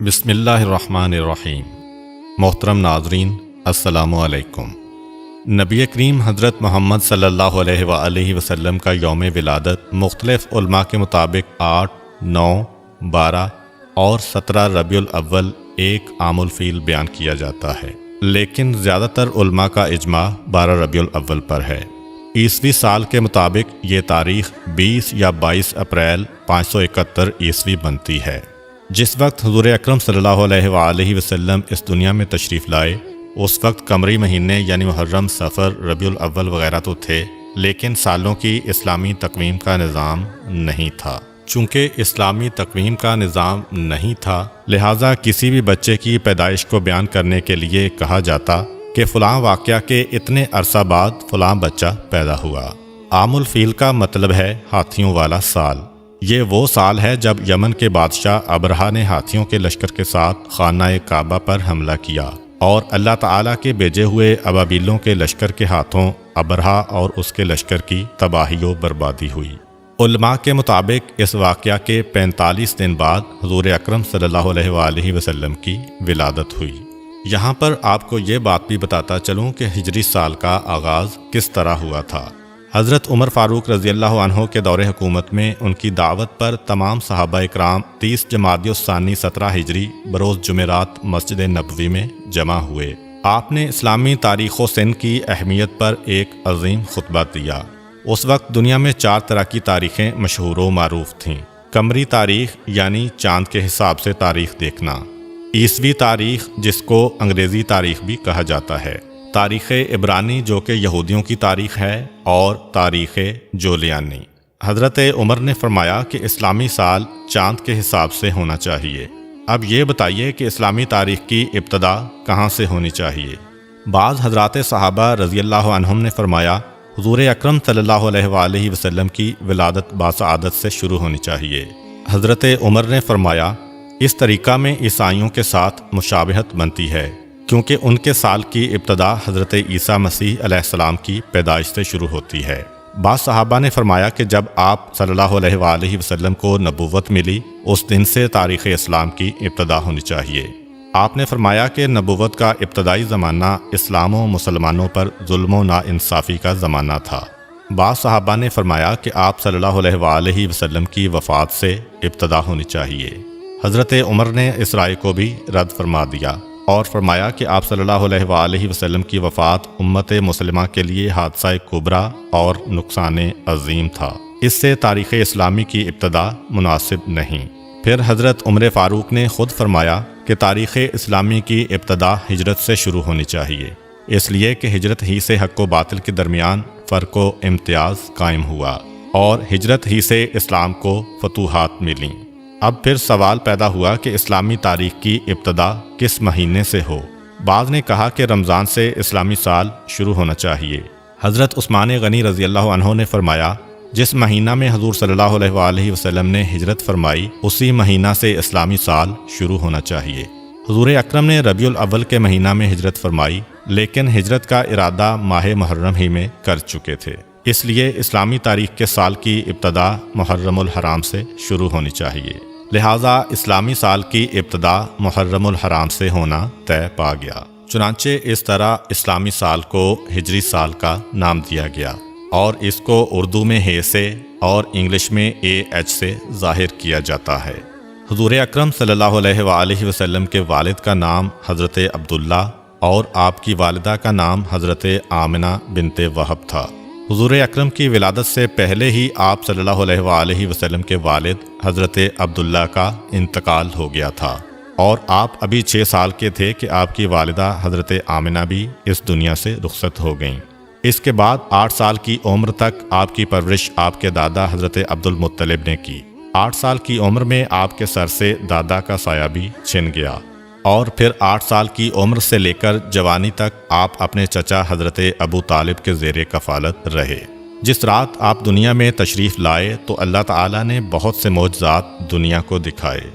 بسم اللہ الرحمن الرحیم۔ محترم ناظرین، السلام علیکم۔ نبی کریم حضرت محمد صلی اللہ علیہ وآلہ وسلم کا یوم ولادت مختلف علماء کے مطابق 8، 9، 12 اور 17 ربیع الاول ایک عام الفیل بیان کیا جاتا ہے، لیکن زیادہ تر علماء کا اجماع 12 ربیع الاول پر ہے۔ عیسوی سال کے مطابق یہ تاریخ 20 یا 22 اپریل 571 عیسوی بنتی ہے۔ جس وقت حضور اکرم صلی اللہ علیہ وآلہ وسلم اس دنیا میں تشریف لائے، اس وقت قمری مہینے یعنی محرم، صفر، ربیع الاول وغیرہ تو تھے، لیکن سالوں کی اسلامی تقویم کا نظام نہیں تھا۔ چونکہ اسلامی تقویم کا نظام نہیں تھا، لہٰذا کسی بھی بچے کی پیدائش کو بیان کرنے کے لیے کہا جاتا کہ فلاں واقعہ کے اتنے عرصہ بعد فلاں بچہ پیدا ہوا۔ عام الفیل کا مطلب ہے ہاتھیوں والا سال۔ یہ وہ سال ہے جب یمن کے بادشاہ ابرہا نے ہاتھیوں کے لشکر کے ساتھ خانہ کعبہ پر حملہ کیا اور اللہ تعالیٰ کے بھیجے ہوئے ابابیلوں کے لشکر کے ہاتھوں ابرہا اور اس کے لشکر کی تباہی و بربادی ہوئی۔ علماء کے مطابق اس واقعہ کے 45 دن بعد حضور اکرم صلی اللہ علیہ وآلہ وسلم کی ولادت ہوئی۔ یہاں پر آپ کو یہ بات بھی بتاتا چلوں کہ ہجری سال کا آغاز کس طرح ہوا تھا۔ حضرت عمر فاروق رضی اللہ عنہ کے دور حکومت میں ان کی دعوت پر تمام صحابہ اکرام 30 جمادی الثانی 17 ہجری بروز جمعرات مسجد نبوی میں جمع ہوئے۔ آپ نے اسلامی تاریخ و سن کی اہمیت پر ایک عظیم خطبہ دیا۔ اس وقت دنیا میں 4 طرح کی تاریخیں مشہور و معروف تھیں۔ قمری تاریخ یعنی چاند کے حساب سے تاریخ دیکھنا، عیسوی تاریخ جس کو انگریزی تاریخ بھی کہا جاتا ہے، تاریخ عبرانی جو کہ یہودیوں کی تاریخ ہے، اور تاریخ جولیانی۔ حضرت عمر نے فرمایا کہ اسلامی سال چاند کے حساب سے ہونا چاہیے۔ اب یہ بتائیے کہ اسلامی تاریخ کی ابتدا کہاں سے ہونی چاہیے؟ بعض حضرات صحابہ رضی اللہ عنہم نے فرمایا حضور اکرم صلی اللہ علیہ وآلہ وسلم کی ولادت باسعادت سے شروع ہونی چاہیے۔ حضرت عمر نے فرمایا اس طریقہ میں عیسائیوں کے ساتھ مشابہت بنتی ہے، کیونکہ ان کے سال کی ابتدا حضرت عیسیٰ مسیح علیہ السلام کی پیدائش سے شروع ہوتی ہے۔ بعض صحابہ نے فرمایا کہ جب آپ صلی اللہ علیہ وآلہ وسلم کو نبوت ملی، اس دن سے تاریخ اسلام کی ابتدا ہونی چاہیے۔ آپ نے فرمایا کہ نبوت کا ابتدائی زمانہ اسلام و مسلمانوں پر ظلم و ناانصافی کا زمانہ تھا۔ بعض صحابہ نے فرمایا کہ آپ صلی اللہ علیہ وآلہ وسلم کی وفات سے ابتدا ہونی چاہیے۔ حضرت عمر نے اس رائے کو بھی رد فرما دیا اور فرمایا کہ آپ صلی اللہ علیہ وآلہ وسلم کی وفات امت مسلمہ کے لیے حادثہ کبریٰ اور نقصان عظیم تھا، اس سے تاریخ اسلامی کی ابتدا مناسب نہیں۔ پھر حضرت عمر فاروق نے خود فرمایا کہ تاریخ اسلامی کی ابتدا ہجرت سے شروع ہونی چاہیے، اس لیے کہ ہجرت ہی سے حق و باطل کے درمیان فرق و امتیاز قائم ہوا اور ہجرت ہی سے اسلام کو فتوحات ملیں۔ اب پھر سوال پیدا ہوا کہ اسلامی تاریخ کی ابتدا کس مہینے سے ہو؟ بعض نے کہا کہ رمضان سے اسلامی سال شروع ہونا چاہیے۔ حضرت عثمان غنی رضی اللہ عنہ نے فرمایا جس مہینہ میں حضور صلی اللہ علیہ وآلہ وسلم نے ہجرت فرمائی، اسی مہینہ سے اسلامی سال شروع ہونا چاہیے۔ حضور اکرم نے ربیع الاول کے مہینہ میں ہجرت فرمائی، لیکن ہجرت کا ارادہ ماہ محرم ہی میں کر چکے تھے، اس لیے اسلامی تاریخ کے سال کی ابتدا محرم الحرام سے شروع ہونی چاہیے۔ لہٰذا اسلامی سال کی ابتدا محرم الحرام سے ہونا طے پا گیا۔ چنانچہ اس طرح اسلامی سال کو ہجری سال کا نام دیا گیا، اور اس کو اردو میں ہے سے اور انگلش میں AH سے ظاہر کیا جاتا ہے۔ حضور اکرم صلی اللہ علیہ وآلہ وسلم کے والد کا نام حضرت عبداللہ اور آپ کی والدہ کا نام حضرت آمنہ بنت وہب تھا۔ حضور اکرم کی ولادت سے پہلے ہی آپ صلی اللہ علیہ وآلہ وسلم کے والد حضرت عبداللہ کا انتقال ہو گیا تھا، اور آپ ابھی 6 سال کے تھے کہ آپ کی والدہ حضرت آمنہ بھی اس دنیا سے رخصت ہو گئیں۔ اس کے بعد 8 سال کی عمر تک آپ کی پرورش آپ کے دادا حضرت عبد المطلب نے کی۔ 8 سال کی عمر میں آپ کے سر سے دادا کا سایہ بھی چھن گیا، اور پھر 8 سال کی عمر سے لے کر جوانی تک آپ اپنے چچا حضرت ابو طالب کے زیر کفالت رہے۔ جس رات آپ دنیا میں تشریف لائے تو اللہ تعالیٰ نے بہت سے معجزات دنیا کو دکھائے۔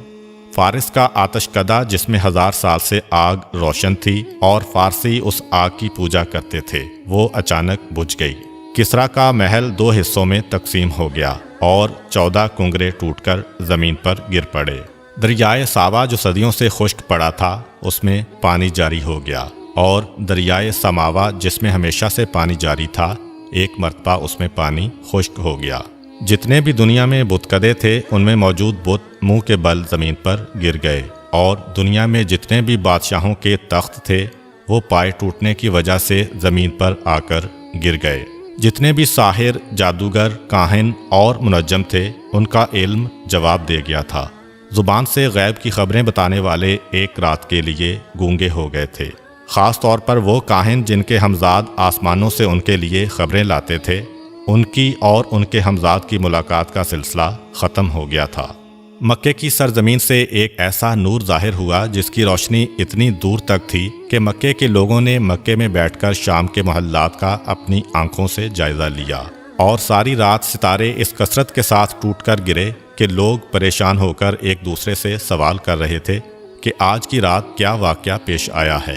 فارس کا آتش کدہ جس میں 1000 سال سے آگ روشن تھی اور فارسی اس آگ کی پوجا کرتے تھے، وہ اچانک بجھ گئی۔ کسریٰ کا محل 2 حصوں میں تقسیم ہو گیا اور 14 کنگرے ٹوٹ کر زمین پر گر پڑے۔ دریائے ساوا جو صدیوں سے خشک پڑا تھا اس میں پانی جاری ہو گیا، اور دریائے سماوا جس میں ہمیشہ سے پانی جاری تھا ایک مرتبہ اس میں پانی خشک ہو گیا۔ جتنے بھی دنیا میں بتکدے تھے ان میں موجود بت منہ کے بل زمین پر گر گئے، اور دنیا میں جتنے بھی بادشاہوں کے تخت تھے وہ پائے ٹوٹنے کی وجہ سے زمین پر آ کر گر گئے۔ جتنے بھی ساحر، جادوگر، کاہن اور منجم تھے ان کا علم جواب دے گیا تھا۔ زبان سے غیب کی خبریں بتانے والے ایک رات کے لیے گونگے ہو گئے تھے، خاص طور پر وہ کاہن جن کے ہمزاد آسمانوں سے ان کے لیے خبریں لاتے تھے، ان کی اور ان کے ہمزاد کی ملاقات کا سلسلہ ختم ہو گیا تھا۔ مکے کی سرزمین سے ایک ایسا نور ظاہر ہوا جس کی روشنی اتنی دور تک تھی کہ مکے کے لوگوں نے مکے میں بیٹھ کر شام کے محلات کا اپنی آنکھوں سے جائزہ لیا، اور ساری رات ستارے اس کثرت کے ساتھ ٹوٹ کر گرے کہ لوگ پریشان ہو کر ایک دوسرے سے سوال کر رہے تھے کہ آج کی رات کیا واقعہ پیش آیا ہے۔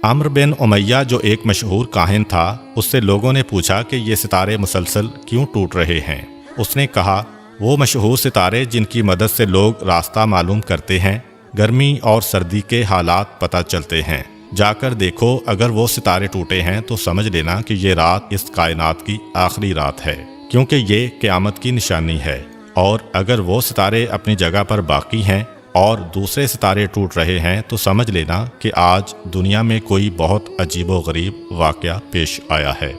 عمرو بن امیہ جو ایک مشہور کاہن تھا، اس سے لوگوں نے پوچھا کہ یہ ستارے مسلسل کیوں ٹوٹ رہے ہیں؟ اس نے کہا، وہ مشہور ستارے جن کی مدد سے لوگ راستہ معلوم کرتے ہیں، گرمی اور سردی کے حالات پتہ چلتے ہیں، جا کر دیکھو، اگر وہ ستارے ٹوٹے ہیں تو سمجھ لینا کہ یہ رات اس کائنات کی آخری رات ہے، کیونکہ یہ قیامت کی نشانی ہے، اور اگر وہ ستارے اپنی جگہ پر باقی ہیں اور دوسرے ستارے ٹوٹ رہے ہیں تو سمجھ لینا کہ آج دنیا میں کوئی بہت عجیب و غریب واقعہ پیش آیا ہے۔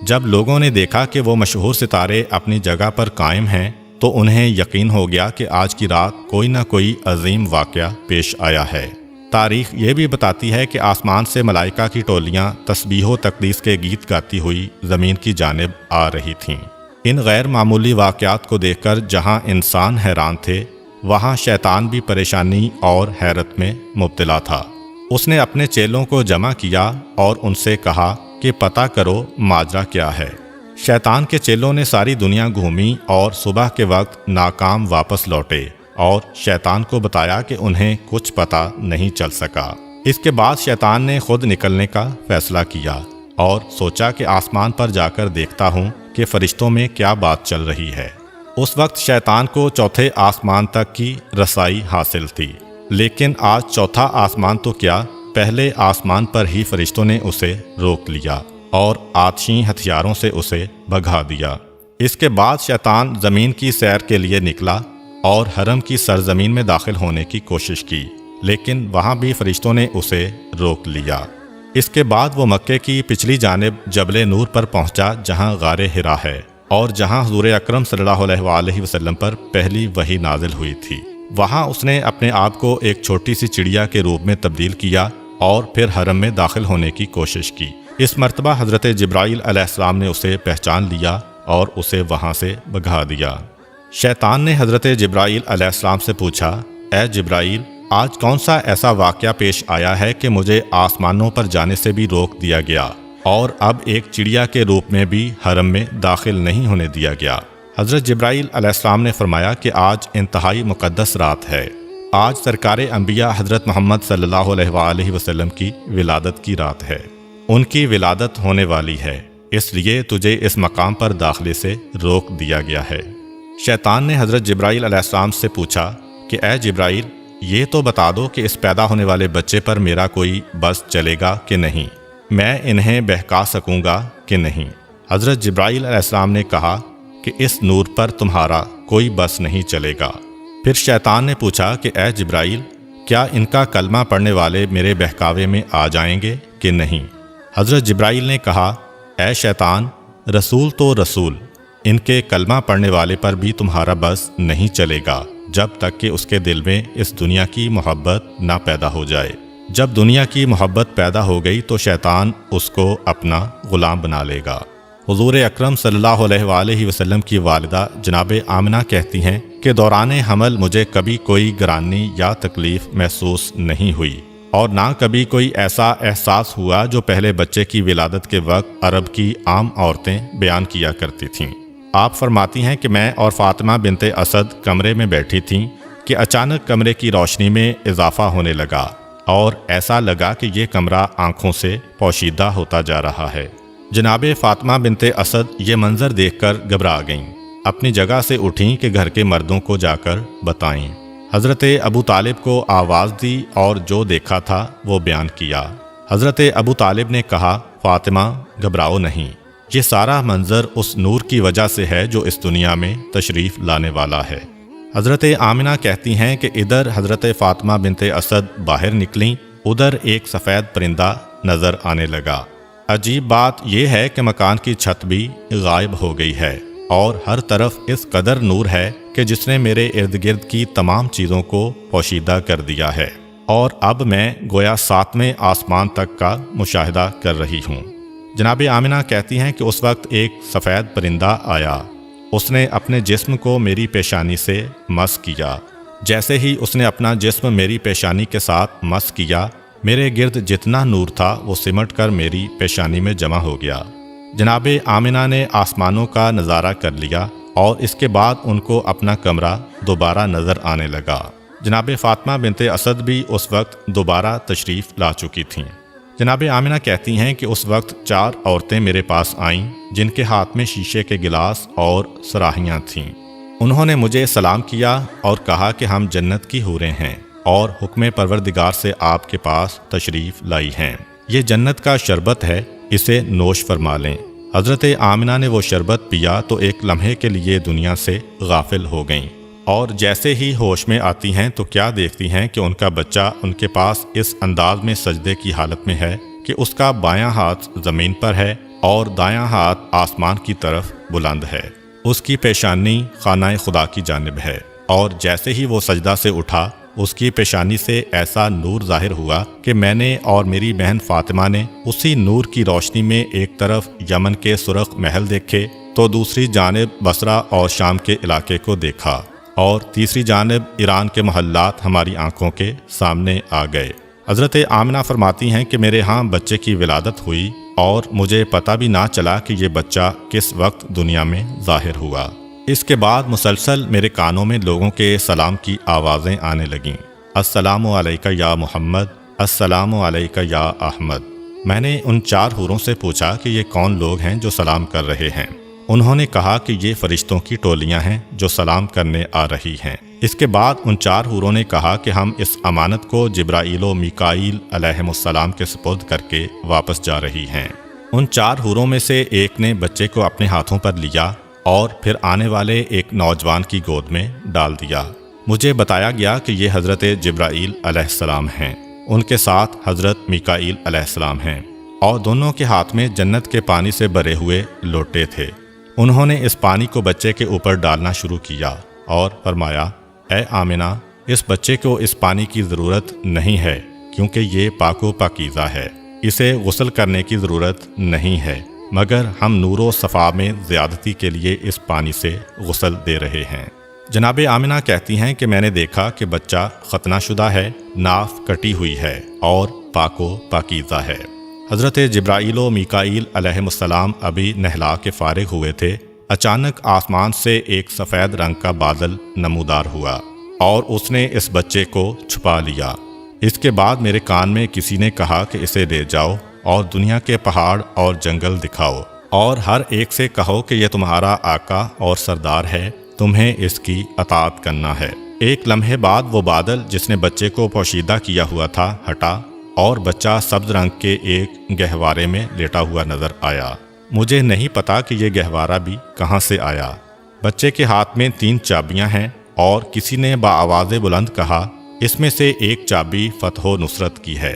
جب لوگوں نے دیکھا کہ وہ مشہور ستارے اپنی جگہ پر قائم ہیں تو انہیں یقین ہو گیا کہ آج کی رات کوئی نہ کوئی عظیم واقعہ پیش آیا ہے۔ تاریخ یہ بھی بتاتی ہے کہ آسمان سے ملائکہ کی ٹولیاں تسبیح و تقدیس کے گیت گاتی ہوئی زمین کی جانب آ رہی تھیں۔ ان غیر معمولی واقعات کو دیکھ کر جہاں انسان حیران تھے، وہاں شیطان بھی پریشانی اور حیرت میں مبتلا تھا۔ اس نے اپنے چیلوں کو جمع کیا اور ان سے کہا کہ پتہ کرو ماجرا کیا ہے۔ شیطان کے چیلوں نے ساری دنیا گھومی اور صبح کے وقت ناکام واپس لوٹے، اور شیطان کو بتایا کہ انہیں کچھ پتہ نہیں چل سکا۔ اس کے بعد شیطان نے خود نکلنے کا فیصلہ کیا اور سوچا کہ آسمان پر جا کر دیکھتا ہوں کہ فرشتوں میں کیا بات چل رہی ہے۔ اس وقت شیطان کو چوتھے آسمان تک کی رسائی حاصل تھی، لیکن آج چوتھا آسمان تو کیا، پہلے آسمان پر ہی فرشتوں نے اسے روک لیا اور آتشی ہتھیاروں سے اسے بھگا دیا۔ اس کے بعد شیطان زمین کی سیر کے لیے نکلا اور حرم کی سرزمین میں داخل ہونے کی کوشش کی، لیکن وہاں بھی فرشتوں نے اسے روک لیا۔ اس کے بعد وہ مکے کی پچھلی جانب جبل نور پر پہنچا جہاں غار حرا ہے، اور جہاں حضور اکرم صلی اللہ علیہ وآلہ وسلم پر پہلی وحی نازل ہوئی تھی۔ وہاں اس نے اپنے آپ کو ایک چھوٹی سی چڑیا کے روپ میں تبدیل کیا اور پھر حرم میں داخل ہونے کی کوشش کی۔ اس مرتبہ حضرت جبرائیل علیہ السلام نے اسے پہچان لیا اور اسے وہاں سے بھگا دیا۔ شیطان نے حضرت جبرائیل علیہ السلام سے پوچھا، اے جبرائیل، آج کون سا ایسا واقعہ پیش آیا ہے کہ مجھے آسمانوں پر جانے سے بھی روک دیا گیا اور اب ایک چڑیا کے روپ میں بھی حرم میں داخل نہیں ہونے دیا گیا؟ حضرت جبرائیل علیہ السلام نے فرمایا کہ آج انتہائی مقدس رات ہے، آج سرکار انبیاء حضرت محمد صلی اللہ علیہ وآلہ وسلم کی ولادت کی رات ہے، ان کی ولادت ہونے والی ہے، اس لیے تجھے اس مقام پر داخلے سے روک دیا گیا ہے۔ شیطان نے حضرت جبرائیل علیہ السلام سے پوچھا کہ اے جبرائیل، یہ تو بتا دو کہ اس پیدا ہونے والے بچے پر میرا کوئی بس چلے گا کہ نہیں، میں انہیں بہکا سکوں گا کہ نہیں؟ حضرت جبرائیل علیہ السلام نے کہا کہ اس نور پر تمہارا کوئی بس نہیں چلے گا۔ پھر شیطان نے پوچھا کہ اے جبرائیل، کیا ان کا کلمہ پڑھنے والے میرے بہکاوے میں آ جائیں گے کہ نہیں؟ حضرت جبرائیل نے کہا، اے شیطان، رسول تو رسول، ان کے کلمہ پڑھنے والے پر بھی تمہارا بس نہیں چلے گا جب تک کہ اس کے دل میں اس دنیا کی محبت نہ پیدا ہو جائے۔ جب دنیا کی محبت پیدا ہو گئی تو شیطان اس کو اپنا غلام بنا لے گا۔ حضور اکرم صلی اللہ علیہ وآلہ وسلم کی والدہ جناب آمنہ کہتی ہیں کہ دوران حمل مجھے کبھی کوئی گرانی یا تکلیف محسوس نہیں ہوئی، اور نہ کبھی کوئی ایسا احساس ہوا جو پہلے بچے کی ولادت کے وقت عرب کی عام عورتیں بیان کیا کرتی تھیں۔ آپ فرماتی ہیں کہ میں اور فاطمہ بنت اسد کمرے میں بیٹھی تھیں کہ اچانک کمرے کی روشنی میں اضافہ ہونے لگا اور ایسا لگا کہ یہ کمرہ آنکھوں سے پوشیدہ ہوتا جا رہا ہے۔ جناب فاطمہ بنت اسد یہ منظر دیکھ کر گھبرا گئیں، اپنی جگہ سے اٹھیں کہ گھر کے مردوں کو جا کر بتائیں۔ حضرت ابو طالب کو آواز دی اور جو دیکھا تھا وہ بیان کیا۔ حضرت ابو طالب نے کہا، فاطمہ گھبراؤ نہیں، یہ سارا منظر اس نور کی وجہ سے ہے جو اس دنیا میں تشریف لانے والا ہے۔ حضرت آمنہ کہتی ہیں کہ ادھر حضرت فاطمہ بنت اسد باہر نکلیں، ادھر ایک سفید پرندہ نظر آنے لگا۔ عجیب بات یہ ہے کہ مکان کی چھت بھی غائب ہو گئی ہے اور ہر طرف اس قدر نور ہے کہ جس نے میرے ارد گرد کی تمام چیزوں کو پوشیدہ کر دیا ہے، اور اب میں گویا 7ویں آسمان تک کا مشاہدہ کر رہی ہوں۔ جناب آمنہ کہتی ہیں کہ اس وقت ایک سفید پرندہ آیا، اس نے اپنے جسم کو میری پیشانی سے مس کیا۔ جیسے ہی اس نے اپنا جسم میری پیشانی کے ساتھ مس کیا، میرے گرد جتنا نور تھا وہ سمٹ کر میری پیشانی میں جمع ہو گیا۔ جناب آمنہ نے آسمانوں کا نظارہ کر لیا اور اس کے بعد ان کو اپنا کمرہ دوبارہ نظر آنے لگا۔ جناب فاطمہ بنت اسد بھی اس وقت دوبارہ تشریف لا چکی تھیں۔ جناب آمنہ کہتی ہیں کہ اس وقت 4 عورتیں میرے پاس آئیں جن کے ہاتھ میں شیشے کے گلاس اور صراحیاں تھیں۔ انہوں نے مجھے سلام کیا اور کہا کہ ہم جنت کی حوریں ہیں اور حکم پروردگار سے آپ کے پاس تشریف لائی ہیں۔ یہ جنت کا شربت ہے، اسے نوش فرما لیں۔ حضرت آمنہ نے وہ شربت پیا تو ایک لمحے کے لیے دنیا سے غافل ہو گئیں، اور جیسے ہی ہوش میں آتی ہیں تو کیا دیکھتی ہیں کہ ان کا بچہ ان کے پاس اس انداز میں سجدے کی حالت میں ہے کہ اس کا بایاں ہاتھ زمین پر ہے اور دایاں ہاتھ آسمان کی طرف بلند ہے۔ اس کی پیشانی خانہ خدا کی جانب ہے، اور جیسے ہی وہ سجدہ سے اٹھا اس کی پیشانی سے ایسا نور ظاہر ہوا کہ میں نے اور میری بہن فاطمہ نے اسی نور کی روشنی میں ایک طرف یمن کے سرخ محل دیکھے تو دوسری جانب بصرہ اور شام کے علاقے کو دیکھا، اور تیسری جانب ایران کے محلات ہماری آنکھوں کے سامنے آ گئے۔ حضرت آمنہ فرماتی ہیں کہ میرے ہاں بچے کی ولادت ہوئی اور مجھے پتہ بھی نہ چلا کہ یہ بچہ کس وقت دنیا میں ظاہر ہوا۔ اس کے بعد مسلسل میرے کانوں میں لوگوں کے سلام کی آوازیں آنے لگیں، السلام علیکہ یا محمد، السلام علیکہ یا احمد۔ میں نے ان 4 حوروں سے پوچھا کہ یہ کون لوگ ہیں جو سلام کر رہے ہیں؟ انہوں نے کہا کہ یہ فرشتوں کی ٹولیاں ہیں جو سلام کرنے آ رہی ہیں۔ اس کے بعد ان 4 حوروں نے کہا کہ ہم اس امانت کو جبرائیل و میکائیل علیہم السلام کے سپرد کر کے واپس جا رہی ہیں۔ ان 4 حوروں میں سے ایک نے بچے کو اپنے ہاتھوں پر لیا اور پھر آنے والے ایک نوجوان کی گود میں ڈال دیا۔ مجھے بتایا گیا کہ یہ حضرت جبرائیل علیہ السلام ہیں، ان کے ساتھ حضرت میکائیل علیہ السلام ہیں، اور دونوں کے ہاتھ میں جنت کے پانی سے بھرے ہوئے لوٹے تھے۔ انہوں نے اس پانی کو بچے کے اوپر ڈالنا شروع کیا اور فرمایا، اے آمنہ، اس بچے کو اس پانی کی ضرورت نہیں ہے کیونکہ یہ پاک و پاکیزہ ہے، اسے غسل کرنے کی ضرورت نہیں ہے، مگر ہم نور و صفا میں زیادتی کے لیے اس پانی سے غسل دے رہے ہیں۔ جناب آمنہ کہتی ہیں کہ میں نے دیکھا کہ بچہ ختنہ شدہ ہے، ناف کٹی ہوئی ہے اور پاک و پاکیزہ ہے۔ حضرت جبرائیل و میکائیل علیہم السلام ابھی نہلا کے فارغ ہوئے تھے، اچانک آسمان سے ایک سفید رنگ کا بادل نمودار ہوا اور اس نے اس بچے کو چھپا لیا۔ اس کے بعد میرے کان میں کسی نے کہا کہ اسے لے جاؤ اور دنیا کے پہاڑ اور جنگل دکھاؤ، اور ہر ایک سے کہو کہ یہ تمہارا آقا اور سردار ہے، تمہیں اس کی اطاعت کرنا ہے۔ ایک لمحے بعد وہ بادل جس نے بچے کو پوشیدہ کیا ہوا تھا ہٹا اور بچہ سبز رنگ کے ایک گہوارے میں لیٹا ہوا نظر آیا۔ مجھے نہیں پتا کہ یہ گہوارہ بھی کہاں سے آیا۔ بچے کے ہاتھ میں 3 چابیاں ہیں اور کسی نے بآواز بلند کہا، اس میں سے ایک چابی فتح و نصرت کی ہے،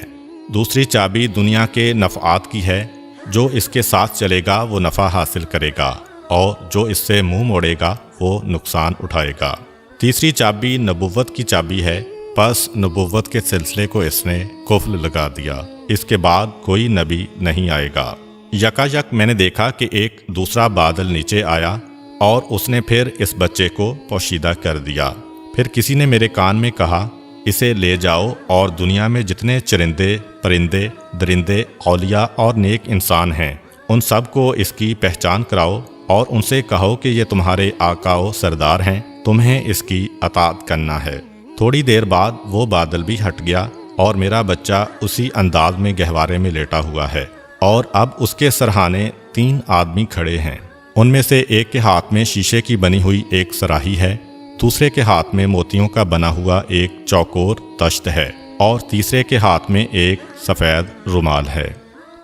دوسری چابی دنیا کے نفعات کی ہے، جو اس کے ساتھ چلے گا وہ نفع حاصل کرے گا اور جو اس سے منہ موڑے گا وہ نقصان اٹھائے گا، تیسری چابی نبوت کی چابی ہے، پس نبوت کے سلسلے کو اس نے قفل لگا دیا، اس کے بعد کوئی نبی نہیں آئے گا۔ یکایک میں نے دیکھا کہ ایک دوسرا بادل نیچے آیا اور اس نے پھر اس بچے کو پوشیدہ کر دیا۔ پھر کسی نے میرے کان میں کہا، اسے لے جاؤ اور دنیا میں جتنے چرندے، پرندے، درندے، اولیاء اور نیک انسان ہیں ان سب کو اس کی پہچان کراؤ اور ان سے کہو کہ یہ تمہارے آقا و سردار ہیں، تمہیں اس کی اطاعت کرنا ہے۔ تھوڑی دیر بعد وہ بادل بھی ہٹ گیا اور میرا بچہ اسی انداز میں گہوارے میں لیٹا ہوا ہے، اور اب اس کے سرہانے 3 آدمی کھڑے ہیں۔ ان میں سے ایک کے ہاتھ میں شیشے کی بنی ہوئی ایک صراحی ہے، دوسرے کے ہاتھ میں موتیوں کا بنا ہوا ایک چوکور تشت ہے اور تیسرے کے ہاتھ میں ایک سفید رومال ہے۔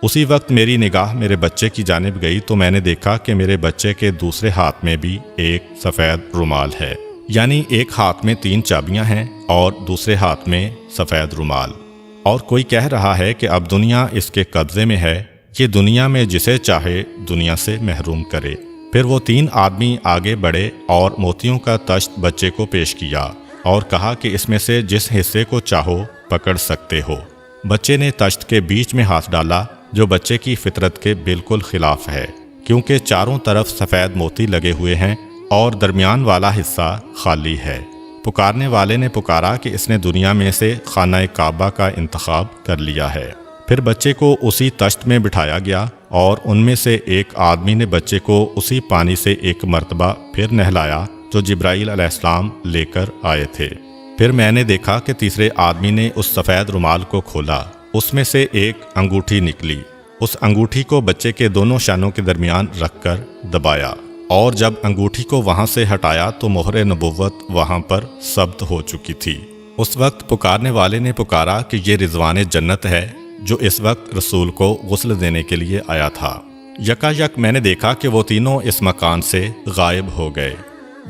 اسی وقت میری نگاہ میرے بچے کی جانب گئی تو میں نے دیکھا کہ میرے بچے کے دوسرے ہاتھ میں بھی ایک سفید رومال ہے، یعنی ایک ہاتھ میں 3 چابیاں ہیں اور دوسرے ہاتھ میں سفید رومال، اور کوئی کہہ رہا ہے کہ اب دنیا اس کے قبضے میں ہے، یہ دنیا میں جسے چاہے دنیا سے محروم کرے۔ پھر وہ 3 آدمی آگے بڑھے اور موتیوں کا تشت بچے کو پیش کیا اور کہا کہ اس میں سے جس حصے کو چاہو پکڑ سکتے ہو۔ بچے نے تشت کے بیچ میں ہاتھ ڈالا، جو بچے کی فطرت کے بالکل خلاف ہے، کیونکہ چاروں طرف سفید موتی لگے ہوئے ہیں اور درمیان والا حصہ خالی ہے۔ پکارنے والے نے پکارا کہ اس نے دنیا میں سے خانہ کعبہ کا انتخاب کر لیا ہے۔ پھر بچے کو اسی تشت میں بٹھایا گیا اور ان میں سے ایک آدمی نے بچے کو اسی پانی سے ایک مرتبہ پھر نہلایا جو جبرائیل علیہ السلام لے کر آئے تھے۔ پھر میں نے دیکھا کہ تیسرے آدمی نے اس سفید رومال کو کھولا، اس میں سے ایک انگوٹھی نکلی، اس انگوٹھی کو بچے کے دونوں شانوں کے درمیان رکھ کر دبایا، اور جب انگوٹھی کو وہاں سے ہٹایا تو مہر نبوت وہاں پر ثبت ہو چکی تھی۔ اس وقت پکارنے والے نے پکارا کہ یہ رضوان جنت ہے جو اس وقت رسول کو غسل دینے کے لیے آیا تھا۔ یکا یک میں نے دیکھا کہ وہ تینوں اس مکان سے غائب ہو گئے۔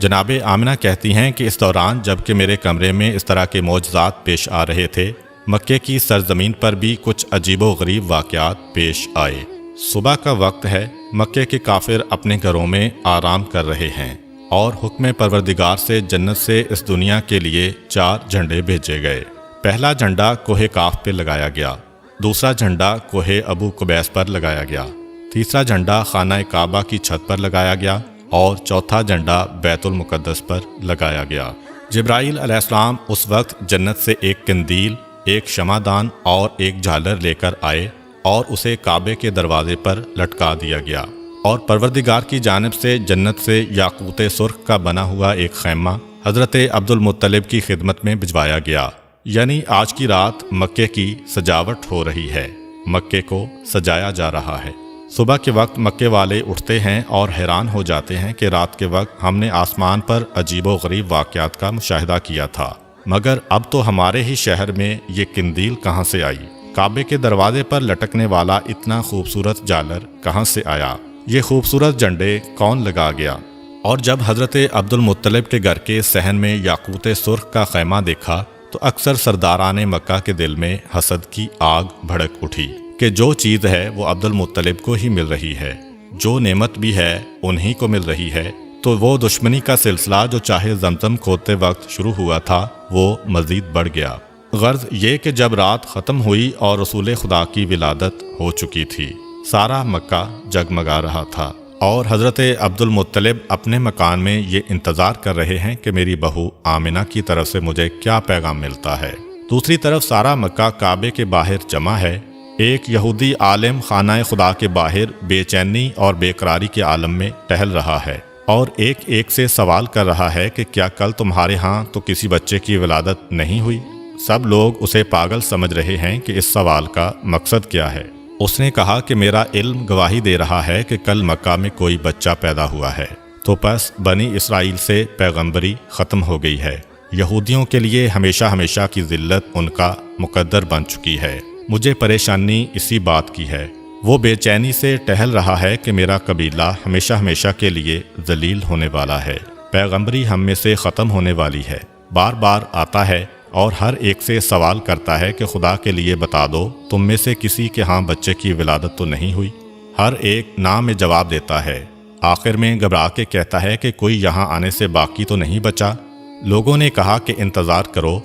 جناب آمنہ کہتی ہیں کہ اس دوران جب کہ میرے کمرے میں اس طرح کے معجزات پیش آ رہے تھے، مکے کی سرزمین پر بھی کچھ عجیب و غریب واقعات پیش آئے۔ صبح کا وقت ہے، مکے کے کافر اپنے گھروں میں آرام کر رہے ہیں اور حکم پروردگار سے جنت سے اس دنیا کے لیے 4 جھنڈے بھیجے گئے۔ پہلا جھنڈا کوہ کاف پہ لگایا گیا، دوسرا جھنڈا کوہ ابو قبیس پر لگایا گیا، تیسرا جھنڈا خانہ کعبہ کی چھت پر لگایا گیا اور چوتھا جھنڈا بیت المقدس پر لگایا گیا۔ جبرائیل علیہ السلام اس وقت جنت سے ایک قندیل، ایک شمعدان اور ایک جھالر لے کر آئے اور اسے کعبے کے دروازے پر لٹکا دیا گیا، اور پروردگار کی جانب سے جنت سے یاقوت سرخ کا بنا ہوا ایک خیمہ حضرت عبد المطلب کی خدمت میں بھجوایا گیا۔ یعنی آج کی رات مکے کی سجاوٹ ہو رہی ہے، مکے کو سجایا جا رہا ہے۔ صبح کے وقت مکے والے اٹھتے ہیں اور حیران ہو جاتے ہیں کہ رات کے وقت ہم نے آسمان پر عجیب و غریب واقعات کا مشاہدہ کیا تھا، مگر اب تو ہمارے ہی شہر میں یہ قندیل کہاں سے آئی؟ کعبے کے دروازے پر لٹکنے والا اتنا خوبصورت جالر کہاں سے آیا؟ یہ خوبصورت جھنڈے کون لگا گیا؟ اور جب حضرت عبد المطلب کے گھر کے صحن میں یاقوت سرخ کا خیمہ دیکھا تو اکثر سرداران مکہ کے دل میں حسد کی آگ بھڑک اٹھی کہ جو چیز ہے وہ عبد المطلب کو ہی مل رہی ہے، جو نعمت بھی ہے انہی کو مل رہی ہے، تو وہ دشمنی کا سلسلہ جو چاہے زمزم کھودتے وقت شروع ہوا تھا وہ مزید بڑھ گیا۔ غرض یہ کہ جب رات ختم ہوئی اور رسول خدا کی ولادت ہو چکی تھی، سارا مکہ جگمگا رہا تھا، اور حضرت عبد المطلب اپنے مکان میں یہ انتظار کر رہے ہیں کہ میری بہو آمنہ کی طرف سے مجھے کیا پیغام ملتا ہے۔ دوسری طرف سارا مکہ کعبے کے باہر جمع ہے۔ ایک یہودی عالم خانہ خدا کے باہر بے چینی اور بے قراری کے عالم میں ٹہل رہا ہے اور ایک سے سوال کر رہا ہے کہ کیا کل تمہارے ہاں تو کسی بچے کی ولادت نہیں ہوئی؟ سب لوگ اسے پاگل سمجھ رہے ہیں کہ اس سوال کا مقصد کیا ہے۔ اس نے کہا کہ میرا علم گواہی دے رہا ہے کہ کل مکہ میں کوئی بچہ پیدا ہوا ہے، تو پس بنی اسرائیل سے پیغمبری ختم ہو گئی ہے۔ یہودیوں کے لیے ہمیشہ ہمیشہ کی ذلت ان کا مقدر بن چکی ہے۔ مجھے پریشانی اسی بات کی ہے۔ وہ بے چینی سے ٹہل رہا ہے کہ میرا قبیلہ ہمیشہ ہمیشہ کے لیے ذلیل ہونے والا ہے، پیغمبری ہم میں سے ختم ہونے والی ہے۔ بار بار آتا ہے اور ہر ایک سے سوال کرتا ہے کہ خدا کے لیے بتا دو، تم میں سے کسی کے ہاں بچے کی ولادت تو نہیں ہوئی؟ ہر ایک نام میں جواب دیتا ہے۔ آخر میں گھبرا کے کہتا ہے کہ کوئی یہاں آنے سے باقی تو نہیں بچا؟ لوگوں نے کہا کہ انتظار کرو،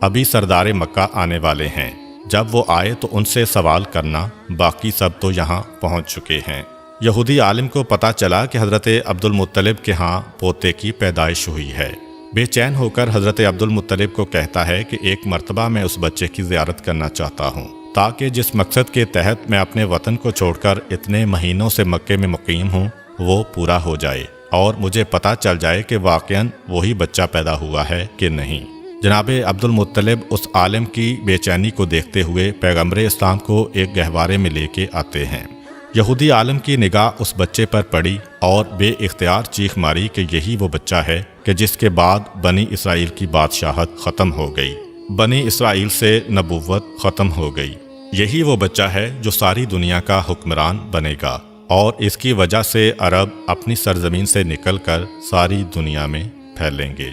ابھی سردار مکہ آنے والے ہیں، جب وہ آئے تو ان سے سوال کرنا، باقی سب تو یہاں پہنچ چکے ہیں۔ یہودی عالم کو پتہ چلا کہ حضرت عبد المطلب کے ہاں پوتے کی پیدائش ہوئی ہے۔ بے چین ہو کر حضرت عبد المطلب کو کہتا ہے کہ ایک مرتبہ میں اس بچے کی زیارت کرنا چاہتا ہوں، تاکہ جس مقصد کے تحت میں اپنے وطن کو چھوڑ کر اتنے مہینوں سے مکے میں مقیم ہوں وہ پورا ہو جائے اور مجھے پتہ چل جائے کہ واقعاً وہی بچہ پیدا ہوا ہے کہ نہیں۔ جناب عبد المطلب اس عالم کی بے چینی کو دیکھتے ہوئے پیغمبر اسلام کو ایک گہوارے میں لے کے آتے ہیں۔ یہودی عالم کی نگاہ اس بچے پر پڑی اور بے اختیار چیخ ماری کہ یہی وہ بچہ ہے کہ جس کے بعد بنی اسرائیل کی بادشاہت ختم ہو گئی، بنی اسرائیل سے نبوت ختم ہو گئی۔ یہی وہ بچہ ہے جو ساری دنیا کا حکمران بنے گا، اور اس کی وجہ سے عرب اپنی سرزمین سے نکل کر ساری دنیا میں پھیلیں گے۔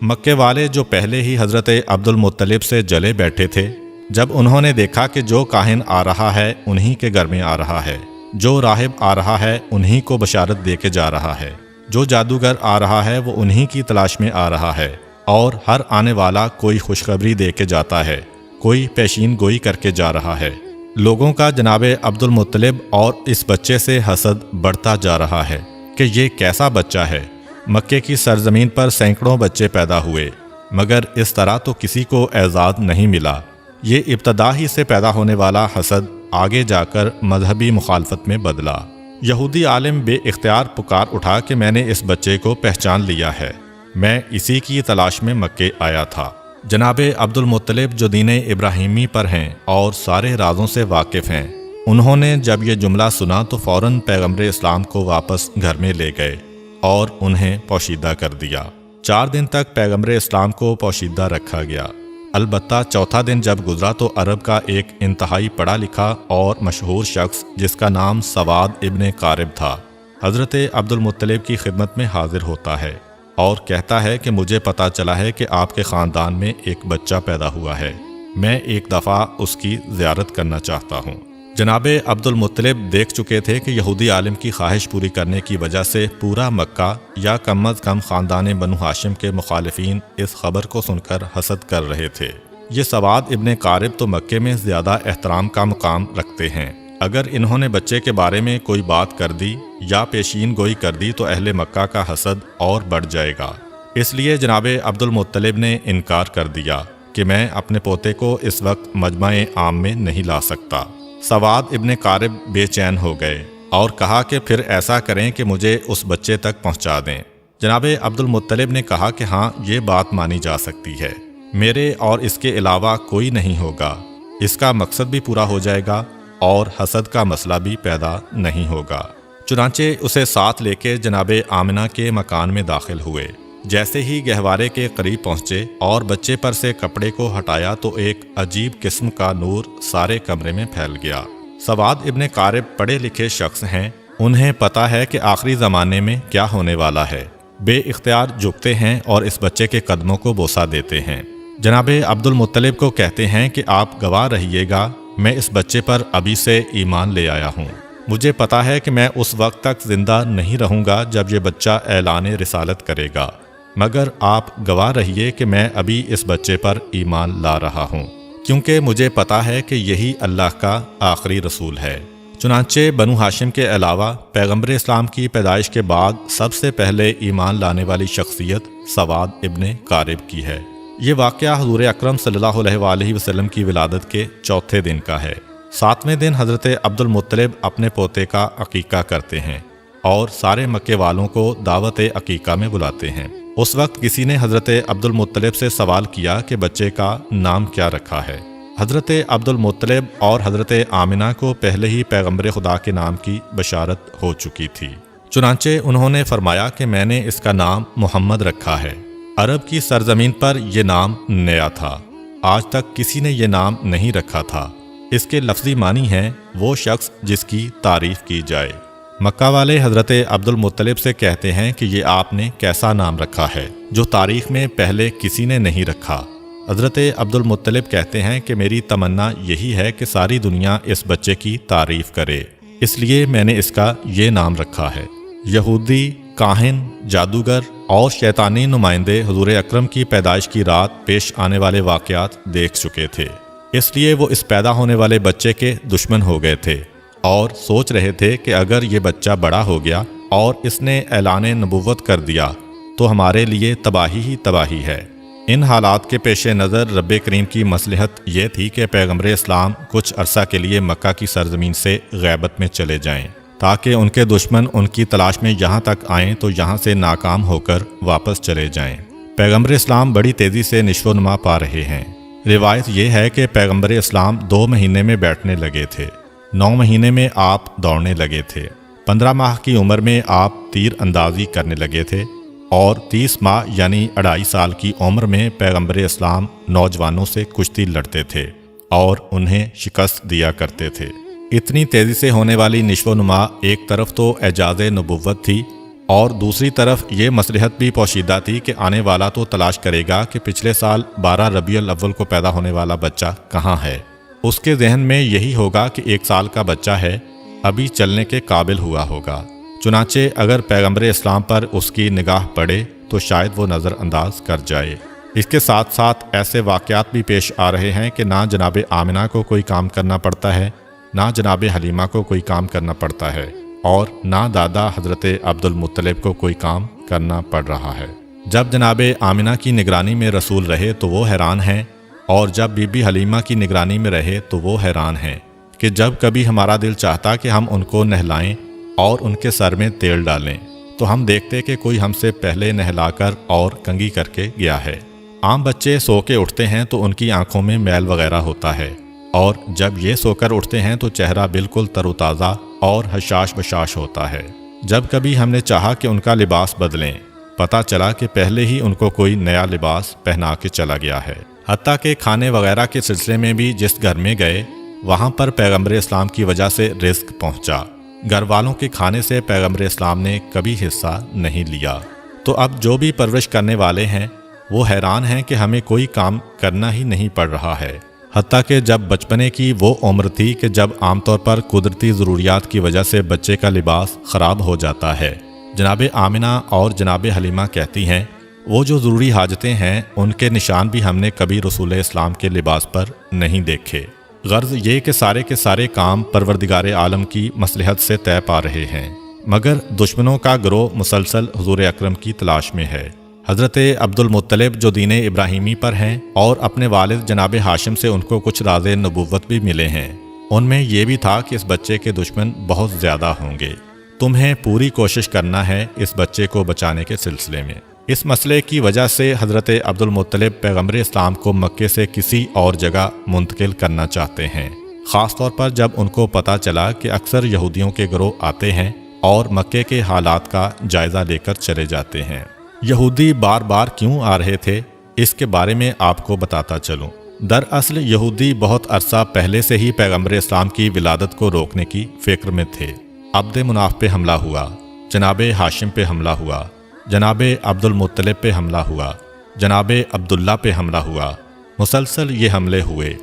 مکے والے جو پہلے ہی حضرت عبد المطلب سے جلے بیٹھے تھے، جب انہوں نے دیکھا کہ جو کاہن آ رہا ہے انہی کے گھر میں آ رہا ہے، جو راہب آ رہا ہے انہی کو بشارت دے کے جا رہا ہے، جو جادوگر آ رہا ہے وہ انہی کی تلاش میں آ رہا ہے، اور ہر آنے والا کوئی خوشخبری دے کے جاتا ہے، کوئی پیشین گوئی کر کے جا رہا ہے، لوگوں کا جناب عبد المطلب اور اس بچے سے حسد بڑھتا جا رہا ہے کہ یہ کیسا بچہ ہے۔ مکے کی سرزمین پر سینکڑوں بچے پیدا ہوئے، مگر اس طرح تو کسی کو اعزاز نہیں ملا۔ یہ ابتدا ہی سے پیدا ہونے والا حسد آگے جا کر مذہبی مخالفت میں بدلا۔ یہودی عالم بے اختیار پکار اٹھا کہ میں نے اس بچے کو پہچان لیا ہے، میں اسی کی تلاش میں مکے آیا تھا۔ جناب عبد المطلب جو دین ابراہیمی پر ہیں اور سارے رازوں سے واقف ہیں، انہوں نے جب یہ جملہ سنا تو فوراً پیغمبر اسلام کو واپس گھر میں لے گئے اور انہیں پوشیدہ کر دیا۔ 4 دن تک پیغمبر اسلام کو پوشیدہ رکھا گیا۔ البتہ چوتھا دن جب گزرا تو عرب کا ایک انتہائی پڑھا لکھا اور مشہور شخص جس کا نام سواد ابن قارب تھا، حضرت عبد المطلب کی خدمت میں حاضر ہوتا ہے اور کہتا ہے کہ مجھے پتہ چلا ہے کہ آپ کے خاندان میں ایک بچہ پیدا ہوا ہے، میں ایک دفعہ اس کی زیارت کرنا چاہتا ہوں۔ جناب عبد المطلب دیکھ چکے تھے کہ یہودی عالم کی خواہش پوری کرنے کی وجہ سے پورا مکہ یا کم از کم خاندان بنو ہاشم کے مخالفین اس خبر کو سن کر حسد کر رہے تھے۔ یہ سواد ابن قارب تو مکے میں زیادہ احترام کا مقام رکھتے ہیں، اگر انہوں نے بچے کے بارے میں کوئی بات کر دی یا پیشین گوئی کر دی تو اہل مکہ کا حسد اور بڑھ جائے گا۔ اس لیے جناب عبد المطلب نے انکار کر دیا کہ میں اپنے پوتے کو اس وقت مجمع عام میں نہیں لا سکتا۔ سواد ابن قارب بے چین ہو گئے اور کہا کہ پھر ایسا کریں کہ مجھے اس بچے تک پہنچا دیں۔ جناب عبد المطلب نے کہا کہ ہاں، یہ بات مانی جا سکتی ہے، میرے اور اس کے علاوہ کوئی نہیں ہوگا، اس کا مقصد بھی پورا ہو جائے گا اور حسد کا مسئلہ بھی پیدا نہیں ہوگا۔ چنانچہ اسے ساتھ لے کے جناب آمنہ کے مکان میں داخل ہوئے۔ جیسے ہی گہوارے کے قریب پہنچے اور بچے پر سے کپڑے کو ہٹایا تو ایک عجیب قسم کا نور سارے کمرے میں پھیل گیا۔ سواد ابن قارب پڑھے لکھے شخص ہیں، انہیں پتہ ہے کہ آخری زمانے میں کیا ہونے والا ہے۔ بے اختیار جھکتے ہیں اور اس بچے کے قدموں کو بوسہ دیتے ہیں۔ جناب عبد المطلب کو کہتے ہیں کہ آپ گواہ رہیے گا، میں اس بچے پر ابھی سے ایمان لے آیا ہوں۔ مجھے پتا ہے کہ میں اس وقت تک زندہ نہیں رہوں گا جب یہ بچہ اعلان رسالت کرے گا، مگر آپ گواہ رہیے کہ میں ابھی اس بچے پر ایمان لا رہا ہوں، کیونکہ مجھے پتا ہے کہ یہی اللہ کا آخری رسول ہے۔ چنانچہ بنو ہاشم کے علاوہ پیغمبر اسلام کی پیدائش کے بعد سب سے پہلے ایمان لانے والی شخصیت سواد ابن قارب کی ہے۔ یہ واقعہ حضور اکرم صلی اللہ علیہ وآلہ وسلم کی ولادت کے چوتھے دن کا ہے۔ 7ویں دن حضرت عبد المطلب اپنے پوتے کا عقیقہ کرتے ہیں اور سارے مکے والوں کو دعوت عقیقہ میں بلاتے ہیں۔ اس وقت کسی نے حضرت عبد المطلب سے سوال کیا کہ بچے کا نام کیا رکھا ہے۔ حضرت عبد المطلب اور حضرت آمنہ کو پہلے ہی پیغمبر خدا کے نام کی بشارت ہو چکی تھی، چنانچہ انہوں نے فرمایا کہ میں نے اس کا نام محمد رکھا ہے۔ عرب کی سرزمین پر یہ نام نیا تھا، آج تک کسی نے یہ نام نہیں رکھا تھا۔ اس کے لفظی معنی ہے وہ شخص جس کی تعریف کی جائے۔ مکہ والے حضرت عبد المطلب سے کہتے ہیں کہ یہ آپ نے کیسا نام رکھا ہے جو تاریخ میں پہلے کسی نے نہیں رکھا۔ حضرت عبد المطلب کہتے ہیں کہ میری تمنا یہی ہے کہ ساری دنیا اس بچے کی تعریف کرے، اس لیے میں نے اس کا یہ نام رکھا ہے۔ یہودی، کاہن، جادوگر اور شیطانی نمائندے حضور اکرم کی پیدائش کی رات پیش آنے والے واقعات دیکھ چکے تھے، اس لیے وہ اس پیدا ہونے والے بچے کے دشمن ہو گئے تھے اور سوچ رہے تھے کہ اگر یہ بچہ بڑا ہو گیا اور اس نے اعلان نبوت کر دیا تو ہمارے لیے تباہی ہی تباہی ہے۔ ان حالات کے پیش نظر رب کریم کی مصلحت یہ تھی کہ پیغمبر اسلام کچھ عرصہ کے لیے مکہ کی سرزمین سے غیبت میں چلے جائیں، تاکہ ان کے دشمن ان کی تلاش میں یہاں تک آئیں تو یہاں سے ناکام ہو کر واپس چلے جائیں۔ پیغمبر اسلام بڑی تیزی سے نشو و نما پا رہے ہیں۔ روایت یہ ہے کہ پیغمبر اسلام 2 مہینے میں بیٹھنے لگے تھے۔ 9 مہینے میں آپ دوڑنے لگے تھے، 15 ماہ کی عمر میں آپ تیر اندازی کرنے لگے تھے، اور 30 ماہ یعنی 2.5 سال کی عمر میں پیغمبر اسلام نوجوانوں سے کشتی لڑتے تھے اور انہیں شکست دیا کرتے تھے۔ اتنی تیزی سے ہونے والی نشو و نما ایک طرف تو اعجاز نبوت تھی، اور دوسری طرف یہ مصلحت بھی پوشیدہ تھی کہ آنے والا تو تلاش کرے گا کہ پچھلے سال 12 ربیع الاول کو پیدا ہونے والا بچہ کہاں ہے۔ اس کے ذہن میں یہی ہوگا کہ 1 سال کا بچہ ہے، ابھی چلنے کے قابل ہوا ہوگا۔ چنانچہ اگر پیغمبر اسلام پر اس کی نگاہ پڑے تو شاید وہ نظر انداز کر جائے۔ اس کے ساتھ ساتھ ایسے واقعات بھی پیش آ رہے ہیں کہ نہ جناب آمنہ کو کوئی کام کرنا پڑتا ہے، نہ جناب حلیمہ کو کوئی کام کرنا پڑتا ہے، اور نہ دادا حضرت عبد المطلب کو کوئی کام کرنا پڑ رہا ہے۔ جب جناب آمنہ کی نگرانی میں رسول رہے تو وہ حیران ہیں، اور جب بی بی حلیمہ کی نگرانی میں رہے تو وہ حیران ہیں کہ جب کبھی ہمارا دل چاہتا کہ ہم ان کو نہلائیں اور ان کے سر میں تیل ڈالیں تو ہم دیکھتے کہ کوئی ہم سے پہلے نہلا کر اور کنگھی کر کے گیا ہے۔ عام بچے سو کے اٹھتے ہیں تو ان کی آنکھوں میں میل وغیرہ ہوتا ہے، اور جب یہ سو کر اٹھتے ہیں تو چہرہ بالکل تر و تازہ اور حشاش بشاش ہوتا ہے۔ جب کبھی ہم نے چاہا کہ ان کا لباس بدلیں، پتہ چلا کہ پہلے ہی ان کو کوئی نیا لباس پہنا کے چلا گیا ہے۔ حتیٰ کہ کھانے وغیرہ کے سلسلے میں بھی جس گھر میں گئے وہاں پر پیغمبر اسلام کی وجہ سے رزق پہنچا۔ گھر والوں کے کھانے سے پیغمبر اسلام نے کبھی حصہ نہیں لیا۔ تو اب جو بھی پرورش کرنے والے ہیں وہ حیران ہیں کہ ہمیں کوئی کام کرنا ہی نہیں پڑ رہا ہے۔ حتیٰ کہ جب بچپنے کی وہ عمر تھی کہ جب عام طور پر قدرتی ضروریات کی وجہ سے بچے کا لباس خراب ہو جاتا ہے، جناب آمنہ اور جناب حلیمہ کہتی ہیں وہ جو ضروری حاجتیں ہیں ان کے نشان بھی ہم نے کبھی رسول اسلام کے لباس پر نہیں دیکھے۔ غرض یہ کہ سارے کام پروردگار عالم کی مصلحت سے طے پا رہے ہیں، مگر دشمنوں کا گروہ مسلسل حضور اکرم کی تلاش میں ہے۔ حضرت عبد المطلب جو دین ابراہیمی پر ہیں اور اپنے والد جناب ہاشم سے ان کو کچھ راز نبوت بھی ملے ہیں، ان میں یہ بھی تھا کہ اس بچے کے دشمن بہت زیادہ ہوں گے، تمہیں پوری کوشش کرنا ہے اس بچے کو بچانے کے سلسلے میں۔ اس مسئلے کی وجہ سے حضرت عبد المطلب پیغمبر اسلام کو مکے سے کسی اور جگہ منتقل کرنا چاہتے ہیں، خاص طور پر جب ان کو پتہ چلا کہ اکثر یہودیوں کے گروہ آتے ہیں اور مکے کے حالات کا جائزہ لے کر چلے جاتے ہیں۔ یہودی بار بار کیوں آ رہے تھے اس کے بارے میں آپ کو بتاتا چلوں۔ دراصل یہودی بہت عرصہ پہلے سے ہی پیغمبر اسلام کی ولادت کو روکنے کی فکر میں تھے۔ عبد مناف پہ حملہ ہوا، جناب ہاشم پہ حملہ ہوا، جناب عبد المطلب پہ حملہ ہوا، جناب عبداللہ پہ حملہ ہوا، مسلسل یہ حملے ہوئے۔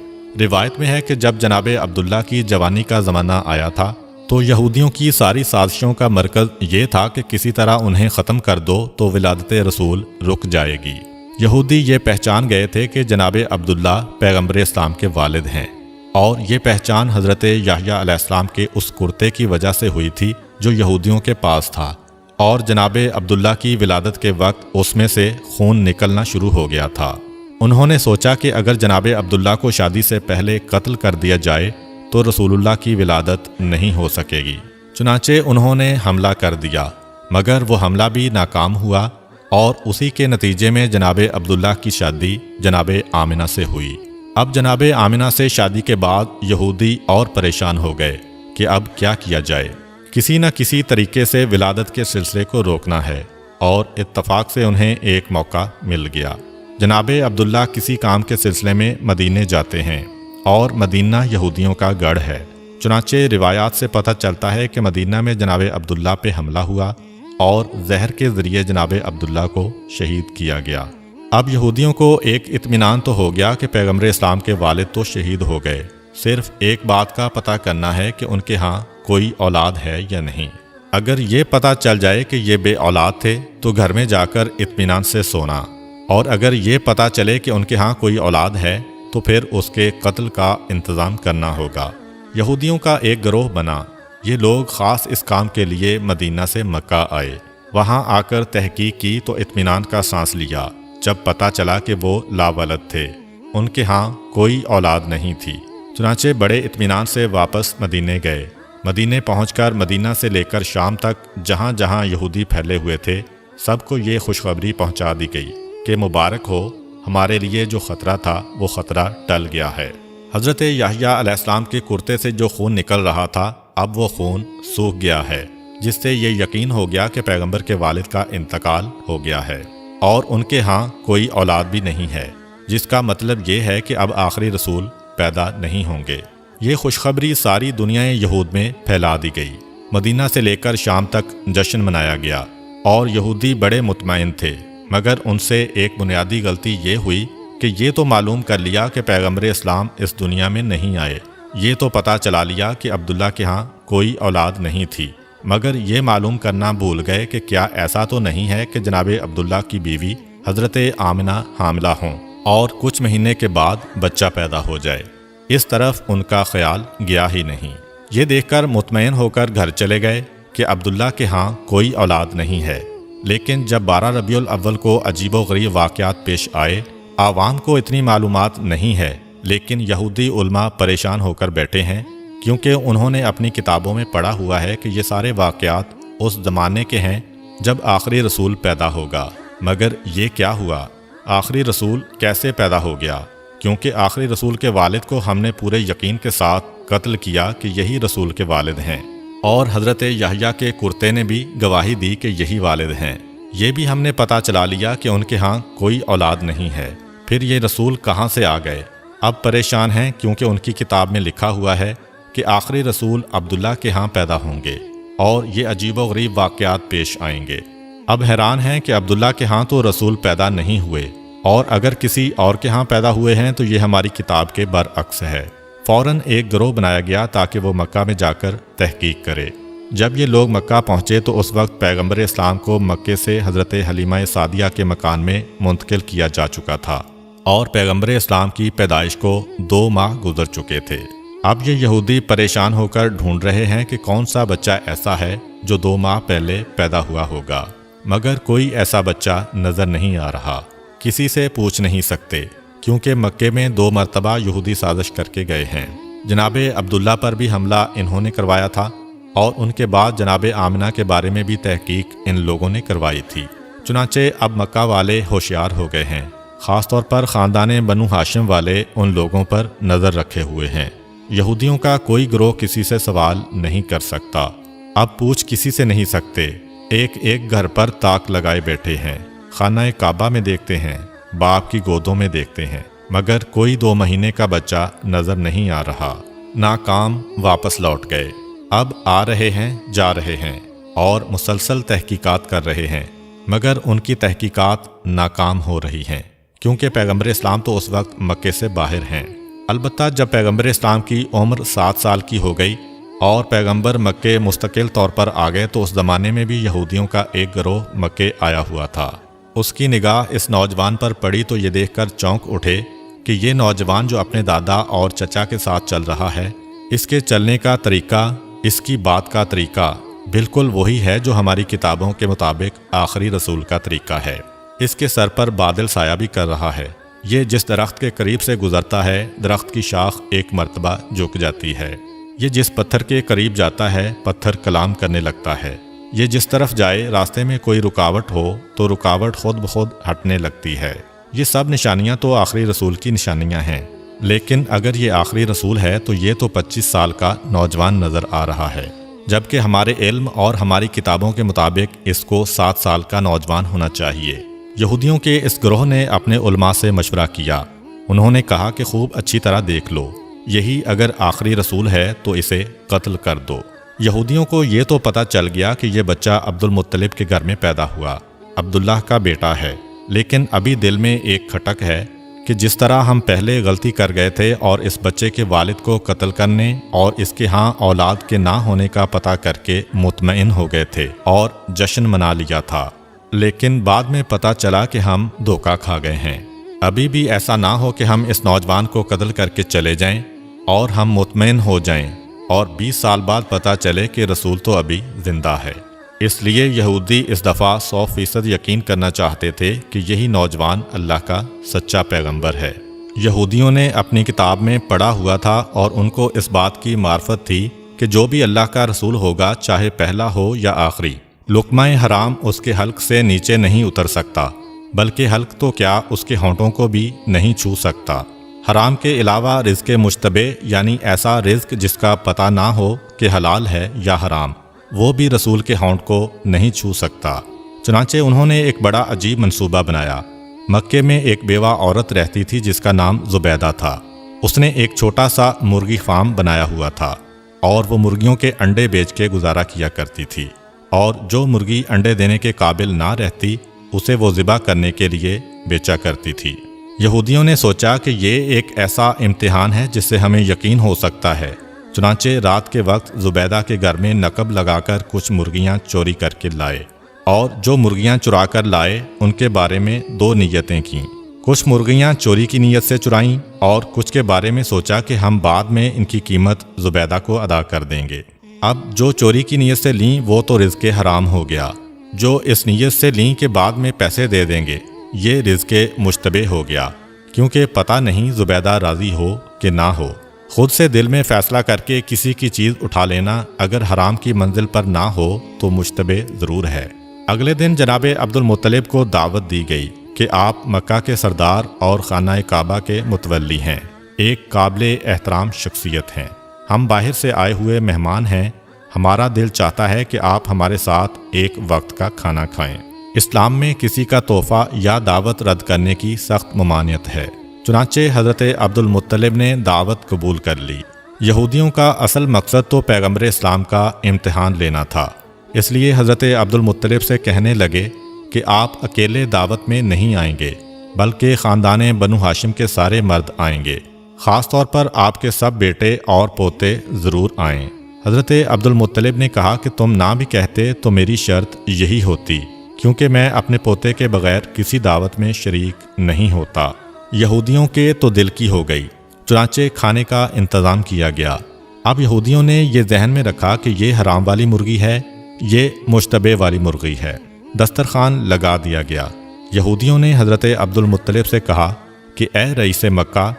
روایت میں ہے کہ جب جناب عبداللہ کی جوانی کا زمانہ آیا تھا تو یہودیوں کی ساری سازشوں کا مرکز یہ تھا کہ کسی طرح انہیں ختم کر دو تو ولادت رسول رک جائے گی۔ یہودی یہ پہچان گئے تھے کہ جناب عبداللہ پیغمبر اسلام کے والد ہیں، اور یہ پہچان حضرت یحییٰ علیہ السلام کے اس کرتے کی وجہ سے ہوئی تھی جو یہودیوں کے پاس تھا، اور جناب عبداللہ کی ولادت کے وقت اس میں سے خون نکلنا شروع ہو گیا تھا۔ انہوں نے سوچا کہ اگر جناب عبداللہ کو شادی سے پہلے قتل کر دیا جائے تو رسول اللہ کی ولادت نہیں ہو سکے گی۔ چنانچہ انہوں نے حملہ کر دیا، مگر وہ حملہ بھی ناکام ہوا، اور اسی کے نتیجے میں جناب عبداللہ کی شادی جناب آمنہ سے ہوئی۔ اب جناب آمنہ سے شادی کے بعد یہودی اور پریشان ہو گئے کہ اب کیا کیا جائے، کسی نہ کسی طریقے سے ولادت کے سلسلے کو روکنا ہے، اور اتفاق سے انہیں ایک موقع مل گیا۔ جناب عبداللہ کسی کام کے سلسلے میں مدینے جاتے ہیں، اور مدینہ یہودیوں کا گڑھ ہے۔ چنانچہ روایات سے پتہ چلتا ہے کہ مدینہ میں جناب عبداللہ پہ حملہ ہوا اور زہر کے ذریعے جناب عبداللہ کو شہید کیا گیا۔ اب یہودیوں کو ایک اطمینان تو ہو گیا کہ پیغمبر اسلام کے والد تو شہید ہو گئے، صرف ایک بات کا پتہ کرنا ہے کہ ان کے ہاں کوئی اولاد ہے یا نہیں۔ اگر یہ پتہ چل جائے کہ یہ بے اولاد تھے تو گھر میں جا کر اطمینان سے سونا، اور اگر یہ پتہ چلے کہ ان کے ہاں کوئی اولاد ہے تو پھر اس کے قتل کا انتظام کرنا ہوگا۔ یہودیوں کا ایک گروہ بنا، یہ لوگ خاص اس کام کے لیے مدینہ سے مکہ آئے۔ وہاں آ کر تحقیق کی تو اطمینان کا سانس لیا جب پتہ چلا کہ وہ لاولد تھے، ان کے ہاں کوئی اولاد نہیں تھی۔ چنانچہ بڑے اطمینان سے واپس مدینے گئے۔ مدینے پہنچ کر مدینہ سے لے کر شام تک جہاں جہاں یہودی پھیلے ہوئے تھے سب کو یہ خوشخبری پہنچا دی گئی کہ مبارک ہو، ہمارے لیے جو خطرہ تھا وہ خطرہ ٹل گیا ہے۔ حضرت یحییٰ علیہ السلام کے کرتے سے جو خون نکل رہا تھا اب وہ خون سوکھ گیا ہے، جس سے یہ یقین ہو گیا کہ پیغمبر کے والد کا انتقال ہو گیا ہے اور ان کے ہاں کوئی اولاد بھی نہیں ہے، جس کا مطلب یہ ہے کہ اب آخری رسول پیدا نہیں ہوں گے۔ یہ خوشخبری ساری دنیا یہود میں پھیلا دی گئی۔ مدینہ سے لے کر شام تک جشن منایا گیا اور یہودی بڑے مطمئن تھے، مگر ان سے ایک بنیادی غلطی یہ ہوئی کہ یہ تو معلوم کر لیا کہ پیغمبر اسلام اس دنیا میں نہیں آئے، یہ تو پتہ چلا لیا کہ عبداللہ کے ہاں کوئی اولاد نہیں تھی، مگر یہ معلوم کرنا بھول گئے کہ کیا ایسا تو نہیں ہے کہ جناب عبداللہ کی بیوی حضرت آمنہ حاملہ ہوں اور کچھ مہینے کے بعد بچہ پیدا ہو جائے۔ اس طرف ان کا خیال گیا ہی نہیں۔ یہ دیکھ کر مطمئن ہو کر گھر چلے گئے کہ عبداللہ کے ہاں کوئی اولاد نہیں ہے، لیکن جب 12 ربیع الاول کو عجیب و غریب واقعات پیش آئے، عوام کو اتنی معلومات نہیں ہے، لیکن یہودی علماء پریشان ہو کر بیٹھے ہیں، کیونکہ انہوں نے اپنی کتابوں میں پڑھا ہوا ہے کہ یہ سارے واقعات اس زمانے کے ہیں جب آخری رسول پیدا ہوگا۔ مگر یہ کیا ہوا؟ آخری رسول کیسے پیدا ہو گیا؟ کیونکہ آخری رسول کے والد کو ہم نے پورے یقین کے ساتھ قتل کیا کہ یہی رسول کے والد ہیں، اور حضرت یحییٰ کے کرتے نے بھی گواہی دی کہ یہی والد ہیں۔ یہ بھی ہم نے پتہ چلا لیا کہ ان کے ہاں کوئی اولاد نہیں ہے، پھر یہ رسول کہاں سے آ گئے؟ اب پریشان ہیں کیونکہ ان کی کتاب میں لکھا ہوا ہے کہ آخری رسول عبداللہ کے ہاں پیدا ہوں گے اور یہ عجیب و غریب واقعات پیش آئیں گے۔ اب حیران ہیں کہ عبداللہ کے ہاں تو رسول پیدا نہیں ہوئے، اور اگر کسی اور کے ہاں پیدا ہوئے ہیں تو یہ ہماری کتاب کے برعکس ہے۔ فوراً ایک گروہ بنایا گیا تاکہ وہ مکہ میں جا کر تحقیق کرے۔ جب یہ لوگ مکہ پہنچے تو اس وقت پیغمبر اسلام کو مکے سے حضرت حلیمہ سعدیہ کے مکان میں منتقل کیا جا چکا تھا، اور پیغمبر اسلام کی پیدائش کو 2 ماہ گزر چکے تھے۔ اب یہ یہودی پریشان ہو کر ڈھونڈ رہے ہیں کہ کون سا بچہ ایسا ہے جو 2 ماہ پہلے پیدا ہوا ہوگا، مگر کوئی ایسا بچہ نظر نہیں آ رہا۔ کسی سے پوچھ نہیں سکتے، کیونکہ مکے میں 2 مرتبہ یہودی سازش کر کے گئے ہیں۔ جناب عبداللہ پر بھی حملہ انہوں نے کروایا تھا، اور ان کے بعد جناب آمنہ کے بارے میں بھی تحقیق ان لوگوں نے کروائی تھی۔ چنانچہ اب مکہ والے ہوشیار ہو گئے ہیں، خاص طور پر خاندان بنو ہاشم والے ان لوگوں پر نظر رکھے ہوئے ہیں۔ یہودیوں کا کوئی گروہ کسی سے سوال نہیں کر سکتا، اب پوچھ کسی سے نہیں سکتے، ایک ایک گھر پر تاک لگائے بیٹھے ہیں، خانہ کعبہ میں دیکھتے ہیں، باپ کی گودوں میں دیکھتے ہیں، مگر کوئی 2 مہینے کا بچہ نظر نہیں آ رہا۔ ناکام واپس لوٹ گئے، اب آ رہے ہیں، جا رہے ہیں، اور مسلسل تحقیقات کر رہے ہیں، مگر ان کی تحقیقات ناکام ہو رہی ہیں، کیونکہ پیغمبر اسلام تو اس وقت مکے سے باہر ہیں۔ البتہ جب پیغمبر اسلام کی عمر 7 سال کی ہو گئی اور پیغمبر مکے مستقل طور پر آ گئے تو اس زمانے میں بھی یہودیوں کا ایک گروہ مکے آیا ہوا تھا۔ اس کی نگاہ اس نوجوان پر پڑی تو یہ دیکھ کر چونک اٹھے کہ یہ نوجوان جو اپنے دادا اور چچا کے ساتھ چل رہا ہے، اس کے چلنے کا طریقہ، اس کی بات کا طریقہ بالکل وہی ہے جو ہماری کتابوں کے مطابق آخری رسول کا طریقہ ہے۔ اس کے سر پر بادل سایہ بھی کر رہا ہے۔ یہ جس درخت کے قریب سے گزرتا ہے، درخت کی شاخ ایک مرتبہ جھک جاتی ہے۔ یہ جس پتھر کے قریب جاتا ہے، پتھر کلام کرنے لگتا ہے۔ یہ جس طرف جائے، راستے میں کوئی رکاوٹ ہو تو رکاوٹ خود بخود ہٹنے لگتی ہے۔ یہ سب نشانیاں تو آخری رسول کی نشانیاں ہیں، لیکن اگر یہ آخری رسول ہے تو یہ تو 25 سال کا نوجوان نظر آ رہا ہے، جبکہ ہمارے علم اور ہماری کتابوں کے مطابق اس کو 7 سال کا نوجوان ہونا چاہیے۔ یہودیوں کے اس گروہ نے اپنے علماء سے مشورہ کیا۔ انہوں نے کہا کہ خوب اچھی طرح دیکھ لو، یہی اگر آخری رسول ہے تو اسے قتل کر دو۔ یہودیوں کو یہ تو پتہ چل گیا کہ یہ بچہ عبد المطلب کے گھر میں پیدا ہوا، عبداللہ کا بیٹا ہے، لیکن ابھی دل میں ایک کھٹک ہے کہ جس طرح ہم پہلے غلطی کر گئے تھے اور اس بچے کے والد کو قتل کرنے اور اس کے ہاں اولاد کے نہ ہونے کا پتہ کر کے مطمئن ہو گئے تھے اور جشن منا لیا تھا، لیکن بعد میں پتہ چلا کہ ہم دھوکہ کھا گئے ہیں۔ ابھی بھی ایسا نہ ہو کہ ہم اس نوجوان کو قتل کر کے چلے جائیں اور ہم مطمئن ہو جائیں اور 20 سال بعد پتہ چلے کہ رسول تو ابھی زندہ ہے۔ اس لیے یہودی اس دفعہ 100% یقین کرنا چاہتے تھے کہ یہی نوجوان اللہ کا سچا پیغمبر ہے۔ یہودیوں نے اپنی کتاب میں پڑھا ہوا تھا اور ان کو اس بات کی معرفت تھی کہ جو بھی اللہ کا رسول ہوگا، چاہے پہلا ہو یا آخری، لقمہ حرام اس کے حلق سے نیچے نہیں اتر سکتا، بلکہ حلق تو کیا اس کے ہونٹوں کو بھی نہیں چھو سکتا۔ حرام کے علاوہ رزق مشتبہ یعنی ایسا رزق جس کا پتہ نہ ہو کہ حلال ہے یا حرام، وہ بھی رسول کے ہونٹ کو نہیں چھو سکتا۔ چنانچہ انہوں نے ایک بڑا عجیب منصوبہ بنایا۔ مکے میں ایک بیوہ عورت رہتی تھی جس کا نام زبیدہ تھا۔ اس نے ایک چھوٹا سا مرغی فارم بنایا ہوا تھا اور وہ مرغیوں کے انڈے بیچ کے گزارا کیا کرتی تھی، اور جو مرغی انڈے دینے کے قابل نہ رہتی اسے وہ ذبح کرنے کے لیے بیچا کرتی تھی۔ یہودیوں نے سوچا کہ یہ ایک ایسا امتحان ہے جس سے ہمیں یقین ہو سکتا ہے، چنانچہ رات کے وقت زبیدہ کے گھر میں نقب لگا کر کچھ مرغیاں چوری کر کے لائے، اور جو مرغیاں چرا کر لائے ان کے بارے میں دو نیتیں کیں۔ کچھ مرغیاں چوری کی نیت سے چرائیں اور کچھ کے بارے میں سوچا کہ ہم بعد میں ان کی قیمت زبیدہ کو ادا کر دیں گے۔ اب جو چوری کی نیت سے لیں وہ تو رزق حرام ہو گیا، جو اس نیت سے لیں کہ بعد میں پیسے دے دیں گے یہ رزق مشتبہ ہو گیا، کیونکہ پتہ نہیں زبیدہ راضی ہو کہ نہ ہو۔ خود سے دل میں فیصلہ کر کے کسی کی چیز اٹھا لینا اگر حرام کی منزل پر نہ ہو تو مشتبہ ضرور ہے۔ اگلے دن جناب عبد المطلب کو دعوت دی گئی کہ آپ مکہ کے سردار اور خانہ کعبہ کے متولی ہیں، ایک قابل احترام شخصیت ہیں، ہم باہر سے آئے ہوئے مہمان ہیں، ہمارا دل چاہتا ہے کہ آپ ہمارے ساتھ ایک وقت کا کھانا کھائیں۔ اسلام میں کسی کا تحفہ یا دعوت رد کرنے کی سخت ممانعت ہے، چنانچہ حضرت عبد المطلب نے دعوت قبول کر لی۔ یہودیوں کا اصل مقصد تو پیغمبر اسلام کا امتحان لینا تھا، اس لیے حضرت عبد المطلب سے کہنے لگے کہ آپ اکیلے دعوت میں نہیں آئیں گے بلکہ خاندان بنو ہاشم کے سارے مرد آئیں گے، خاص طور پر آپ کے سب بیٹے اور پوتے ضرور آئیں۔ حضرت عبد المطلب نے کہا کہ تم نہ بھی کہتے تو میری شرط یہی ہوتی، کیونکہ میں اپنے پوتے کے بغیر کسی دعوت میں شریک نہیں ہوتا۔ یہودیوں کے تو دل کی ہو گئی، چنانچہ کھانے کا انتظام کیا گیا۔ اب یہودیوں نے یہ ذہن میں رکھا کہ یہ حرام والی مرغی ہے، یہ مشتبہ والی مرغی ہے۔ دسترخوان لگا دیا گیا۔ یہودیوں نے حضرت عبد المطلب سے کہا کہ اے رئیس مکہ،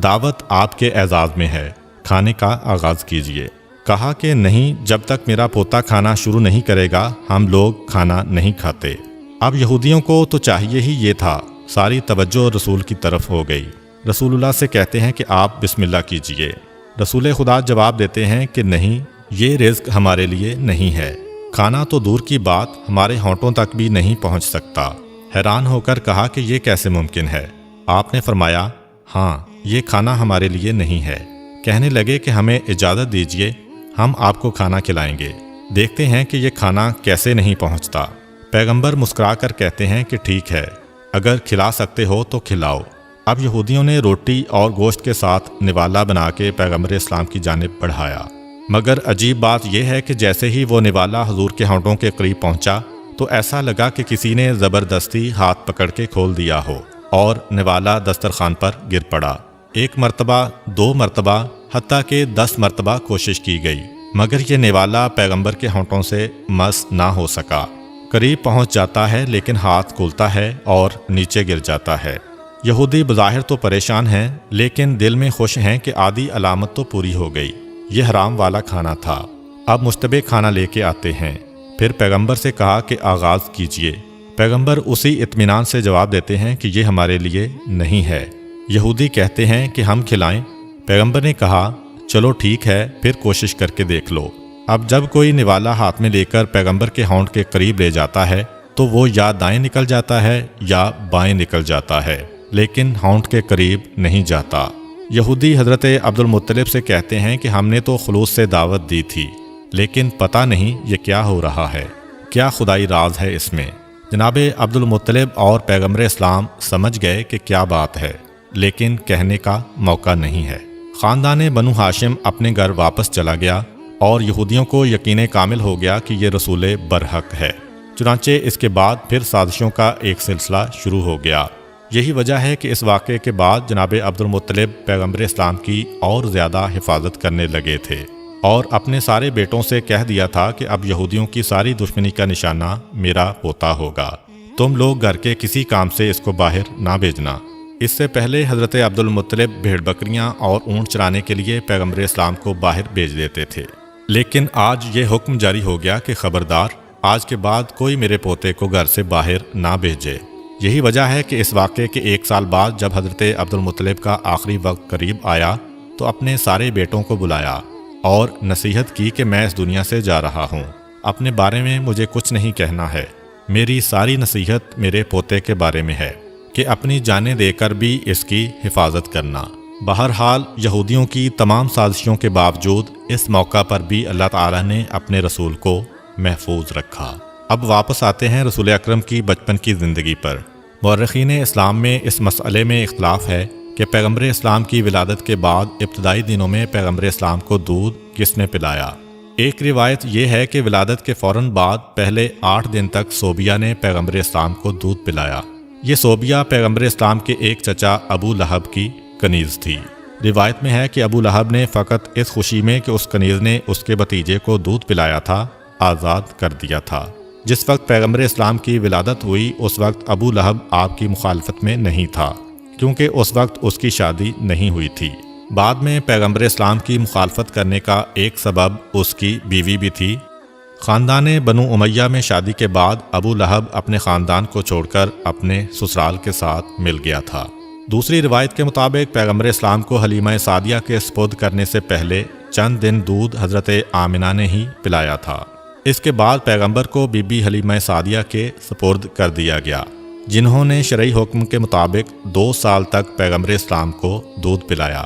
دعوت آپ کے اعزاز میں ہے، کھانے کا آغاز کیجیے۔ کہا کہ نہیں، جب تک میرا پوتا کھانا شروع نہیں کرے گا ہم لوگ کھانا نہیں کھاتے۔ اب یہودیوں کو تو چاہیے ہی یہ تھا، ساری توجہ رسول کی طرف ہو گئی۔ رسول اللہ سے کہتے ہیں کہ آپ بسم اللہ کیجیے۔ رسول خدا جواب دیتے ہیں کہ نہیں، یہ رزق ہمارے لیے نہیں ہے، کھانا تو دور کی بات ہمارے ہونٹوں تک بھی نہیں پہنچ سکتا۔ حیران ہو کر کہا کہ یہ کیسے ممکن ہے؟ آپ نے فرمایا ہاں، یہ کھانا ہمارے لیے نہیں ہے۔ کہنے لگے کہ ہمیں اجازت دیجیے، ہم آپ کو کھانا کھلائیں گے، دیکھتے ہیں کہ یہ کھانا کیسے نہیں پہنچتا۔ پیغمبر مسکرا کر کہتے ہیں کہ ٹھیک ہے، اگر کھلا سکتے ہو تو کھلاؤ۔ اب یہودیوں نے روٹی اور گوشت کے ساتھ نوالا بنا کے پیغمبر اسلام کی جانب بڑھایا، مگر عجیب بات یہ ہے کہ جیسے ہی وہ نوالا حضور کے ہونٹوں کے قریب پہنچا تو ایسا لگا کہ کسی نے زبردستی ہاتھ پکڑ کے کھول دیا ہو اور نوالا دسترخوان پر گر پڑا۔ ایک مرتبہ، 2 مرتبہ، حتیٰ کہ 10 مرتبہ کوشش کی گئی، مگر یہ نوالا پیغمبر کے ہونٹوں سے مس نہ ہو سکا۔ قریب پہنچ جاتا ہے لیکن ہاتھ کھلتا ہے اور نیچے گر جاتا ہے۔ یہودی بظاہر تو پریشان ہیں لیکن دل میں خوش ہیں کہ آدھی علامت تو پوری ہو گئی، یہ حرام والا کھانا تھا۔ اب مشتبہ کھانا لے کے آتے ہیں۔ پھر پیغمبر سے کہا کہ آغاز کیجئے۔ پیغمبر اسی اطمینان سے جواب دیتے ہیں کہ یہ ہمارے لیے نہیں ہے۔ یہودی کہتے ہیں کہ ہم کھلائیں۔ پیغمبر نے کہا چلو ٹھیک ہے، پھر کوشش کر کے دیکھ لو۔ اب جب کوئی نوالا ہاتھ میں لے کر پیغمبر کے ہونٹ کے قریب لے جاتا ہے تو وہ یا دائیں نکل جاتا ہے یا بائیں نکل جاتا ہے، لیکن ہونٹ کے قریب نہیں جاتا۔ یہودی حضرت عبد المطلب سے کہتے ہیں کہ ہم نے تو خلوص سے دعوت دی تھی، لیکن پتہ نہیں یہ کیا ہو رہا ہے، کیا خدائی راز ہے اس میں۔ جناب عبد المطلب اور پیغمبر اسلام سمجھ گئے کہ کیا بات ہے، لیکن کہنے کا موقع نہیں ہے۔ خاندان بنو ہاشم اپنے گھر واپس چلا گیا اور یہودیوں کو یقین کامل ہو گیا کہ یہ رسول برحق ہے۔ چنانچہ اس کے بعد پھر سازشوں کا ایک سلسلہ شروع ہو گیا۔ یہی وجہ ہے کہ اس واقعے کے بعد جناب عبد المطلب پیغمبر اسلام کی اور زیادہ حفاظت کرنے لگے تھے اور اپنے سارے بیٹوں سے کہہ دیا تھا کہ اب یہودیوں کی ساری دشمنی کا نشانہ میرا پوتا ہوگا، تم لوگ گھر کے کسی کام سے اس کو باہر نہ بھیجنا۔ اس سے پہلے حضرت عبد المطلب بھیڑ بکریاں اور اونٹ چرانے کے لیے پیغمبر اسلام کو باہر بھیج دیتے تھے، لیکن آج یہ حکم جاری ہو گیا کہ خبردار، آج کے بعد کوئی میرے پوتے کو گھر سے باہر نہ بھیجے۔ یہی وجہ ہے کہ اس واقعے کے 1 سال بعد جب حضرت عبد المطلب کا آخری وقت قریب آیا تو اپنے سارے بیٹوں کو بلایا اور نصیحت کی کہ میں اس دنیا سے جا رہا ہوں، اپنے بارے میں مجھے کچھ نہیں کہنا ہے، میری ساری نصیحت میرے پوتے کے بارے میں ہے کہ اپنی جانیں دے کر بھی اس کی حفاظت کرنا۔ بہرحال یہودیوں کی تمام سازشوں کے باوجود اس موقع پر بھی اللہ تعالیٰ نے اپنے رسول کو محفوظ رکھا۔ اب واپس آتے ہیں رسول اکرم کی بچپن کی زندگی پر۔ مورخین اسلام میں اس مسئلے میں اختلاف ہے کہ پیغمبر اسلام کی ولادت کے بعد ابتدائی دنوں میں پیغمبر اسلام کو دودھ کس نے پلایا۔ ایک روایت یہ ہے کہ ولادت کے فوراً بعد پہلے 8 دن تک صوبیہ نے پیغمبر اسلام کو دودھ پلایا۔ یہ صوبیہ پیغمبر اسلام کے ایک چچا ابو لہب کی کنیز تھی۔ روایت میں ہے کہ ابو لہب نے فقط اس خوشی میں کہ اس کنیز نے اس کے بھتیجے کو دودھ پلایا تھا آزاد کر دیا تھا۔ جس وقت پیغمبر اسلام کی ولادت ہوئی اس وقت ابو لہب آپ کی مخالفت میں نہیں تھا، کیونکہ اس وقت اس کی شادی نہیں ہوئی تھی۔ بعد میں پیغمبر اسلام کی مخالفت کرنے کا ایک سبب اس کی بیوی بھی تھی۔ خاندان بنو امیہ میں شادی کے بعد ابو لہب اپنے خاندان کو چھوڑ کر اپنے سسرال کے ساتھ مل گیا تھا۔ دوسری روایت کے مطابق پیغمبر اسلام کو حلیمہ سعدیہ کے سپرد کرنے سے پہلے چند دن دودھ حضرت آمنہ نے ہی پلایا تھا۔ اس کے بعد پیغمبر کو بی بی حلیمہ سعدیہ کے سپرد کر دیا گیا، جنہوں نے شرعی حکم کے مطابق 2 سال تک پیغمبر اسلام کو دودھ پلایا۔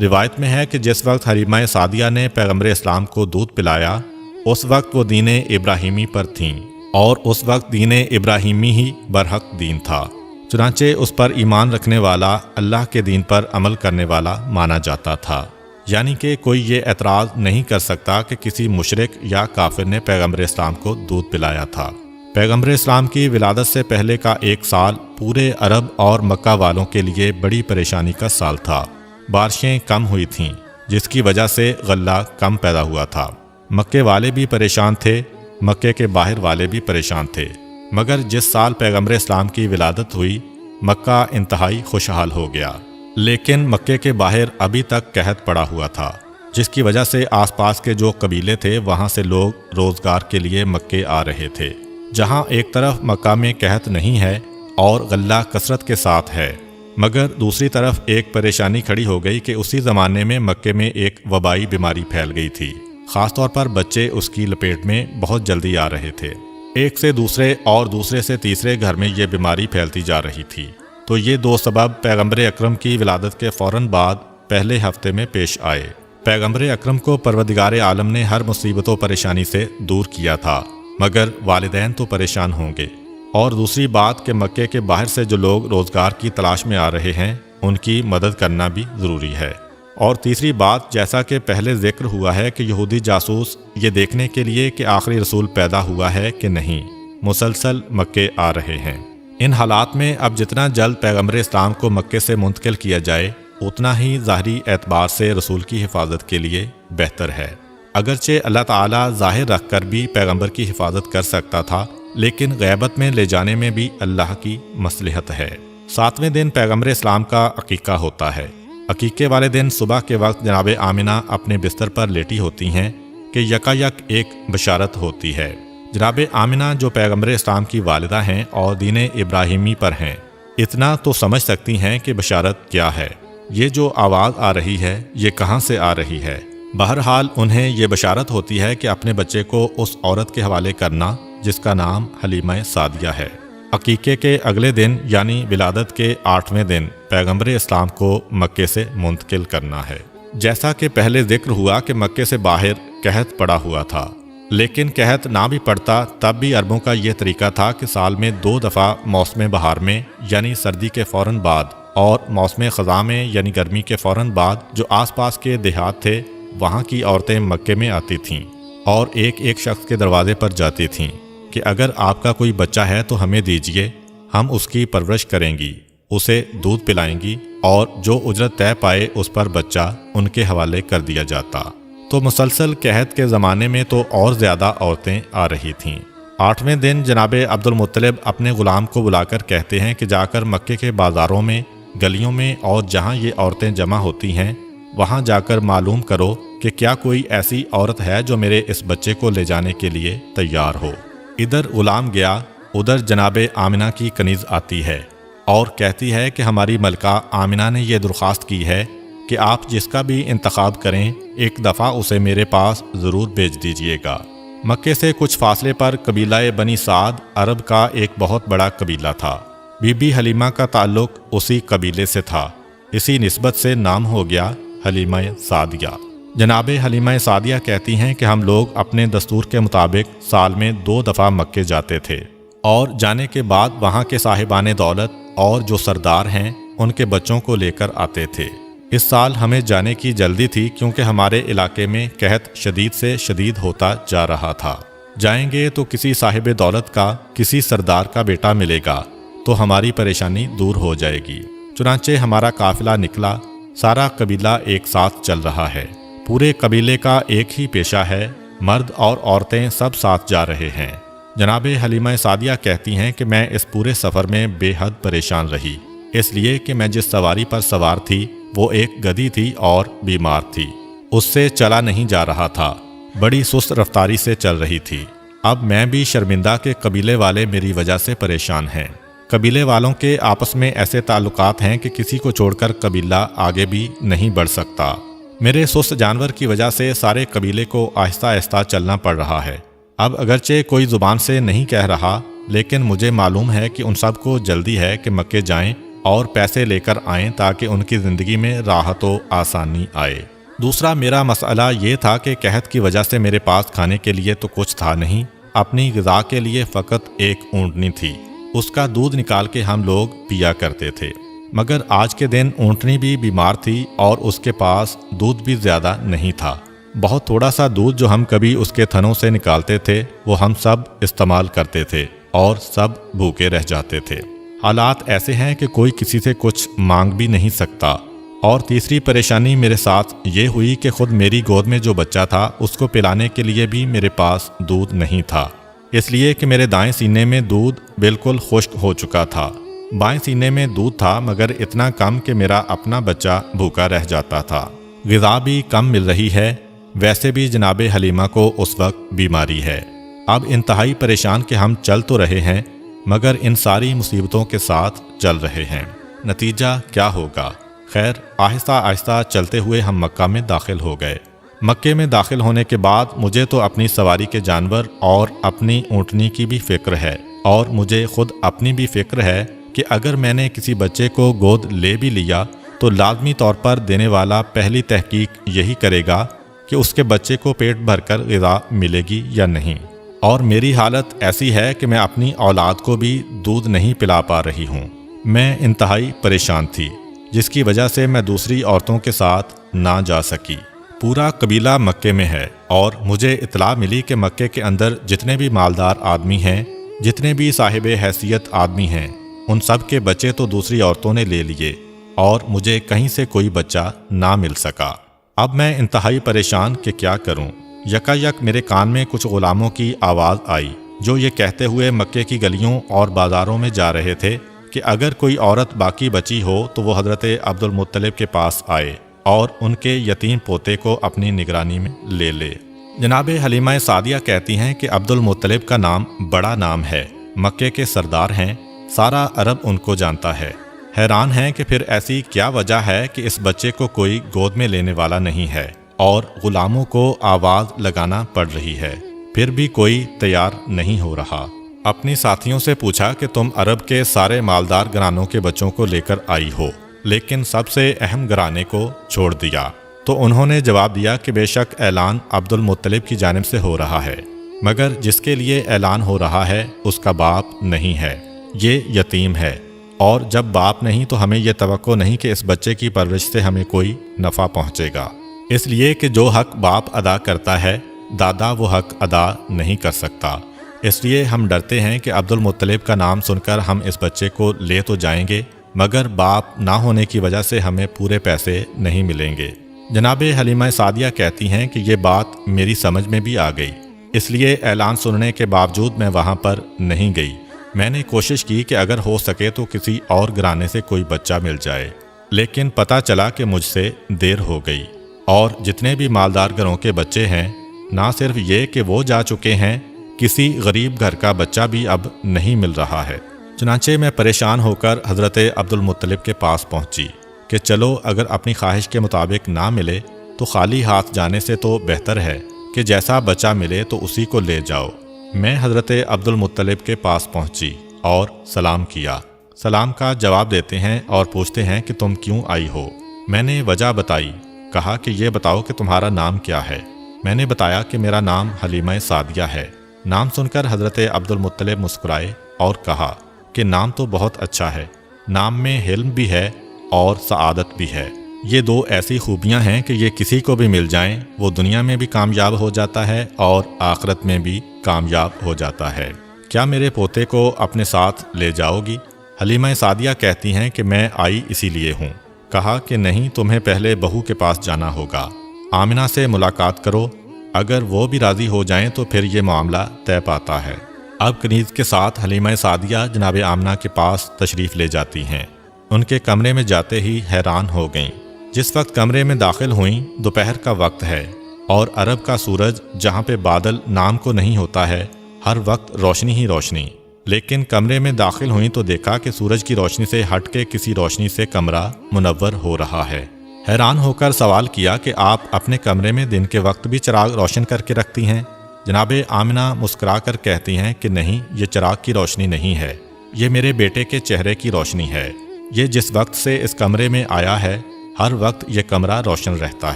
روایت میں ہے کہ جس وقت حلیمہ سعدیہ نے پیغمبر اسلام کو دودھ پلایا اس وقت وہ دین ابراہیمی پر تھیں، اور اس وقت دین ابراہیمی ہی برحق دین تھا، چنانچہ اس پر ایمان رکھنے والا اللہ کے دین پر عمل کرنے والا مانا جاتا تھا۔ یعنی کہ کوئی یہ اعتراض نہیں کر سکتا کہ کسی مشرک یا کافر نے پیغمبر اسلام کو دودھ پلایا تھا۔ پیغمبر اسلام کی ولادت سے پہلے کا 1 سال پورے عرب اور مکہ والوں کے لیے بڑی پریشانی کا سال تھا۔ بارشیں کم ہوئی تھیں جس کی وجہ سے غلہ کم پیدا ہوا تھا۔ مکے والے بھی پریشان تھے، مکے کے باہر والے بھی پریشان تھے، مگر جس سال پیغمبر اسلام کی ولادت ہوئی مکہ انتہائی خوشحال ہو گیا۔ لیکن مکے کے باہر ابھی تک قحط پڑا ہوا تھا، جس کی وجہ سے آس پاس کے جو قبیلے تھے وہاں سے لوگ روزگار کے لیے مکے آ رہے تھے۔ جہاں ایک طرف مکہ میں قحط نہیں ہے اور غلہ کثرت کے ساتھ ہے، مگر دوسری طرف ایک پریشانی کھڑی ہو گئی کہ اسی زمانے میں مکے میں ایک وبائی بیماری پھیل گئی تھی، خاص طور پر بچے اس کی لپیٹ میں بہت جلدی آ رہے تھے۔ ایک سے دوسرے اور دوسرے سے تیسرے گھر میں یہ بیماری پھیلتی جا رہی تھی۔ تو یہ 2 سبب پیغمبر اکرم کی ولادت کے فوراً بعد پہلے ہفتے میں پیش آئے۔ پیغمبر اکرم کو پروردگار عالم نے ہر مصیبت و پریشانی سے دور کیا تھا، مگر والدین تو پریشان ہوں گے۔ اور دوسری بات کہ مکے کے باہر سے جو لوگ روزگار کی تلاش میں آ رہے ہیں ان کی مدد کرنا بھی ضروری ہے۔ اور تیسری بات، جیسا کہ پہلے ذکر ہوا ہے کہ یہودی جاسوس یہ دیکھنے کے لیے کہ آخری رسول پیدا ہوا ہے کہ نہیں مسلسل مکے آ رہے ہیں۔ ان حالات میں اب جتنا جلد پیغمبر اسلام کو مکے سے منتقل کیا جائے اتنا ہی ظاہری اعتبار سے رسول کی حفاظت کے لیے بہتر ہے۔ اگرچہ اللہ تعالیٰ ظاہر رکھ کر بھی پیغمبر کی حفاظت کر سکتا تھا، لیکن غیبت میں لے جانے میں بھی اللہ کی مصلحت ہے۔ 7ویں دن پیغمبر اسلام کا عقیقہ ہوتا ہے۔ عقیقے والے دن صبح کے وقت جناب آمنہ اپنے بستر پر لیٹی ہوتی ہیں کہ یکایک ایک بشارت ہوتی ہے۔ جناب آمنہ جو پیغمبر اسلام کی والدہ ہیں اور دین ابراہیمی پر ہیں، اتنا تو سمجھ سکتی ہیں کہ بشارت کیا ہے، یہ جو آواز آ رہی ہے یہ کہاں سے آ رہی ہے۔ بہرحال انہیں یہ بشارت ہوتی ہے کہ اپنے بچے کو اس عورت کے حوالے کرنا جس کا نام حلیمہ سعدیہ ہے۔ عقیقے کے اگلے دن یعنی ولادت کے 8ویں دن پیغمبر اسلام کو مکے سے منتقل کرنا ہے۔ جیسا کہ پہلے ذکر ہوا کہ مکے سے باہر قحط پڑا ہوا تھا، لیکن قحط نہ بھی پڑتا تب بھی عربوں کا یہ طریقہ تھا کہ سال میں 2 دفعہ موسم بہار میں یعنی سردی کے فوراً بعد اور موسم خزاں میں یعنی گرمی کے فوراً بعد جو آس پاس کے دیہات تھے وہاں کی عورتیں مکے میں آتی تھیں اور ایک ایک شخص کے دروازے پر جاتی تھیں کہ اگر آپ کا کوئی بچہ ہے تو ہمیں دیجئے، ہم اس کی پرورش کریں گی، اسے دودھ پلائیں گی، اور جو اجرت طے پائے اس پر بچہ ان کے حوالے کر دیا جاتا۔ تو مسلسل قحط کے زمانے میں تو اور زیادہ عورتیں آ رہی تھیں۔ 8ویں دن جناب عبد المطلب اپنے غلام کو بلا کر کہتے ہیں کہ جا کر مکے کے بازاروں میں، گلیوں میں اور جہاں یہ عورتیں جمع ہوتی ہیں وہاں جا کر معلوم کرو کہ کیا کوئی ایسی عورت ہے جو میرے اس بچے کو لے جانے کے لیے تیار ہو۔ ادھر غلام گیا ادھر جناب آمنہ کی کنیز آتی ہے اور کہتی ہے کہ ہماری ملکہ آمنہ نے یہ درخواست کی ہے کہ آپ جس کا بھی انتخاب کریں ایک دفعہ اسے میرے پاس ضرور بھیج دیجئے گا۔ مکے سے کچھ فاصلے پر قبیلہ بنی سعد عرب کا ایک بہت بڑا قبیلہ تھا۔ بی بی حلیمہ کا تعلق اسی قبیلے سے تھا، اسی نسبت سے نام ہو گیا حلیمہ سعدیہ۔ جناب حلیمہ سعدیہ کہتی ہیں کہ ہم لوگ اپنے دستور کے مطابق سال میں 2 دفعہ مکے جاتے تھے اور جانے کے بعد وہاں کے صاحبان دولت اور جو سردار ہیں ان کے بچوں کو لے کر آتے تھے۔ اس سال ہمیں جانے کی جلدی تھی کیونکہ ہمارے علاقے میں قحط شدید سے شدید ہوتا جا رہا تھا۔ جائیں گے تو کسی صاحب دولت کا کسی سردار کا بیٹا ملے گا تو ہماری پریشانی دور ہو جائے گی۔ چنانچہ ہمارا قافلہ نکلا، سارا قبیلہ ایک ساتھ چل رہا ہے، پورے قبیلے کا ایک ہی پیشہ ہے، مرد اور عورتیں سب ساتھ جا رہے ہیں۔ جناب حلیمہ سعدیہ کہتی ہیں کہ میں اس پورے سفر میں بے حد پریشان رہی، اس لیے کہ میں جس سواری پر سوار تھی وہ ایک گدھی تھی اور بیمار تھی، اس سے چلا نہیں جا رہا تھا، بڑی سست رفتاری سے چل رہی تھی۔ اب میں بھی شرمندہ کہ قبیلے والے میری وجہ سے پریشان ہیں۔ قبیلے والوں کے آپس میں ایسے تعلقات ہیں کہ کسی کو چھوڑ کر قبیلہ آگے بھی نہیں بڑھ سکتا۔ میرے سست جانور کی وجہ سے سارے قبیلے کو آہستہ آہستہ چلنا پڑ رہا ہے۔ اب اگرچہ کوئی زبان سے نہیں کہہ رہا، لیکن مجھے معلوم ہے کہ ان سب کو جلدی ہے کہ مکے جائیں اور پیسے لے کر آئیں تاکہ ان کی زندگی میں راحت و آسانی آئے۔ دوسرا میرا مسئلہ یہ تھا کہ قحط کی وجہ سے میرے پاس کھانے کے لیے تو کچھ تھا نہیں، اپنی غذا کے لیے فقط ایک اونٹنی تھی، اس کا دودھ نکال کے ہم لوگ پیا کرتے تھے۔ مگر آج کے دن اونٹنی بھی بیمار تھی اور اس کے پاس دودھ بھی زیادہ نہیں تھا۔ بہت تھوڑا سا دودھ جو ہم کبھی اس کے تھنوں سے نکالتے تھے وہ ہم سب استعمال کرتے تھے اور سب بھوکے رہ جاتے تھے۔ حالات ایسے ہیں کہ کوئی کسی سے کچھ مانگ بھی نہیں سکتا۔ اور تیسری پریشانی میرے ساتھ یہ ہوئی کہ خود میری گود میں جو بچہ تھا اس کو پلانے کے لیے بھی میرے پاس دودھ نہیں تھا، اس لیے کہ میرے دائیں سینے میں دودھ بالکل خشک ہو چکا تھا۔ بائیں سینے میں دودھ تھا مگر اتنا کم کہ میرا اپنا بچہ بھوکا رہ جاتا تھا۔ غذا بھی کم مل رہی ہے، ویسے بھی جناب حلیمہ کو اس وقت بیماری ہے۔ اب انتہائی پریشان کہ ہم چل تو رہے ہیں مگر ان ساری مصیبتوں کے ساتھ چل رہے ہیں، نتیجہ کیا ہوگا؟ خیر، آہستہ آہستہ چلتے ہوئے ہم مکہ میں داخل ہو گئے۔ مکے میں داخل ہونے کے بعد مجھے تو اپنی سواری کے جانور اور اپنی اونٹنی کی بھی فکر ہے، اور مجھے خود اپنی بھی فکر ہے کہ اگر میں نے کسی بچے کو گود لے بھی لیا تو لازمی طور پر دینے والا پہلی تحقیق یہی کرے گا کہ اس کے بچے کو پیٹ بھر کر غذا ملے گی یا نہیں۔ اور میری حالت ایسی ہے کہ میں اپنی اولاد کو بھی دودھ نہیں پلا پا رہی ہوں۔ میں انتہائی پریشان تھی، جس کی وجہ سے میں دوسری عورتوں کے ساتھ نہ جا سکی۔ پورا قبیلہ مکے میں ہے اور مجھے اطلاع ملی کہ مکے کے اندر جتنے بھی مالدار آدمی ہیں، جتنے بھی صاحب حیثیت آدمی ہیں، ان سب کے بچے تو دوسری عورتوں نے لے لیے اور مجھے کہیں سے کوئی بچہ نہ مل سکا۔ اب میں انتہائی پریشان کہ کیا کروں۔ یکا یک میرے کان میں کچھ غلاموں کی آواز آئی جو یہ کہتے ہوئے مکے کی گلیوں اور بازاروں میں جا رہے تھے کہ اگر کوئی عورت باقی بچی ہو تو وہ حضرت عبد المطلب کے پاس آئے اور ان کے یتیم پوتے کو اپنی نگرانی میں لے لے۔ جناب حلیمہ سعدیہ کہتی ہیں کہ عبد المطلب کا نام بڑا نام ہے، مکے کے سردار ہیں، سارا عرب ان کو جانتا ہے۔ حیران ہیں کہ پھر ایسی کیا وجہ ہے کہ اس بچے کو کوئی گود میں لینے والا نہیں ہے اور غلاموں کو آواز لگانا پڑ رہی ہے، پھر بھی کوئی تیار نہیں ہو رہا۔ اپنی ساتھیوں سے پوچھا کہ تم عرب کے سارے مالدار گھرانوں کے بچوں کو لے کر آئی ہو لیکن سب سے اہم گھرانے کو چھوڑ دیا، تو انہوں نے جواب دیا کہ بے شک اعلان عبد المطلب کی جانب سے ہو رہا ہے، مگر جس کے لیے اعلان ہو رہا ہے اس کا باپ نہیں ہے، یہ یتیم ہے، اور جب باپ نہیں تو ہمیں یہ توقع نہیں کہ اس بچے کی پرورش سے ہمیں کوئی نفع پہنچے گا، اس لیے کہ جو حق باپ ادا کرتا ہے دادا وہ حق ادا نہیں کر سکتا۔ اس لیے ہم ڈرتے ہیں کہ عبد المطلب کا نام سن کر ہم اس بچے کو لے تو جائیں گے مگر باپ نہ ہونے کی وجہ سے ہمیں پورے پیسے نہیں ملیں گے۔ جناب حلیمہ سعدیہ کہتی ہیں کہ یہ بات میری سمجھ میں بھی آ گئی، اس لیے اعلان سننے کے باوجود میں وہاں پر نہیں گئی۔ میں نے کوشش کی کہ اگر ہو سکے تو کسی اور گھرانے سے کوئی بچہ مل جائے، لیکن پتہ چلا کہ مجھ سے دیر ہو گئی، اور جتنے بھی مالدار گھروں کے بچے ہیں نہ صرف یہ کہ وہ جا چکے ہیں کسی غریب گھر کا بچہ بھی اب نہیں مل رہا ہے۔ چنانچہ میں پریشان ہو کر حضرت عبدالمطلب کے پاس پہنچی کہ چلو اگر اپنی خواہش کے مطابق نہ ملے تو خالی ہاتھ جانے سے تو بہتر ہے کہ جیسا بچہ ملے تو اسی کو لے جاؤ۔ میں حضرت عبدالمطلب کے پاس پہنچی اور سلام کیا۔ سلام کا جواب دیتے ہیں اور پوچھتے ہیں کہ تم کیوں آئی ہو؟ میں نے وجہ بتائی۔ کہا کہ یہ بتاؤ کہ تمہارا نام کیا ہے؟ میں نے بتایا کہ میرا نام حلیمہ سعدیہ ہے۔ نام سن کر حضرت عبدالمطلب مسکرائے اور کہا کہ نام تو بہت اچھا ہے، نام میں حلم بھی ہے اور سعادت بھی ہے۔ یہ دو ایسی خوبیاں ہیں کہ یہ کسی کو بھی مل جائیں وہ دنیا میں بھی کامیاب ہو جاتا ہے اور آخرت میں بھی کامیاب ہو جاتا ہے۔ کیا میرے پوتے کو اپنے ساتھ لے جاؤ گی؟ حلیمہ سعدیہ کہتی ہیں کہ میں آئی اسی لیے ہوں۔ کہا کہ نہیں، تمہیں پہلے بہو کے پاس جانا ہوگا، آمنہ سے ملاقات کرو، اگر وہ بھی راضی ہو جائیں تو پھر یہ معاملہ طے پاتا ہے۔ اب کنیز کے ساتھ حلیمہ سعدیہ جناب آمنہ کے پاس تشریف لے جاتی ہیں۔ ان کے کمرے میں جاتے ہی حیران ہو گئیں۔ جس وقت کمرے میں داخل ہوئیں دوپہر کا وقت ہے اور عرب کا سورج جہاں پہ بادل نام کو نہیں ہوتا ہے ہر وقت روشنی ہی روشنی، لیکن کمرے میں داخل ہوئیں تو دیکھا کہ سورج کی روشنی سے ہٹ کے کسی روشنی سے کمرہ منور ہو رہا ہے۔ حیران ہو کر سوال کیا کہ آپ اپنے کمرے میں دن کے وقت بھی چراغ روشن کر کے رکھتی ہیں؟ جناب آمنہ مسکرا کر کہتی ہیں کہ نہیں، یہ چراغ کی روشنی نہیں ہے، یہ میرے بیٹے کے چہرے کی روشنی ہے۔ یہ جس وقت سے اس کمرے میں آیا ہے ہر وقت یہ کمرہ روشن رہتا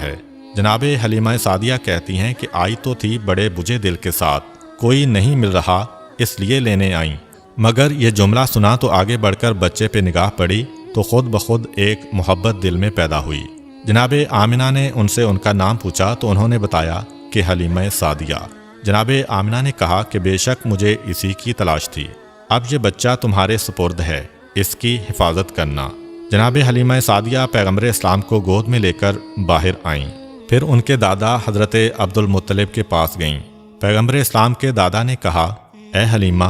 ہے۔ جناب حلیمہ سعدیہ کہتی ہیں کہ آئی تو تھی بڑے بجھے دل کے ساتھ، کوئی نہیں مل رہا اس لیے لینے آئیں، مگر یہ جملہ سنا تو آگے بڑھ کر بچے پہ نگاہ پڑی تو خود بخود ایک محبت دل میں پیدا ہوئی۔ جناب آمنہ نے ان سے ان کا نام پوچھا تو انہوں نے بتایا کہ حلیمہ سعدیہ۔ جناب آمنہ نے کہا کہ بے شک مجھے اسی کی تلاش تھی، اب یہ بچہ تمہارے سپرد ہے، اس کی حفاظت کرنا۔ جناب حلیمہ سعدیہ پیغمبر اسلام کو گود میں لے کر باہر آئیں، پھر ان کے دادا حضرت عبدالمطلب کے پاس گئیں۔ پیغمبر اسلام کے دادا نے کہا، اے حلیمہ،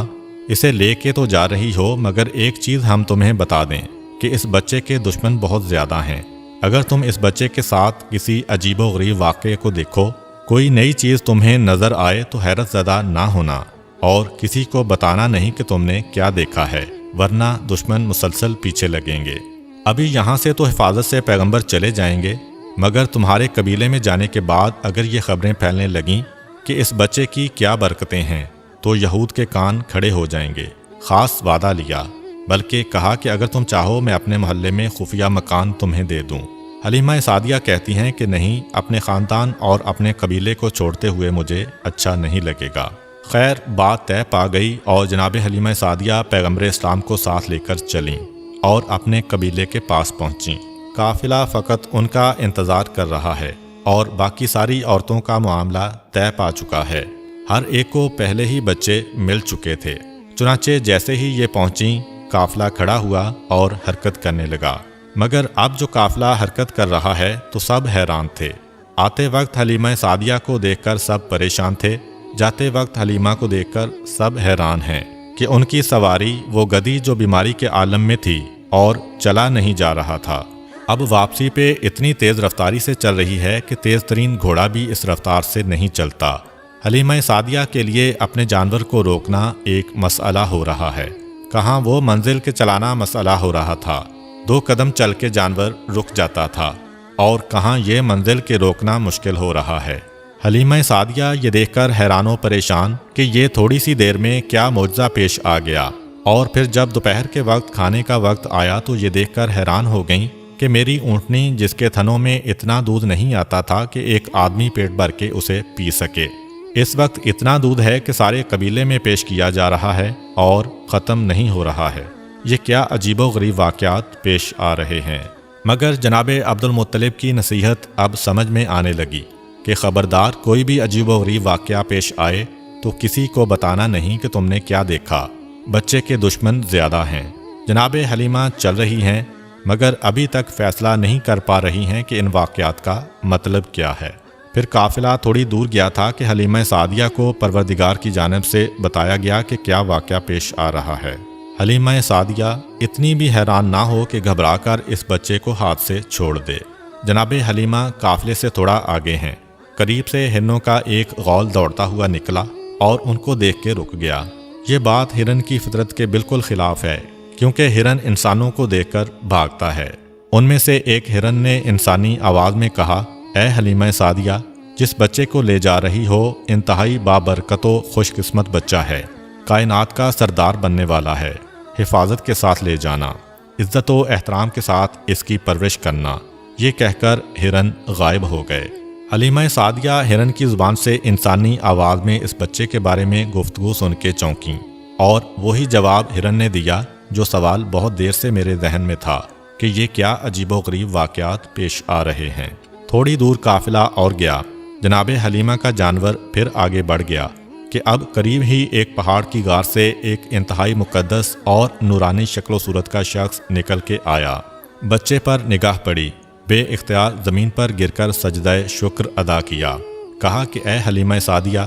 اسے لے کے تو جا رہی ہو مگر ایک چیز ہم تمہیں بتا دیں کہ اس بچے کے دشمن بہت زیادہ ہیں۔ اگر تم اس بچے کے ساتھ کسی عجیب و غریب واقعے کو دیکھو، کوئی نئی چیز تمہیں نظر آئے تو حیرت زدہ نہ ہونا اور کسی کو بتانا نہیں کہ تم نے کیا دیکھا ہے، ورنہ دشمن مسلسل پیچھے لگیں گے۔ ابھی یہاں سے تو حفاظت سے پیغمبر چلے جائیں گے، مگر تمہارے قبیلے میں جانے کے بعد اگر یہ خبریں پھیلنے لگیں کہ اس بچے کی کیا برکتیں ہیں تو یہود کے کان کھڑے ہو جائیں گے۔ خاص وعدہ لیا، بلکہ کہا کہ اگر تم چاہو میں اپنے محلے میں خفیہ مکان تمہیں دے دوں۔ حلیمہ سعدیہ کہتی ہیں کہ نہیں، اپنے خاندان اور اپنے قبیلے کو چھوڑتے ہوئے مجھے اچھا نہیں لگے گا۔ خیر بات طے پا گئی اور جناب حلیمہ سعدیہ پیغمبر اسلام کو ساتھ لے کر چلیں اور اپنے قبیلے کے پاس پہنچیں۔ قافلہ فقط ان کا انتظار کر رہا ہے اور باقی ساری عورتوں کا معاملہ طے پا چکا ہے، ہر ایک کو پہلے ہی بچے مل چکے تھے۔ چنانچہ جیسے ہی یہ پہنچیں قافلہ کھڑا ہوا اور حرکت کرنے لگا، مگر اب جو قافلہ حرکت کر رہا ہے تو سب حیران تھے۔ آتے وقت حلیمہ سعدیہ کو دیکھ کر سب پریشان تھے، جاتے وقت حلیمہ کو دیکھ کر سب حیران ہیں کہ ان کی سواری وہ گدھی جو بیماری کے عالم میں تھی اور چلا نہیں جا رہا تھا، اب واپسی پہ اتنی تیز رفتاری سے چل رہی ہے کہ تیز ترین گھوڑا بھی اس رفتار سے نہیں چلتا۔ حلیمہ سعدیہ کے لیے اپنے جانور کو روکنا ایک مسئلہ ہو رہا ہے، کہاں وہ منزل کے چلانا مسئلہ ہو رہا تھا، 2 قدم چل کے جانور رک جاتا تھا، اور کہاں یہ منزل کے روکنا مشکل ہو رہا ہے۔ حلیمہ سعدیہ یہ دیکھ کر حیران و پریشان کہ یہ تھوڑی سی دیر میں کیا معجزہ پیش آ گیا، اور پھر جب دوپہر کے وقت کھانے کا وقت آیا تو یہ دیکھ کر حیران ہو گئیں کہ میری اونٹنی جس کے تھنوں میں اتنا دودھ نہیں آتا تھا کہ ایک آدمی پیٹ بھر کے اسے پی سکے، اس وقت اتنا دودھ ہے کہ سارے قبیلے میں پیش کیا جا رہا ہے اور ختم نہیں ہو رہا ہے۔ یہ کیا عجیب و غریب واقعات پیش آ رہے ہیں۔ مگر جناب عبدالمطلب کی نصیحت اب سمجھ میں آنے لگی کہ خبردار کوئی بھی عجیب و غریب واقعہ پیش آئے تو کسی کو بتانا نہیں کہ تم نے کیا دیکھا، بچے کے دشمن زیادہ ہیں۔ جناب حلیمہ چل رہی ہیں مگر ابھی تک فیصلہ نہیں کر پا رہی ہیں کہ ان واقعات کا مطلب کیا ہے۔ پھر قافلہ تھوڑی دور گیا تھا کہ حلیمہ سعدیہ کو پروردگار کی جانب سے بتایا گیا کہ کیا واقعہ پیش آ رہا ہے۔ حلیمہ سعدیہ اتنی بھی حیران نہ ہو کہ گھبرا کر اس بچے کو ہاتھ سے چھوڑ دے۔ جناب حلیمہ قافلے سے تھوڑا آگے ہیں، قریب سے ہرنوں کا ایک غول دوڑتا ہوا نکلا اور ان کو دیکھ کے رک گیا۔ یہ بات ہرن کی فطرت کے بالکل خلاف ہے، کیونکہ ہرن انسانوں کو دیکھ کر بھاگتا ہے۔ ان میں سے ایک ہرن نے انسانی آواز میں کہا، اے حلیمہ سعدیہ، جس بچے کو لے جا رہی ہو انتہائی بابرکت و خوش قسمت بچہ ہے، کائنات کا سردار بننے والا ہے، حفاظت کے ساتھ لے جانا، عزت و احترام کے ساتھ اس کی پرورش کرنا۔ یہ کہہ کر ہرن غائب ہو گئے۔ حلیمہ سعدیہ ہرن کی زبان سے انسانی آواز میں اس بچے کے بارے میں گفتگو سن کے چونکیں، اور وہی جواب ہرن نے دیا جو سوال بہت دیر سے میرے ذہن میں تھا کہ یہ کیا عجیب و غریب واقعات پیش آ رہے ہیں۔ تھوڑی دور قافلہ اور گیا، جناب حلیمہ کا جانور پھر آگے بڑھ گیا کہ اب قریب ہی ایک پہاڑ کی غار سے ایک انتہائی مقدس اور نورانی شکل و صورت کا شخص نکل کے آیا۔ بچے پر نگاہ پڑی، بے اختیار زمین پر گر کر سجدہ شکر ادا کیا، کہا کہ اے حلیمہ سعدیہ،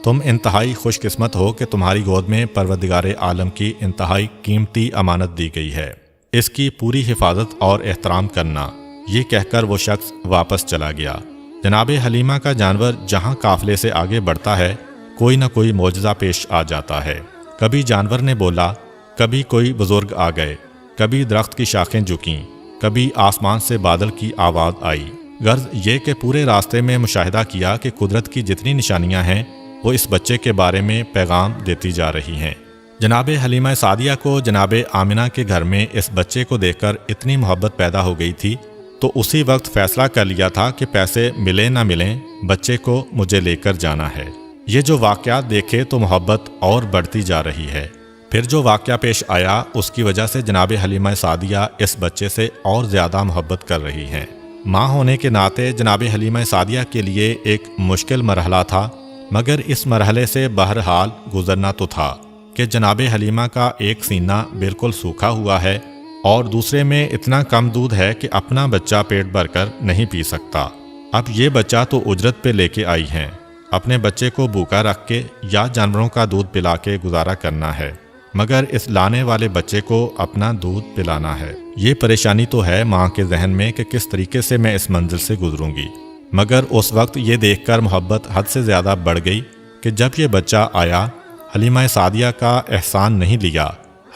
تم انتہائی خوش قسمت ہو کہ تمہاری گود میں پروردگار عالم کی انتہائی قیمتی امانت دی گئی ہے، اس کی پوری حفاظت اور احترام کرنا۔ یہ کہہ کر وہ شخص واپس چلا گیا۔ جناب حلیمہ کا جانور جہاں قافلے سے آگے بڑھتا ہے، کوئی نہ کوئی معجزہ پیش آ جاتا ہے۔ کبھی جانور نے بولا، کبھی کوئی بزرگ آ گئے، کبھی درخت کی شاخیں جھکیں، کبھی آسمان سے بادل کی آواز آئی۔ غرض یہ کہ پورے راستے میں مشاہدہ کیا کہ قدرت کی جتنی نشانیاں ہیں وہ اس بچے کے بارے میں پیغام دیتی جا رہی ہیں۔ جناب حلیمہ سعدیہ کو جناب آمنہ کے گھر میں اس بچے کو دیکھ کر اتنی محبت پیدا ہو گئی تھی، تو اسی وقت فیصلہ کر لیا تھا کہ پیسے ملیں نہ ملیں، بچے کو مجھے لے کر جانا ہے۔ یہ جو واقعات دیکھے تو محبت اور بڑھتی جا رہی ہے۔ پھر جو واقعہ پیش آیا اس کی وجہ سے جناب حلیمہ سعدیہ اس بچے سے اور زیادہ محبت کر رہی ہیں۔ ماں ہونے کے ناطے جناب حلیمہ سعدیہ کے لیے ایک مشکل مرحلہ تھا، مگر اس مرحلے سے بہرحال گزرنا تو تھا کہ جناب حلیمہ کا ایک سینہ بالکل سوکھا ہوا ہے اور دوسرے میں اتنا کم دودھ ہے کہ اپنا بچہ پیٹ بھر کر نہیں پی سکتا۔ اب یہ بچہ تو اجرت پہ لے کے آئی ہیں، اپنے بچے کو بھوکا رکھ کے یا جانوروں کا دودھ پلا کے گزارا کرنا ہے، مگر اس لانے والے بچے کو اپنا دودھ پلانا ہے۔ یہ پریشانی تو ہے ماں کے ذہن میں کہ کس طریقے سے میں اس منزل سے گزروں گی، مگر اس وقت یہ دیکھ کر محبت حد سے زیادہ بڑھ گئی کہ جب یہ بچہ آیا، حلیمہ سعدیہ کا احسان نہیں لیا،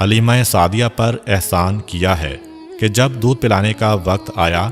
حلیمہ سعدیہ پر احسان کیا ہے کہ جب دودھ پلانے کا وقت آیا،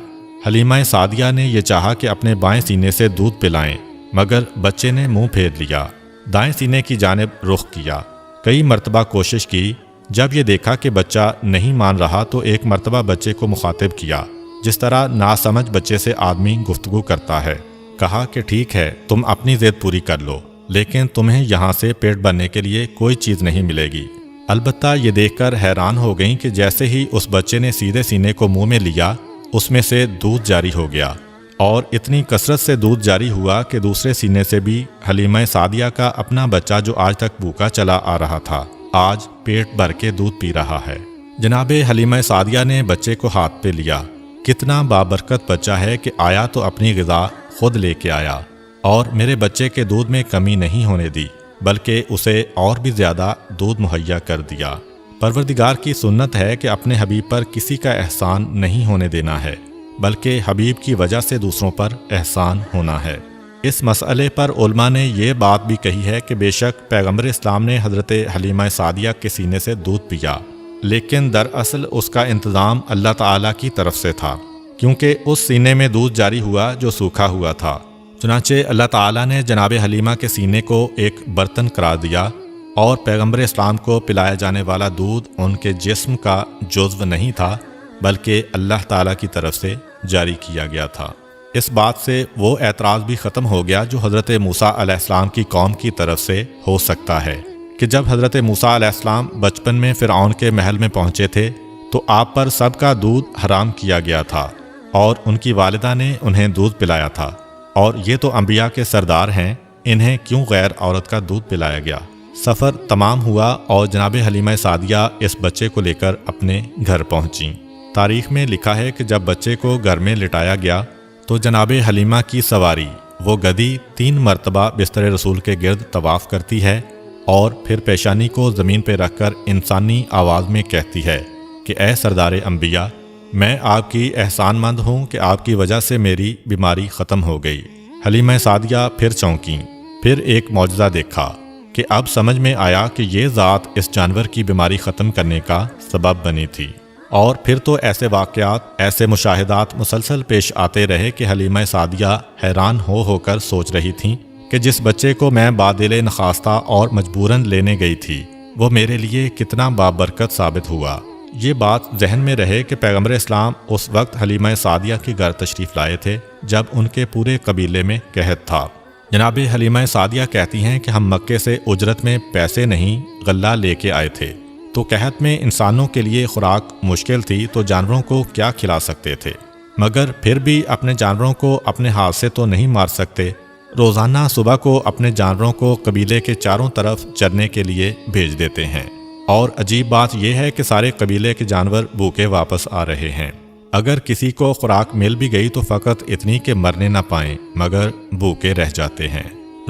حلیمہ سعدیہ نے یہ چاہا کہ اپنے بائیں سینے سے دودھ پلائیں، مگر بچے نے منہ پھیر لیا، دائیں سینے کی جانب رخ کیا۔ کئی مرتبہ کوشش کی، جب یہ دیکھا کہ بچہ نہیں مان رہا تو ایک مرتبہ بچے کو مخاطب کیا، جس طرح ناسمجھ بچے سے آدمی گفتگو کرتا ہے۔ کہا کہ ٹھیک ہے، تم اپنی ضد پوری کر لو، لیکن تمہیں یہاں سے پیٹ بھرنے کے لیے کوئی چیز نہیں ملے گی۔ البتہ یہ دیکھ کر حیران ہو گئیں کہ جیسے ہی اس بچے نے سیدھے سینے کو منہ میں لیا، اس میں سے دودھ جاری ہو گیا، اور اتنی کثرت سے دودھ جاری ہوا کہ دوسرے سینے سے بھی حلیمہ سعدیہ کا اپنا بچہ جو آج تک بھوکا چلا آ رہا تھا، آج پیٹ بھر کے دودھ پی رہا ہے۔ جناب حلیمہ سعدیہ نے بچے کو ہاتھ پہ لیا۔ کتنا بابرکت بچہ ہے کہ آیا تو اپنی غذا خود لے کے آیا، اور میرے بچے کے دودھ میں کمی نہیں ہونے دی، بلکہ اسے اور بھی زیادہ دودھ مہیا کر دیا۔ پروردگار کی سنت ہے کہ اپنے حبیب پر کسی کا احسان نہیں ہونے دینا ہے، بلکہ حبیب کی وجہ سے دوسروں پر احسان ہونا ہے۔ اس مسئلے پر علماء نے یہ بات بھی کہی ہے کہ بے شک پیغمبر اسلام نے حضرت حلیمہ سعدیہ کے سینے سے دودھ پیا، لیکن دراصل اس کا انتظام اللہ تعالیٰ کی طرف سے تھا، کیونکہ اس سینے میں دودھ جاری ہوا جو سوکھا ہوا تھا۔ چنانچہ اللہ تعالیٰ نے جناب حلیمہ کے سینے کو ایک برتن قرار دیا، اور پیغمبر اسلام کو پلایا جانے والا دودھ ان کے جسم کا جزو نہیں تھا، بلکہ اللہ تعالیٰ کی طرف سے جاری کیا گیا تھا۔ اس بات سے وہ اعتراض بھی ختم ہو گیا جو حضرت موسیٰ علیہ السلام کی قوم کی طرف سے ہو سکتا ہے کہ جب حضرت موسیٰ علیہ السلام بچپن میں فرعون کے محل میں پہنچے تھے تو آپ پر سب کا دودھ حرام کیا گیا تھا، اور ان کی والدہ نے انہیں دودھ پلایا تھا، اور یہ تو انبیاء کے سردار ہیں، انہیں کیوں غیر عورت کا دودھ پلایا گیا؟ سفر تمام ہوا اور جناب حلیمہ سعدیہ اس بچے کو لے کر اپنے گھر پہنچیں۔ تاریخ میں لکھا ہے کہ جب بچے کو گھر میں لٹایا گیا تو جناب حلیمہ کی سواری وہ گدی 3 مرتبہ بستر رسول کے گرد طواف کرتی ہے، اور پھر پیشانی کو زمین پہ رکھ کر انسانی آواز میں کہتی ہے کہ اے سردار انبیاء، میں آپ کی احسان مند ہوں کہ آپ کی وجہ سے میری بیماری ختم ہو گئی۔ حلیمہ سعدیہ پھر چونکیں، پھر ایک معجزہ دیکھا۔ کہ اب سمجھ میں آیا کہ یہ ذات اس جانور کی بیماری ختم کرنے کا سبب بنی تھی۔ اور پھر تو ایسے واقعات، ایسے مشاہدات مسلسل پیش آتے رہے کہ حلیمہ سعدیہ حیران ہو کر سوچ رہی تھیں کہ جس بچے کو میں بادل نخواستہ اور مجبوراً لینے گئی تھی وہ میرے لیے کتنا بابرکت ثابت ہوا۔ یہ بات ذہن میں رہے کہ پیغمبر اسلام اس وقت حلیمہ سعدیہ کے گھر تشریف لائے تھے جب ان کے پورے قبیلے میں قحط تھا۔ جناب حلیمہ سعدیہ کہتی ہیں کہ ہم مکے سے اجرت میں پیسے نہیں غلہ لے کے آئے تھے، تو قحط میں انسانوں کے لیے خوراک مشکل تھی تو جانوروں کو کیا کھلا سکتے تھے، مگر پھر بھی اپنے جانوروں کو اپنے ہاتھ سے تو نہیں مار سکتے۔ روزانہ صبح کو اپنے جانوروں کو قبیلے کے چاروں طرف چرنے کے لیے بھیج دیتے ہیں، اور عجیب بات یہ ہے کہ سارے قبیلے کے جانور بھوکے واپس آ رہے ہیں۔ اگر کسی کو خوراک مل بھی گئی تو فقط اتنی کہ مرنے نہ پائیں مگر بھوکے رہ جاتے ہیں،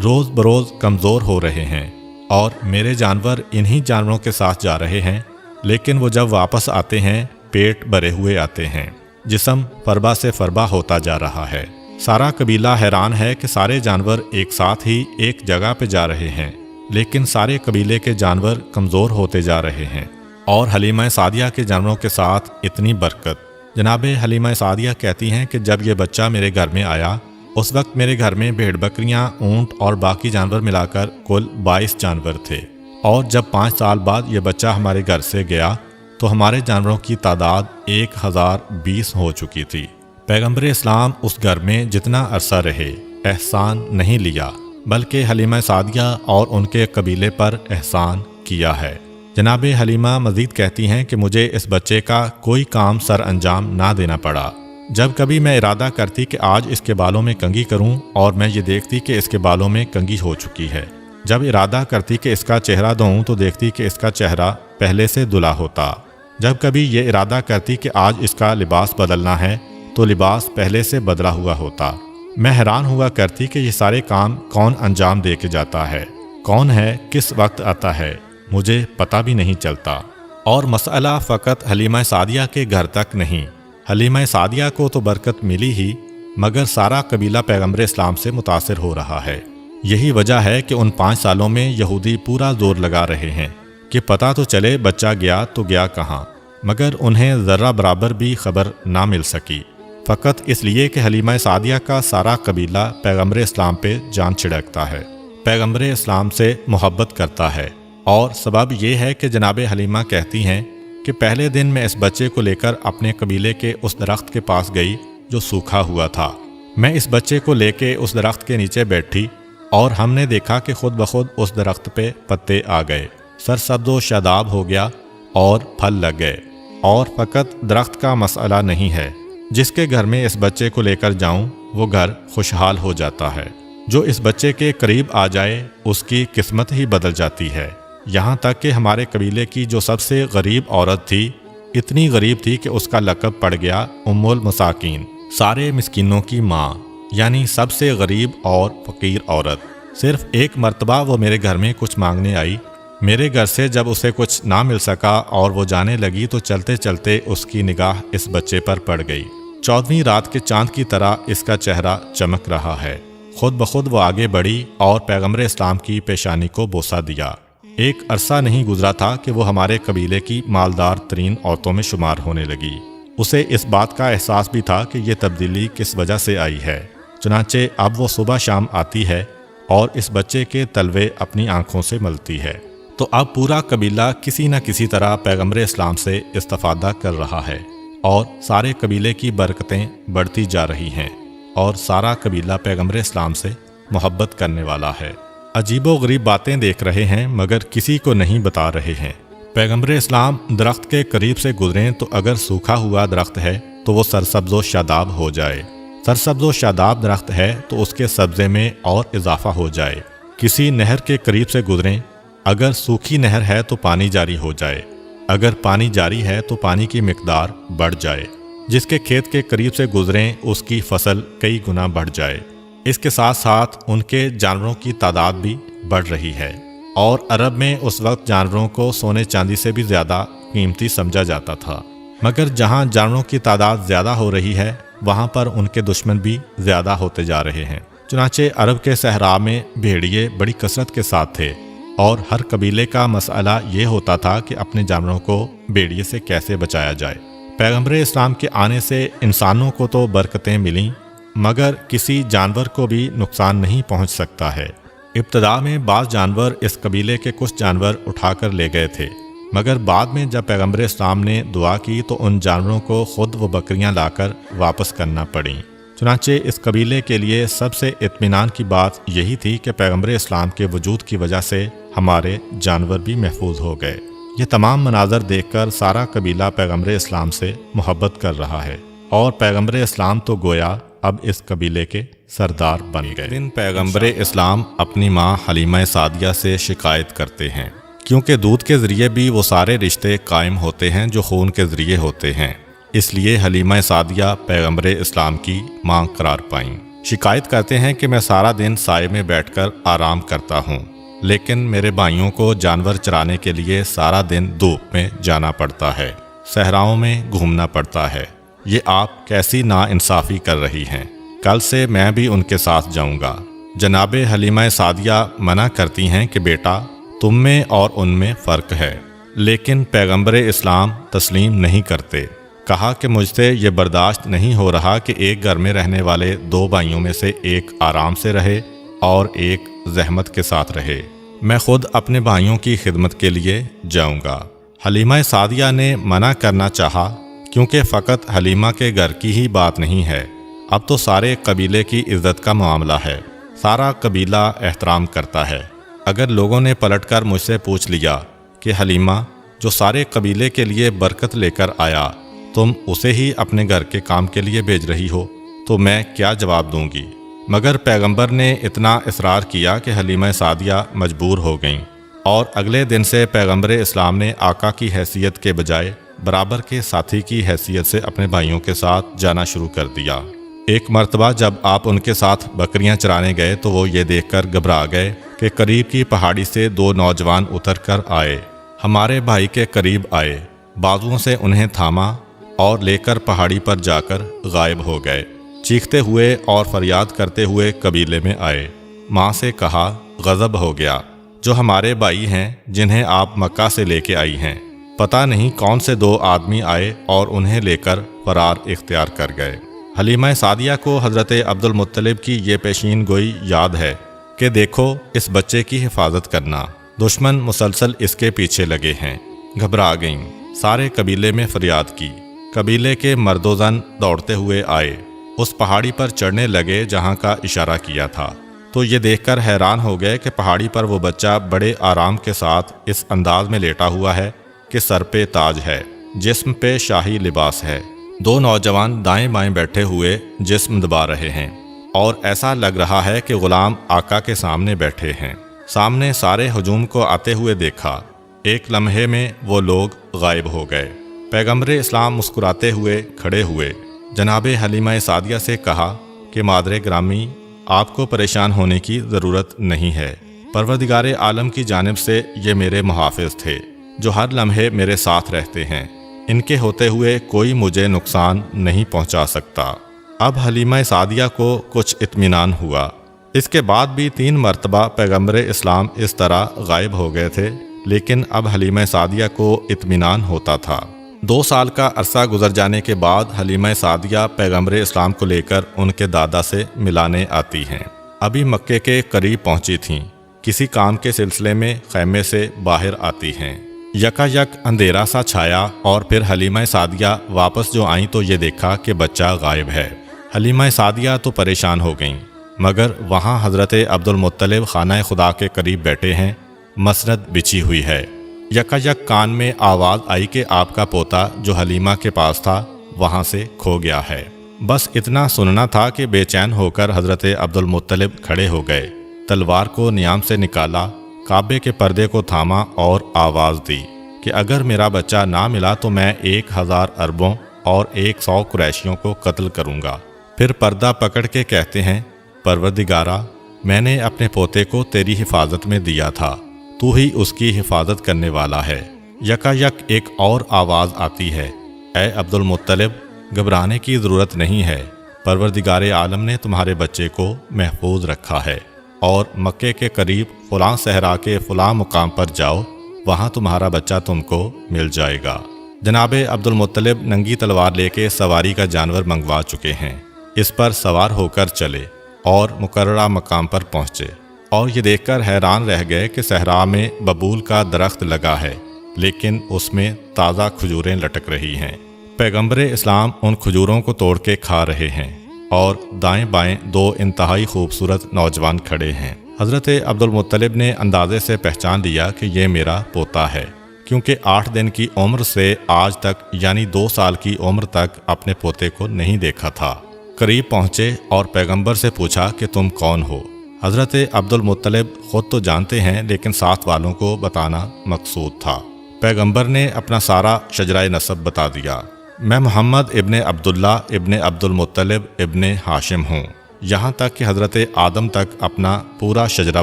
روز بروز کمزور ہو رہے ہیں، اور میرے جانور انہی جانوروں کے ساتھ جا رہے ہیں، لیکن وہ جب واپس آتے ہیں پیٹ بھرے ہوئے آتے ہیں، جسم فربا سے فربا ہوتا جا رہا ہے۔ سارا قبیلہ حیران ہے کہ سارے جانور ایک ساتھ ہی ایک جگہ پہ جا رہے ہیں، لیکن سارے قبیلے کے جانور کمزور ہوتے جا رہے ہیں، اور حلیمہ سعدیہ کے جانوروں کے ساتھ اتنی برکت۔ جناب حلیمہ سعدیہ کہتی ہیں کہ جب یہ بچہ میرے گھر میں آیا اس وقت میرے گھر میں بھیڑ بکریاں، اونٹ اور باقی جانور ملا کر کل 22 جانور تھے، اور جب 5 سال بعد یہ بچہ ہمارے گھر سے گیا تو ہمارے جانوروں کی تعداد 1020 ہو چکی تھی۔ پیغمبر اسلام اس گھر میں جتنا عرصہ رہے احسان نہیں لیا، بلکہ حلیمہ سعدیہ اور ان کے قبیلے پر احسان کیا ہے۔ جناب حلیمہ مزید کہتی ہیں کہ مجھے اس بچے کا کوئی کام سر انجام نہ دینا پڑا۔ جب کبھی میں ارادہ کرتی کہ آج اس کے بالوں میں کنگھی کروں اور میں یہ دیکھتی کہ اس کے بالوں میں کنگھی ہو چکی ہے، جب ارادہ کرتی کہ اس کا چہرہ دھوؤں تو دیکھتی کہ اس کا چہرہ پہلے سے دھلا ہوتا، جب کبھی یہ ارادہ کرتی کہ آج اس کا لباس بدلنا ہے تو لباس پہلے سے بدلا ہوا ہوتا۔ میں حیران ہوا کرتی کہ یہ سارے کام کون انجام دے کے جاتا ہے، کون ہے، کس وقت آتا ہے، مجھے پتہ بھی نہیں چلتا۔ اور مسئلہ فقط حلیمہ سعدیہ کے گھر تک نہیں، حلیمہ سعدیہ کو تو برکت ملی ہی، مگر سارا قبیلہ پیغمبر اسلام سے متاثر ہو رہا ہے۔ یہی وجہ ہے کہ ان 5 سالوں میں یہودی پورا زور لگا رہے ہیں کہ پتہ تو چلے بچہ گیا تو گیا کہاں، مگر انہیں ذرہ برابر بھی خبر نہ مل سکی، فقط اس لیے کہ حلیمہ سعدیہ کا سارا قبیلہ پیغمبر اسلام پہ جان چھڑکتا ہے، پیغمبر اسلام سے محبت کرتا ہے۔ اور سبب یہ ہے کہ جناب حلیمہ کہتی ہیں کہ پہلے دن میں اس بچے کو لے کر اپنے قبیلے کے اس درخت کے پاس گئی جو سوکھا ہوا تھا۔ میں اس بچے کو لے کے اس درخت کے نیچے بیٹھی اور ہم نے دیکھا کہ خود بخود اس درخت پہ پتے آ گئے، سرسبز و شاداب ہو گیا اور پھل لگ گئے۔ اور فقط درخت کا مسئلہ نہیں ہے، جس کے گھر میں اس بچے کو لے کر جاؤں وہ گھر خوشحال ہو جاتا ہے، جو اس بچے کے قریب آ جائے اس کی قسمت ہی بدل جاتی ہے۔ یہاں تک کہ ہمارے قبیلے کی جو سب سے غریب عورت تھی، اتنی غریب تھی کہ اس کا لقب پڑ گیا ام المساکین، سارے مسکینوں کی ماں، یعنی سب سے غریب اور فقیر عورت۔ صرف ایک مرتبہ وہ میرے گھر میں کچھ مانگنے آئی، میرے گھر سے جب اسے کچھ نہ مل سکا اور وہ جانے لگی تو چلتے چلتے اس کی نگاہ اس بچے پر پڑ گئی۔ 14ویں رات کے چاند کی طرح اس کا چہرہ چمک رہا ہے۔ خود بخود وہ آگے بڑھی اور پیغمبر اسلام کی پیشانی کو بوسہ دیا۔ ایک عرصہ نہیں گزرا تھا کہ وہ ہمارے قبیلے کی مالدار ترین عورتوں میں شمار ہونے لگی۔ اسے اس بات کا احساس بھی تھا کہ یہ تبدیلی کس وجہ سے آئی ہے، چنانچہ اب وہ صبح شام آتی ہے اور اس بچے کے تلوے اپنی آنکھوں سے ملتی ہے۔ تو اب پورا قبیلہ کسی نہ کسی طرح پیغمبر اسلام سے استفادہ کر رہا ہے، اور سارے قبیلے کی برکتیں بڑھتی جا رہی ہیں، اور سارا قبیلہ پیغمبر اسلام سے محبت کرنے والا ہے۔ عجیب و غریب باتیں دیکھ رہے ہیں مگر کسی کو نہیں بتا رہے ہیں۔ پیغمبر اسلام درخت کے قریب سے گزریں تو اگر سوکھا ہوا درخت ہے تو وہ سرسبز و شاداب ہو جائے، سرسبز و شاداب درخت ہے تو اس کے سبزے میں اور اضافہ ہو جائے۔ کسی نہر کے قریب سے گزریں، اگر سوکھی نہر ہے تو پانی جاری ہو جائے، اگر پانی جاری ہے تو پانی کی مقدار بڑھ جائے۔ جس کے کھیت کے قریب سے گزریں اس کی فصل کئی گنا بڑھ جائے۔ اس کے ساتھ ساتھ ان کے جانوروں کی تعداد بھی بڑھ رہی ہے، اور عرب میں اس وقت جانوروں کو سونے چاندی سے بھی زیادہ قیمتی سمجھا جاتا تھا، مگر جہاں جانوروں کی تعداد زیادہ ہو رہی ہے وہاں پر ان کے دشمن بھی زیادہ ہوتے جا رہے ہیں۔ چنانچہ عرب کے صحرا میں بھیڑیے بڑی کثرت کے ساتھ تھے، اور ہر قبیلے کا مسئلہ یہ ہوتا تھا کہ اپنے جانوروں کو بھیڑیے سے کیسے بچایا جائے۔ پیغمبر اسلام کے آنے سے انسانوں کو تو برکتیں ملیں، مگر کسی جانور کو بھی نقصان نہیں پہنچ سکتا ہے۔ ابتدا میں بعض جانور اس قبیلے کے کچھ جانور اٹھا کر لے گئے تھے، مگر بعد میں جب پیغمبر اسلام نے دعا کی تو ان جانوروں کو خود وہ بکریاں لا کر واپس کرنا پڑیں۔ چنانچہ اس قبیلے کے لیے سب سے اطمینان کی بات یہی تھی کہ پیغمبر اسلام کے وجود کی وجہ سے ہمارے جانور بھی محفوظ ہو گئے۔ یہ تمام مناظر دیکھ کر سارا قبیلہ پیغمبر اسلام سے محبت کر رہا ہے، اور پیغمبر اسلام تو گویا اب اس قبیلے کے سردار بن گئے۔ ایک دن پیغمبر اسلام اپنی ماں حلیمہ سعدیہ سے شکایت کرتے ہیں، کیونکہ دودھ کے ذریعے بھی وہ سارے رشتے قائم ہوتے ہیں جو خون کے ذریعے ہوتے ہیں، اس لیے حلیمہ سعدیہ پیغمبر اسلام کی ماں قرار پائیں۔ شکایت کرتے ہیں کہ میں سارا دن سائے میں بیٹھ کر آرام کرتا ہوں، لیکن میرے بھائیوں کو جانور چرانے کے لیے سارا دن دھوپ میں جانا پڑتا ہے، صحراؤں میں گھومنا پڑتا ہے۔ یہ آپ کیسی ناانصافی کر رہی ہیں؟ کل سے میں بھی ان کے ساتھ جاؤں گا۔ جناب حلیمہ سعدیہ منع کرتی ہیں کہ بیٹا، تم میں اور ان میں فرق ہے، لیکن پیغمبر اسلام تسلیم نہیں کرتے۔ کہا کہ مجھ سے یہ برداشت نہیں ہو رہا کہ ایک گھر میں رہنے والے دو بھائیوں میں سے ایک آرام سے رہے اور ایک زحمت کے ساتھ رہے۔ میں خود اپنے بھائیوں کی خدمت کے لیے جاؤں گا۔ حلیمہ سعدیہ نے منع کرنا چاہا، کیونکہ فقط حلیمہ کے گھر کی ہی بات نہیں ہے، اب تو سارے قبیلے کی عزت کا معاملہ ہے، سارا قبیلہ احترام کرتا ہے۔ اگر لوگوں نے پلٹ کر مجھ سے پوچھ لیا کہ حلیمہ جو سارے قبیلے کے لیے برکت لے کر آیا، تم اسے ہی اپنے گھر کے کام کے لیے بھیج رہی ہو، تو میں کیا جواب دوں گی؟ مگر پیغمبر نے اتنا اصرار کیا کہ حلیمہ سعدیہ مجبور ہو گئیں، اور اگلے دن سے پیغمبر اسلام نے آقا کی حیثیت کے بجائے برابر کے ساتھی کی حیثیت سے اپنے بھائیوں کے ساتھ جانا شروع کر دیا۔ ایک مرتبہ جب آپ ان کے ساتھ بکریاں چرانے گئے تو وہ یہ دیکھ کر گھبرا گئے کہ قریب کی پہاڑی سے دو نوجوان اتر کر آئے، ہمارے بھائی کے قریب آئے، بازوؤں سے انہیں تھاما اور لے کر پہاڑی پر جا کر غائب ہو گئے۔ چیختے ہوئے اور فریاد کرتے ہوئے قبیلے میں آئے۔ ماں سے کہا، غضب ہو گیا، جو ہمارے بھائی ہیں جنہیں آپ مکہ سے لے کے آئی ہیں، پتہ نہیں کون سے دو آدمی آئے اور انہیں لے کر فرار اختیار کر گئے۔ حلیمہ سعدیہ کو حضرت عبد المطلب کی یہ پیشین گوئی یاد ہے کہ دیکھو اس بچے کی حفاظت کرنا، دشمن مسلسل اس کے پیچھے لگے ہیں۔ گھبرا گئیں، سارے قبیلے میں فریاد کی۔ قبیلے کے مرد و زن دوڑتے ہوئے آئے، اس پہاڑی پر چڑھنے لگے جہاں کا اشارہ کیا تھا، تو یہ دیکھ کر حیران ہو گئے کہ پہاڑی پر وہ بچہ بڑے آرام کے ساتھ اس انداز میں لیٹا ہوا ہے کہ سر پہ تاج ہے، جسم پہ شاہی لباس ہے۔ دو نوجوان دائیں بائیں بیٹھے ہوئے جسم دبا رہے ہیں، اور ایسا لگ رہا ہے کہ غلام آقا کے سامنے بیٹھے ہیں۔ سامنے سارے ہجوم کو آتے ہوئے دیکھا، ایک لمحے میں وہ لوگ غائب ہو گئے۔ پیغمبر اسلام مسکراتے ہوئے کھڑے ہوئے، جناب حلیمہ سعدیہ سے کہا کہ مادر گرامی، آپ کو پریشان ہونے کی ضرورت نہیں ہے، پروردگار عالم کی جانب سے یہ میرے محافظ تھے جو ہر لمحے میرے ساتھ رہتے ہیں، ان کے ہوتے ہوئے کوئی مجھے نقصان نہیں پہنچا سکتا۔ اب حلیمہ سعدیہ کو کچھ اطمینان ہوا۔ اس کے بعد بھی 3 مرتبہ پیغمبر اسلام اس طرح غائب ہو گئے تھے، لیکن اب حلیمہ سعدیہ کو اطمینان ہوتا تھا۔ 2 سال کا عرصہ گزر جانے کے بعد حلیمہ سعدیہ پیغمبر اسلام کو لے کر ان کے دادا سے ملانے آتی ہیں۔ ابھی مکے کے قریب پہنچی تھیں، کسی کام کے سلسلے میں خیمے سے باہر آتی ہیں۔ یکا یک اندھیرا سا چھایا، اور پھر حلیمہ سعدیہ واپس جو آئیں تو یہ دیکھا کہ بچہ غائب ہے۔ حلیمہ سعدیہ تو پریشان ہو گئیں، مگر وہاں حضرت عبد المطلب خانہ خدا کے قریب بیٹھے ہیں، مسند بچھی ہوئی ہے۔ یکا یک کان میں آواز آئی کہ آپ کا پوتا جو حلیمہ کے پاس تھا وہاں سے کھو گیا ہے۔ بس اتنا سننا تھا کہ بے چین ہو کر حضرت عبد المطلب کھڑے ہو گئے، تلوار کو نیام سے نکالا، کعبے کے پردے کو تھاما اور آواز دی کہ اگر میرا بچہ نہ ملا تو میں 1000 عربوں اور 100 قریشیوں کو قتل کروں گا۔ پھر پردہ پکڑ کے کہتے ہیں، پروردگارا، میں نے اپنے پوتے کو تیری حفاظت میں دیا تھا، تو ہی اس کی حفاظت کرنے والا ہے۔ یکا یک ایک اور آواز آتی ہے، اے عبد المطلب، گھبرانے کی ضرورت نہیں ہے، پروردگار عالم نے تمہارے بچے کو محفوظ رکھا ہے۔ اور مکے کے قریب فلاں صحرا کے فلاں مقام پر جاؤ، وہاں تمہارا بچہ تم کو مل جائے گا۔ جناب عبد المطلب ننگی تلوار لے کے سواری کا جانور منگوا چکے ہیں، اس پر سوار ہو کر چلے اور مقررہ مقام پر پہنچے، اور یہ دیکھ کر حیران رہ گئے کہ صحرا میں ببول کا درخت لگا ہے، لیکن اس میں تازہ کھجوریں لٹک رہی ہیں۔ پیغمبر اسلام ان کھجوروں کو توڑ کے کھا رہے ہیں، اور دائیں بائیں دو انتہائی خوبصورت نوجوان کھڑے ہیں۔ حضرت عبد المطلب نے اندازے سے پہچان لیا کہ یہ میرا پوتا ہے، کیونکہ 8 دن کی عمر سے آج تک یعنی 2 سال کی عمر تک اپنے پوتے کو نہیں دیکھا تھا۔ قریب پہنچے اور پیغمبر سے پوچھا کہ تم کون ہو؟ حضرت عبد المطلب خود تو جانتے ہیں، لیکن ساتھ والوں کو بتانا مقصود تھا۔ پیغمبر نے اپنا سارا شجرہ نسب بتا دیا۔ میں محمد ابن عبداللہ ابن عبد المطلب ابن ہاشم ہوں، یہاں تک کہ حضرت آدم تک اپنا پورا شجرہ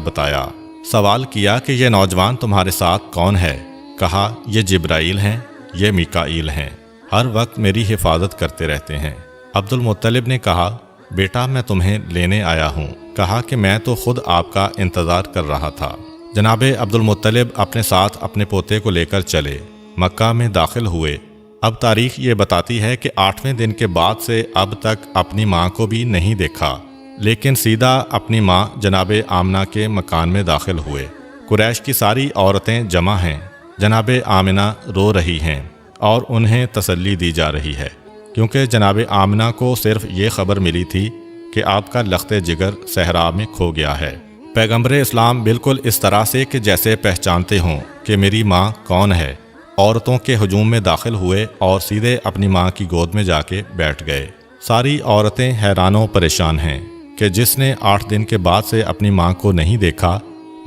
بتایا۔ سوال کیا کہ یہ نوجوان تمہارے ساتھ کون ہے؟ کہا یہ جبرائیل ہیں، یہ میکائیل ہیں، ہر وقت میری حفاظت کرتے رہتے ہیں۔ عبد المطلب نے کہا بیٹا میں تمہیں لینے آیا ہوں۔ کہا کہ میں تو خود آپ کا انتظار کر رہا تھا۔ جناب عبد المطلب اپنے ساتھ اپنے پوتے کو لے کر چلے، مکہ میں داخل ہوئے۔ اب تاریخ یہ بتاتی ہے کہ 8ویں دن کے بعد سے اب تک اپنی ماں کو بھی نہیں دیکھا، لیکن سیدھا اپنی ماں جناب آمنہ کے مکان میں داخل ہوئے۔ قریش کی ساری عورتیں جمع ہیں، جناب آمنہ رو رہی ہیں اور انہیں تسلی دی جا رہی ہے، کیونکہ جناب آمنہ کو صرف یہ خبر ملی تھی کہ آپ کا لخت جگر صحرا میں کھو گیا ہے۔ پیغمبر اسلام بالکل اس طرح سے کہ جیسے پہچانتے ہوں کہ میری ماں کون ہے، عورتوں کے ہجوم میں داخل ہوئے اور سیدھے اپنی ماں کی گود میں جا کے بیٹھ گئے۔ ساری عورتیں حیران و پریشان ہیں کہ جس نے 8 دن کے بعد سے اپنی ماں کو نہیں دیکھا،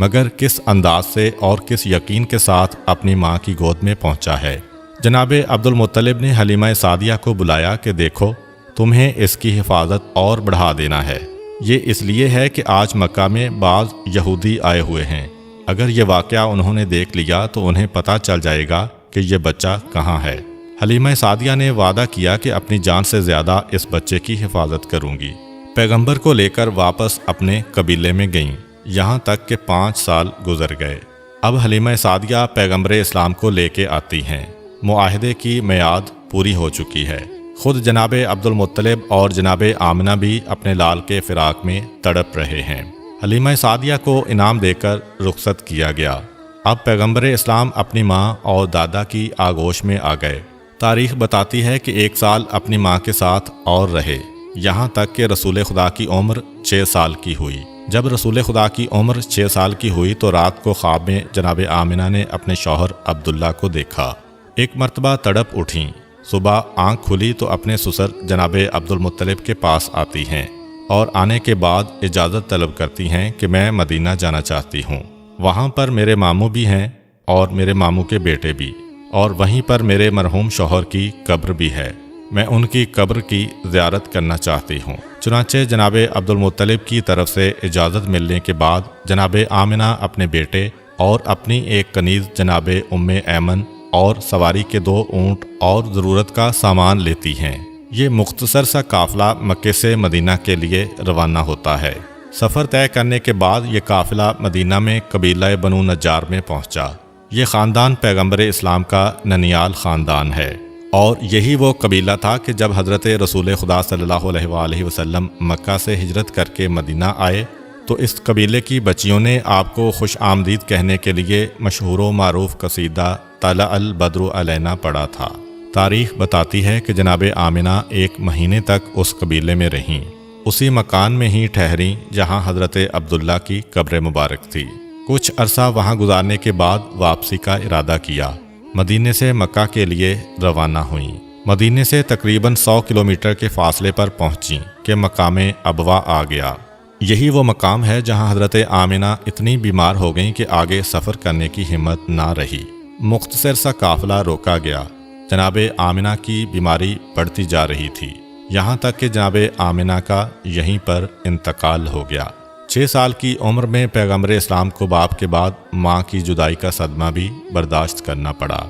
مگر کس انداز سے اور کس یقین کے ساتھ اپنی ماں کی گود میں پہنچا ہے۔ جناب عبد المطلب نے حلیمہ سعدیہ کو بلایا کہ دیکھو تمہیں اس کی حفاظت اور بڑھا دینا ہے۔ یہ اس لیے ہے کہ آج مکہ میں بعض یہودی آئے ہوئے ہیں، اگر یہ واقعہ انہوں نے دیکھ لیا تو انہیں پتہ چل جائے گا کہ یہ بچہ کہاں ہے۔ حلیمہ سعدیہ نے وعدہ کیا کہ اپنی جان سے زیادہ اس بچے کی حفاظت کروں گی۔ پیغمبر کو لے کر واپس اپنے قبیلے میں گئیں، یہاں تک کہ 5 سال گزر گئے۔ اب حلیمہ سعدیہ پیغمبر اسلام کو لے کے آتی ہیں۔ معاہدے کی میعاد پوری ہو چکی ہے۔ خود جناب عبد المطلب اور جناب آمنہ بھی اپنے لال کے فراق میں تڑپ رہے ہیں۔ حلیمہ سعدیہ کو انعام دے کر رخصت کیا گیا۔ اب پیغمبر اسلام اپنی ماں اور دادا کی آغوش میں آ گئے۔ تاریخ بتاتی ہے کہ 1 سال اپنی ماں کے ساتھ اور رہے، یہاں تک کہ رسول خدا کی عمر 6 سال کی ہوئی۔ جب رسول خدا کی عمر 6 سال کی ہوئی تو رات کو خواب میں جناب آمنہ نے اپنے شوہر عبداللہ کو دیکھا۔ ایک مرتبہ تڑپ اٹھیں، صبح آنکھ کھلی تو اپنے سسر جناب عبد المطلب کے پاس آتی ہیں اور آنے کے بعد اجازت طلب کرتی ہیں کہ میں مدینہ جانا چاہتی ہوں، وہاں پر میرے ماموں بھی ہیں اور میرے ماموں کے بیٹے بھی، اور وہیں پر میرے مرحوم شوہر کی قبر بھی ہے، میں ان کی قبر کی زیارت کرنا چاہتی ہوں۔ چنانچہ جناب عبد المطلب کی طرف سے اجازت ملنے کے بعد جناب آمنہ اپنے بیٹے اور اپنی ایک کنیز جناب ام ایمن اور سواری کے 2 اونٹ اور ضرورت کا سامان لیتی ہیں۔ یہ مختصر سا قافلہ مکے سے مدینہ کے لیے روانہ ہوتا ہے۔ سفر طے کرنے کے بعد یہ قافلہ مدینہ میں قبیلہ بنو نجار میں پہنچا۔ یہ خاندان پیغمبر اسلام کا ننیال خاندان ہے، اور یہی وہ قبیلہ تھا کہ جب حضرت رسول خدا صلی اللہ علیہ وآلہ وسلم مکہ سے ہجرت کر کے مدینہ آئے تو اس قبیلے کی بچیوں نے آپ کو خوش آمدید کہنے کے لیے مشہور و معروف قصیدہ طلع البدر علینا پڑھا تھا۔ تاریخ بتاتی ہے کہ جناب آمنہ 1 مہینے تک اس قبیلے میں رہیں، اسی مکان میں ہی ٹھہریں جہاں حضرت عبداللہ کی قبر مبارک تھی۔ کچھ عرصہ وہاں گزارنے کے بعد واپسی کا ارادہ کیا، مدینے سے مکہ کے لیے روانہ ہوئیں۔ مدینے سے تقریباً 100 کلومیٹر کے فاصلے پر پہنچیں کہ مقام ابوا آ گیا۔ یہی وہ مقام ہے جہاں حضرت آمنہ اتنی بیمار ہو گئیں کہ آگے سفر کرنے کی ہمت نہ رہی۔ مختصر سا قافلہ روکا گیا۔ جناب آمنہ کی بیماری بڑھتی جا رہی تھی، یہاں تک کہ جناب آمنہ کا یہیں پر انتقال ہو گیا۔ 6 سال کی عمر میں پیغمبر اسلام کو باپ کے بعد ماں کی جدائی کا صدمہ بھی برداشت کرنا پڑا۔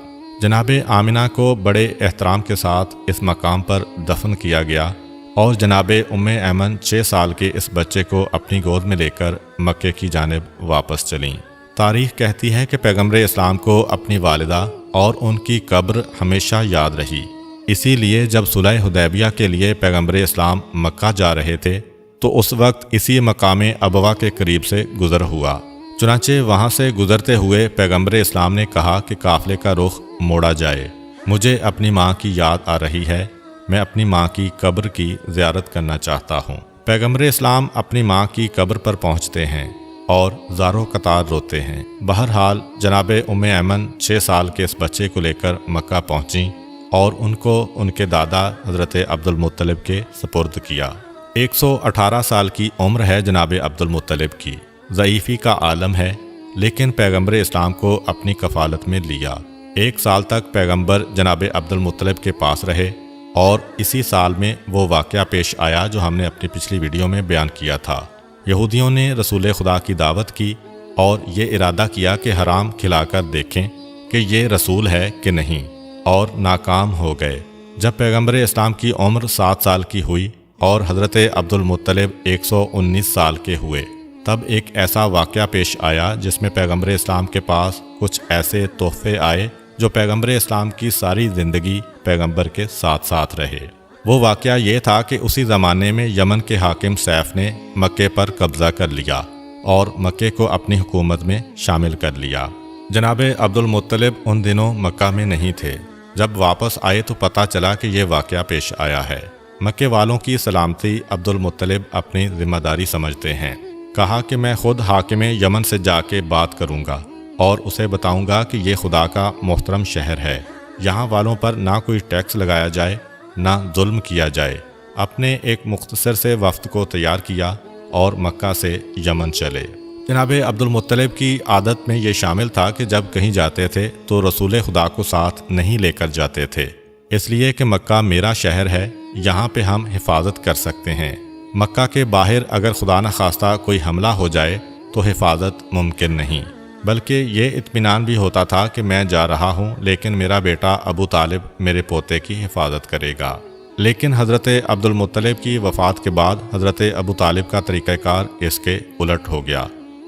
جناب آمنہ کو بڑے احترام کے ساتھ اس مقام پر دفن کیا گیا۔ اور جناب ام ایمن 6 سال کے اس بچے کو اپنی گود میں لے کر مکے کی جانب واپس چلیں۔ تاریخ کہتی ہے کہ پیغمبر اسلام کو اپنی والدہ اور ان کی قبر ہمیشہ یاد رہی، اسی لیے جب صلح حدیبیہ کے لیے پیغمبر اسلام مکہ جا رہے تھے تو اس وقت اسی مقام ابوا کے قریب سے گزر ہوا۔ چنانچہ وہاں سے گزرتے ہوئے پیغمبر اسلام نے کہا کہ قافلے کا رخ موڑا جائے، مجھے اپنی ماں کی یاد آ رہی ہے، میں اپنی ماں کی قبر کی زیارت کرنا چاہتا ہوں۔ پیغمبر اسلام اپنی ماں کی قبر پر پہنچتے ہیں اور زاروں قطار روتے ہیں۔ بہرحال جناب ام ایمن 6 سال کے اس بچے کو لے کر مکہ پہنچیں اور ان کو ان کے دادا حضرت عبد المطلب کے سپرد کیا۔ 118 سال کی عمر ہے جناب عبد المطلب کی، ضعیفی کا عالم ہے، لیکن پیغمبر اسلام کو اپنی کفالت میں لیا۔ 1 سال تک پیغمبر جناب عبد المطلب کے پاس رہے اور اسی سال میں وہ واقعہ پیش آیا جو ہم نے اپنی پچھلی ویڈیو میں بیان کیا تھا۔ یہودیوں نے رسول خدا کی دعوت کی اور یہ ارادہ کیا کہ حرام کھلا کر دیکھیں کہ یہ رسول ہے کہ نہیں، اور ناکام ہو گئے۔ جب پیغمبر اسلام کی عمر 7 سال کی ہوئی اور حضرت عبد المطلب 119 سال کے ہوئے، تب ایک ایسا واقعہ پیش آیا جس میں پیغمبر اسلام کے پاس کچھ ایسے تحفے آئے جو پیغمبر اسلام کی ساری زندگی پیغمبر کے ساتھ ساتھ رہے۔ وہ واقعہ یہ تھا کہ اسی زمانے میں یمن کے حاکم سیف نے مکے پر قبضہ کر لیا اور مکے کو اپنی حکومت میں شامل کر لیا۔ جناب عبد المطلب ان دنوں مکہ میں نہیں تھے۔ جب واپس آئے تو پتہ چلا کہ یہ واقعہ پیش آیا ہے۔ مکے والوں کی سلامتی عبد المطلب اپنی ذمہ داری سمجھتے ہیں۔ کہا کہ میں خود حاکم یمن سے جا کے بات کروں گا اور اسے بتاؤں گا کہ یہ خدا کا محترم شہر ہے، یہاں والوں پر نہ کوئی ٹیکس لگایا جائے نہ ظلم کیا جائے۔ اپنے ایک مختصر سے وفد کو تیار کیا اور مکہ سے یمن چلے۔ جناب عبد المطلب کی عادت میں یہ شامل تھا کہ جب کہیں جاتے تھے تو رسول خدا کو ساتھ نہیں لے کر جاتے تھے، اس لیے کہ مکہ میرا شہر ہے، یہاں پہ ہم حفاظت کر سکتے ہیں۔ مکہ کے باہر اگر خدا نخواستہ کوئی حملہ ہو جائے تو حفاظت ممکن نہیں، بلکہ یہ اطمینان بھی ہوتا تھا کہ میں جا رہا ہوں لیکن میرا بیٹا ابو طالب میرے پوتے کی حفاظت کرے گا۔ لیکن حضرت عبد المطلب کی وفات کے بعد حضرت ابو طالب کا طریقہ کار اس کے الٹ ہو گیا۔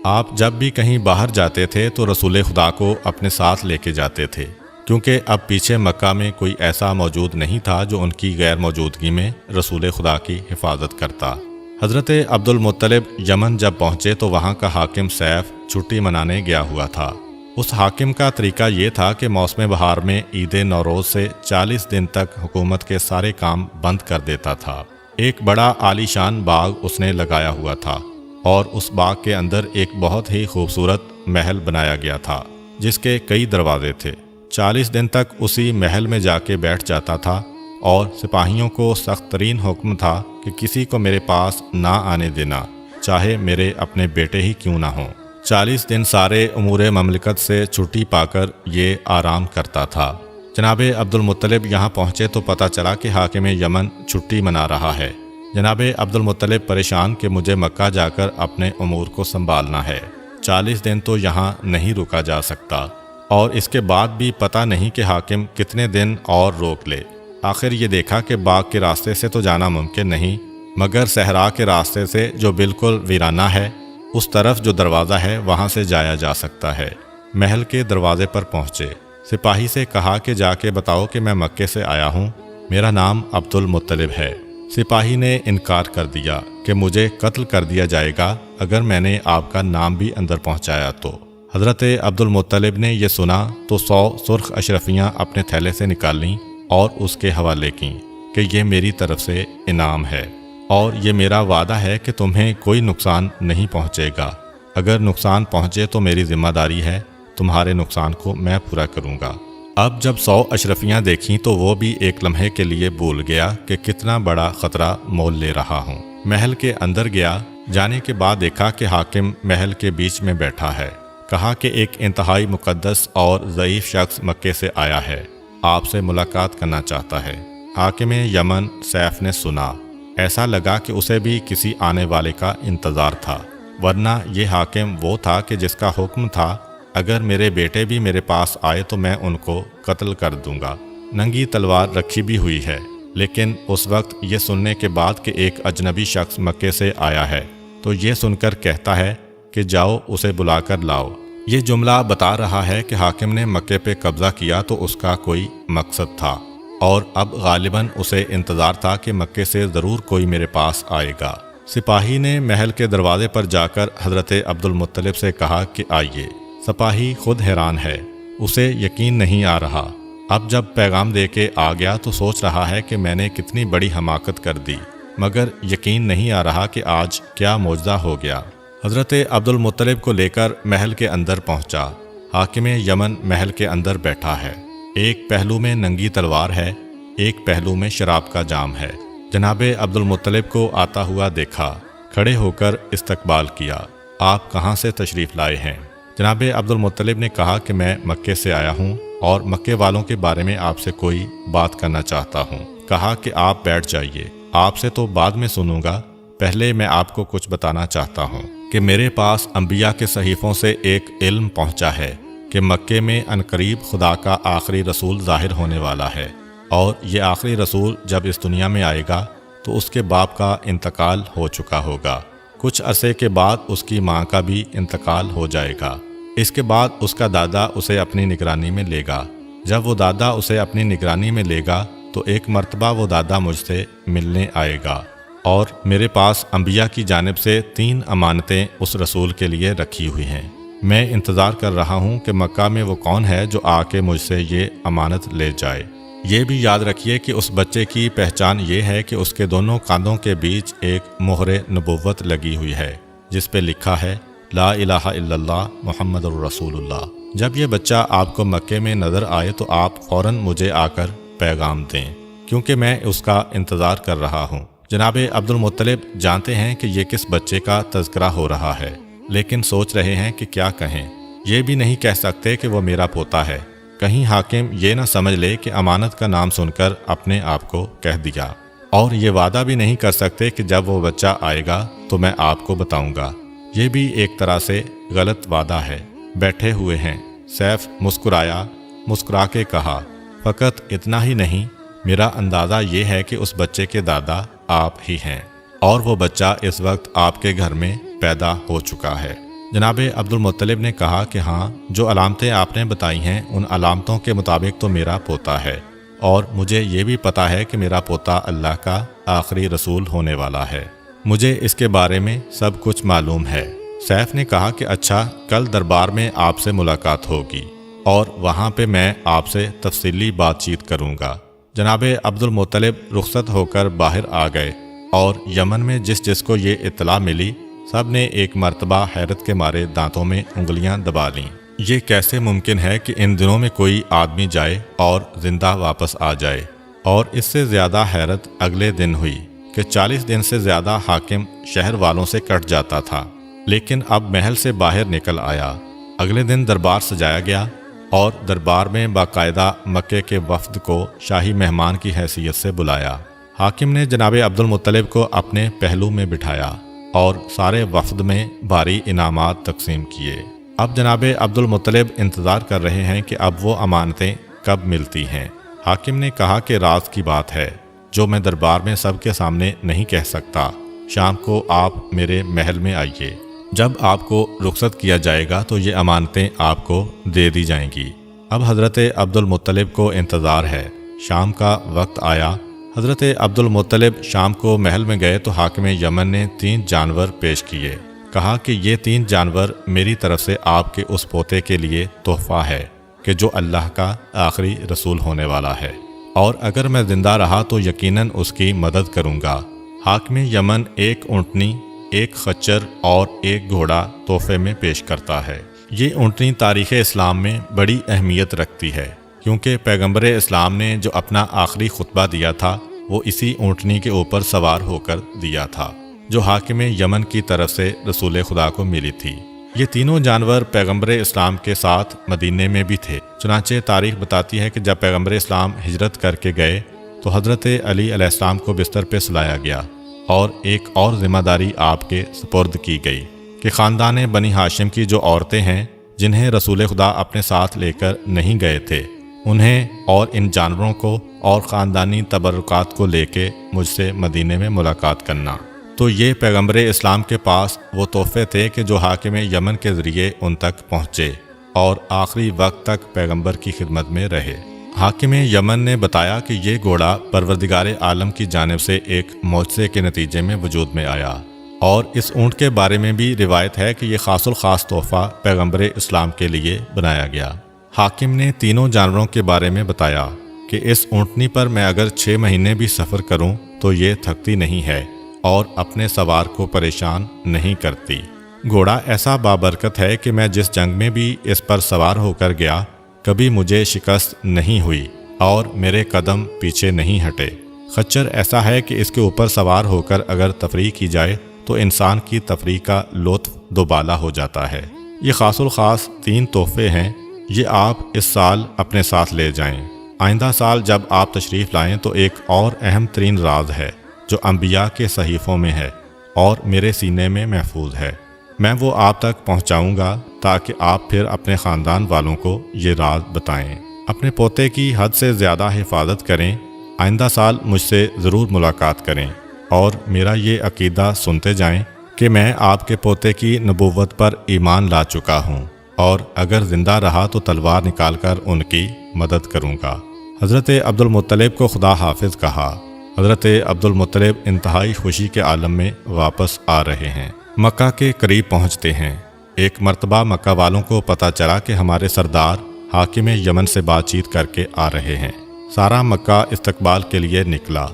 آپ جب بھی کہیں باہر جاتے تھے تو رسول خدا کو اپنے ساتھ لے کے جاتے تھے، کیونکہ اب پیچھے مکہ میں کوئی ایسا موجود نہیں تھا جو ان کی غیر موجودگی میں رسول خدا کی حفاظت کرتا۔ حضرت عبد المطلب یمن جب پہنچے تو وہاں کا حاکم سیف چھٹی منانے گیا ہوا تھا۔ اس حاکم کا طریقہ یہ تھا کہ موسم بہار میں عید نوروز سے 40 دن تک حکومت کے سارے کام بند کر دیتا تھا۔ ایک بڑا عالی شان باغ اس نے لگایا ہوا تھا اور اس باغ کے اندر ایک بہت ہی خوبصورت محل بنایا گیا تھا جس کے کئی دروازے تھے۔ 40 دن تک اسی محل میں جا کے بیٹھ جاتا تھا اور سپاہیوں کو سخت ترین حکم تھا کہ کسی کو میرے پاس نہ آنے دینا، چاہے میرے اپنے بیٹے ہی کیوں نہ ہوں۔ 40 دن سارے امور مملکت سے چھٹی پا کر یہ آرام کرتا تھا۔ جناب عبد المطلب یہاں پہنچے تو پتہ چلا کہ حاکم یمن چھٹی منا رہا ہے۔ جناب عبد المطلب پریشان کہ مجھے مکہ جا کر اپنے امور کو سنبھالنا ہے، 40 دن تو یہاں نہیں رکا جا سکتا، اور اس کے بعد بھی پتہ نہیں کہ حاکم کتنے دن اور روک لے۔ آخر یہ دیکھا کہ باغ کے راستے سے تو جانا ممکن نہیں، مگر صحرا کے راستے سے جو بالکل ویرانہ ہے اس طرف جو دروازہ ہے وہاں سے جایا جا سکتا ہے۔ محل کے دروازے پر پہنچے، سپاہی سے کہا کہ جا کے بتاؤ کہ میں مکے سے آیا ہوں، میرا نام عبد المطلب ہے۔ سپاہی نے انکار کر دیا کہ مجھے قتل کر دیا جائے گا اگر میں نے آپ کا نام بھی اندر پہنچایا تو۔ حضرت عبد المطلب نے یہ سنا تو 100 سرخ اشرفیاں اپنے تھیلے سے نکال لیں اور اس کے حوالے کیں کہ یہ میری طرف سے انعام ہے اور یہ میرا وعدہ ہے کہ تمہیں کوئی نقصان نہیں پہنچے گا، اگر نقصان پہنچے تو میری ذمہ داری ہے، تمہارے نقصان کو میں پورا کروں گا۔ اب جب 100 اشرفیاں دیکھیں تو وہ بھی ایک لمحے کے لیے بھول گیا کہ کتنا بڑا خطرہ مول لے رہا ہوں۔ محل کے اندر گیا، جانے کے بعد دیکھا کہ حاکم محل کے بیچ میں بیٹھا ہے۔ کہا کہ ایک انتہائی مقدس اور ضعیف شخص مکے سے آیا ہے، آپ سے ملاقات کرنا چاہتا ہے۔ حاکم یمن سیف نے سنا، ایسا لگا کہ اسے بھی کسی آنے والے کا انتظار تھا، ورنہ یہ حاکم وہ تھا کہ جس کا حکم تھا اگر میرے بیٹے بھی میرے پاس آئے تو میں ان کو قتل کر دوں گا۔ ننگی تلوار رکھی بھی ہوئی ہے، لیکن اس وقت یہ سننے کے بعد کہ ایک اجنبی شخص مکے سے آیا ہے تو یہ سن کر کہتا ہے کہ جاؤ اسے بلا کر لاؤ۔ یہ جملہ بتا رہا ہے کہ حاکم نے مکے پہ قبضہ کیا تو اس کا کوئی مقصد تھا، اور اب غالباً اسے انتظار تھا کہ مکے سے ضرور کوئی میرے پاس آئے گا۔ سپاہی نے محل کے دروازے پر جا کر حضرت عبد المطلب سے کہا کہ آئیے۔ سپاہی خود حیران ہے، اسے یقین نہیں آ رہا۔ اب جب پیغام دے کے آ گیا تو سوچ رہا ہے کہ میں نے کتنی بڑی حماقت کر دی، مگر یقین نہیں آ رہا کہ آج کیا معجزہ ہو گیا۔ حضرت عبد المطلب کو لے کر محل کے اندر پہنچا۔ حاکم یمن محل کے اندر بیٹھا ہے، ایک پہلو میں ننگی تلوار ہے، ایک پہلو میں شراب کا جام ہے۔ جناب عبد المطلب کو آتا ہوا دیکھا، کھڑے ہو کر استقبال کیا۔ آپ کہاں سے تشریف لائے ہیں؟ جناب عبد المطلب نے کہا کہ میں مکے سے آیا ہوں اور مکے والوں کے بارے میں آپ سے کوئی بات کرنا چاہتا ہوں۔ کہا کہ آپ بیٹھ جائیے، آپ سے تو بعد میں سنوں گا، پہلے میں آپ کو کچھ بتانا چاہتا ہوں کہ میرے پاس انبیاء کے صحیفوں سے ایک علم پہنچا ہے کہ مکے میں عنقریب خدا کا آخری رسول ظاہر ہونے والا ہے، اور یہ آخری رسول جب اس دنیا میں آئے گا تو اس کے باپ کا انتقال ہو چکا ہوگا، کچھ عرصے کے بعد اس کی ماں کا بھی انتقال ہو جائے گا، اس کے بعد اس کا دادا اسے اپنی نگرانی میں لے گا۔ جب وہ دادا اسے اپنی نگرانی میں لے گا تو ایک مرتبہ وہ دادا مجھ سے ملنے آئے گا، اور میرے پاس انبیاء کی جانب سے 3 امانتیں اس رسول کے لیے رکھی ہوئی ہیں۔ میں انتظار کر رہا ہوں کہ مکہ میں وہ کون ہے جو آ کے مجھ سے یہ امانت لے جائے۔ یہ بھی یاد رکھیے کہ اس بچے کی پہچان یہ ہے کہ اس کے دونوں کاندھوں کے بیچ ایک مہر نبوت لگی ہوئی ہے جس پہ لکھا ہے لا الہ الا اللہ محمد الرسول اللہ۔ جب یہ بچہ آپ کو مکے میں نظر آئے تو آپ فوراً مجھے آ کر پیغام دیں، کیونکہ میں اس کا انتظار کر رہا ہوں۔ جناب عبد المطلب جانتے ہیں کہ یہ کس بچے کا تذکرہ ہو رہا ہے، لیکن سوچ رہے ہیں کہ کیا کہیں۔ یہ بھی نہیں کہہ سکتے کہ وہ میرا پوتا ہے، کہیں حاکم یہ نہ سمجھ لے کہ امانت کا نام سن کر اپنے آپ کو کہہ دیا، اور یہ وعدہ بھی نہیں کر سکتے کہ جب وہ بچہ آئے گا تو میں آپ کو بتاؤں گا۔ یہ بھی ایک طرح سے غلط وعدہ ہے۔ بیٹھے ہوئے ہیں۔ سیف مسکرایا، مسکرا کے کہا فقط اتنا ہی نہیں، میرا اندازہ یہ ہے کہ اس بچے کے دادا آپ ہی ہیں، اور وہ بچہ اس وقت آپ کے گھر میں پیدا ہو چکا ہے۔ جناب عبد المطلب نے کہا کہ ہاں، جو علامتیں آپ نے بتائی ہیں ان علامتوں کے مطابق تو میرا پوتا ہے، اور مجھے یہ بھی پتا ہے کہ میرا پوتا اللہ کا آخری رسول ہونے والا ہے۔ مجھے اس کے بارے میں سب کچھ معلوم ہے۔ سیف نے کہا کہ اچھا، کل دربار میں آپ سے ملاقات ہوگی اور وہاں پہ میں آپ سے تفصیلی بات چیت کروں گا۔ جناب عبد المطلب رخصت ہو کر باہر آ گئے، اور یمن میں جس جس کو یہ اطلاع ملی سب نے ایک مرتبہ حیرت کے مارے دانتوں میں انگلیاں دبا لیں۔ یہ کیسے ممکن ہے کہ ان دنوں میں کوئی آدمی جائے اور زندہ واپس آ جائے؟ اور اس سے زیادہ حیرت اگلے دن ہوئی کہ 40 دن سے زیادہ حاکم شہر والوں سے کٹ جاتا تھا، لیکن اب محل سے باہر نکل آیا۔ اگلے دن دربار سجایا گیا، اور دربار میں باقاعدہ مکے کے وفد کو شاہی مہمان کی حیثیت سے بلایا۔ حاکم نے جناب عبد المطلب کو اپنے پہلو میں بٹھایا اور سارے وفد میں بھاری انعامات تقسیم کیے۔ اب جناب عبد المطلب انتظار کر رہے ہیں کہ اب وہ امانتیں کب ملتی ہیں۔ حاکم نے کہا کہ راز کی بات ہے جو میں دربار میں سب کے سامنے نہیں کہہ سکتا، شام کو آپ میرے محل میں آئیے، جب آپ کو رخصت کیا جائے گا تو یہ امانتیں آپ کو دے دی جائیں گی۔ اب حضرت عبد المطلب کو انتظار ہے۔ شام کا وقت آیا، حضرت عبد المطلب شام کو محل میں گئے تو حاکم یمن نے 3 جانور پیش کیے۔ کہا کہ یہ 3 جانور میری طرف سے آپ کے اس پوتے کے لیے تحفہ ہے کہ جو اللہ کا آخری رسول ہونے والا ہے، اور اگر میں زندہ رہا تو یقیناً اس کی مدد کروں گا۔ حاکم یمن 1 اونٹنی، 1 خچر اور 1 گھوڑا تحفے میں پیش کرتا ہے۔ یہ اونٹنی تاریخ اسلام میں بڑی اہمیت رکھتی ہے، کیونکہ پیغمبر اسلام نے جو اپنا آخری خطبہ دیا تھا وہ اسی اونٹنی کے اوپر سوار ہو کر دیا تھا، جو حاکم یمن کی طرف سے رسول خدا کو ملی تھی۔ یہ تینوں جانور پیغمبر اسلام کے ساتھ مدینے میں بھی تھے۔ چنانچہ تاریخ بتاتی ہے کہ جب پیغمبر اسلام ہجرت کر کے گئے تو حضرت علی علیہ السلام کو بستر پہ سلایا گیا، اور ایک اور ذمہ داری آپ کے سپرد کی گئی کہ خاندان بنی ہاشم کی جو عورتیں ہیں جنہیں رسول خدا اپنے ساتھ لے کر نہیں گئے تھے، انہیں اور ان جانوروں کو اور خاندانی تبرکات کو لے کے مجھ سے مدینے میں ملاقات کرنا۔ تو یہ پیغمبر اسلام کے پاس وہ تحفے تھے کہ جو حاکم یمن کے ذریعے ان تک پہنچے اور آخری وقت تک پیغمبر کی خدمت میں رہے۔ حاکم یمن نے بتایا کہ یہ گھوڑا پروردگار عالم کی جانب سے ایک معجزے کے نتیجے میں وجود میں آیا، اور اس اونٹ کے بارے میں بھی روایت ہے کہ یہ خاص الخاص تحفہ پیغمبر اسلام کے لیے بنایا گیا۔ حاکم نے تینوں جانوروں کے بارے میں بتایا کہ اس اونٹنی پر میں اگر 6 مہینے بھی سفر کروں تو یہ تھکتی نہیں ہے اور اپنے سوار کو پریشان نہیں کرتی۔ گھوڑا ایسا بابرکت ہے کہ میں جس جنگ میں بھی اس پر سوار ہو کر گیا کبھی مجھے شکست نہیں ہوئی اور میرے قدم پیچھے نہیں ہٹے۔ خچر ایسا ہے کہ اس کے اوپر سوار ہو کر اگر تفریح کی جائے تو انسان کی تفریح کا لطف دوبالا ہو جاتا ہے۔ یہ خاص الخاص 3 تحفے ہیں، یہ آپ اس سال اپنے ساتھ لے جائیں۔ آئندہ سال جب آپ تشریف لائیں تو ایک اور اہم ترین راز ہے جو انبیاء کے صحیفوں میں ہے اور میرے سینے میں محفوظ ہے۔ میں وہ آپ تک پہنچاؤں گا تاکہ آپ پھر اپنے خاندان والوں کو یہ راز بتائیں۔ اپنے پوتے کی حد سے زیادہ حفاظت کریں۔ آئندہ سال مجھ سے ضرور ملاقات کریں اور میرا یہ عقیدہ سنتے جائیں کہ میں آپ کے پوتے کی نبوت پر ایمان لا چکا ہوں اور اگر زندہ رہا تو تلوار نکال کر ان کی مدد کروں گا۔ حضرت عبد المطلب کو خدا حافظ کہا۔ حضرت عبد المطلب انتہائی خوشی کے عالم میں واپس آ رہے ہیں، مکہ کے قریب پہنچتے ہیں۔ ایک مرتبہ مکہ والوں کو پتہ چلا کہ ہمارے سردار حاکم یمن سے بات چیت کر کے آ رہے ہیں۔ سارا مکہ استقبال کے لیے نکلا۔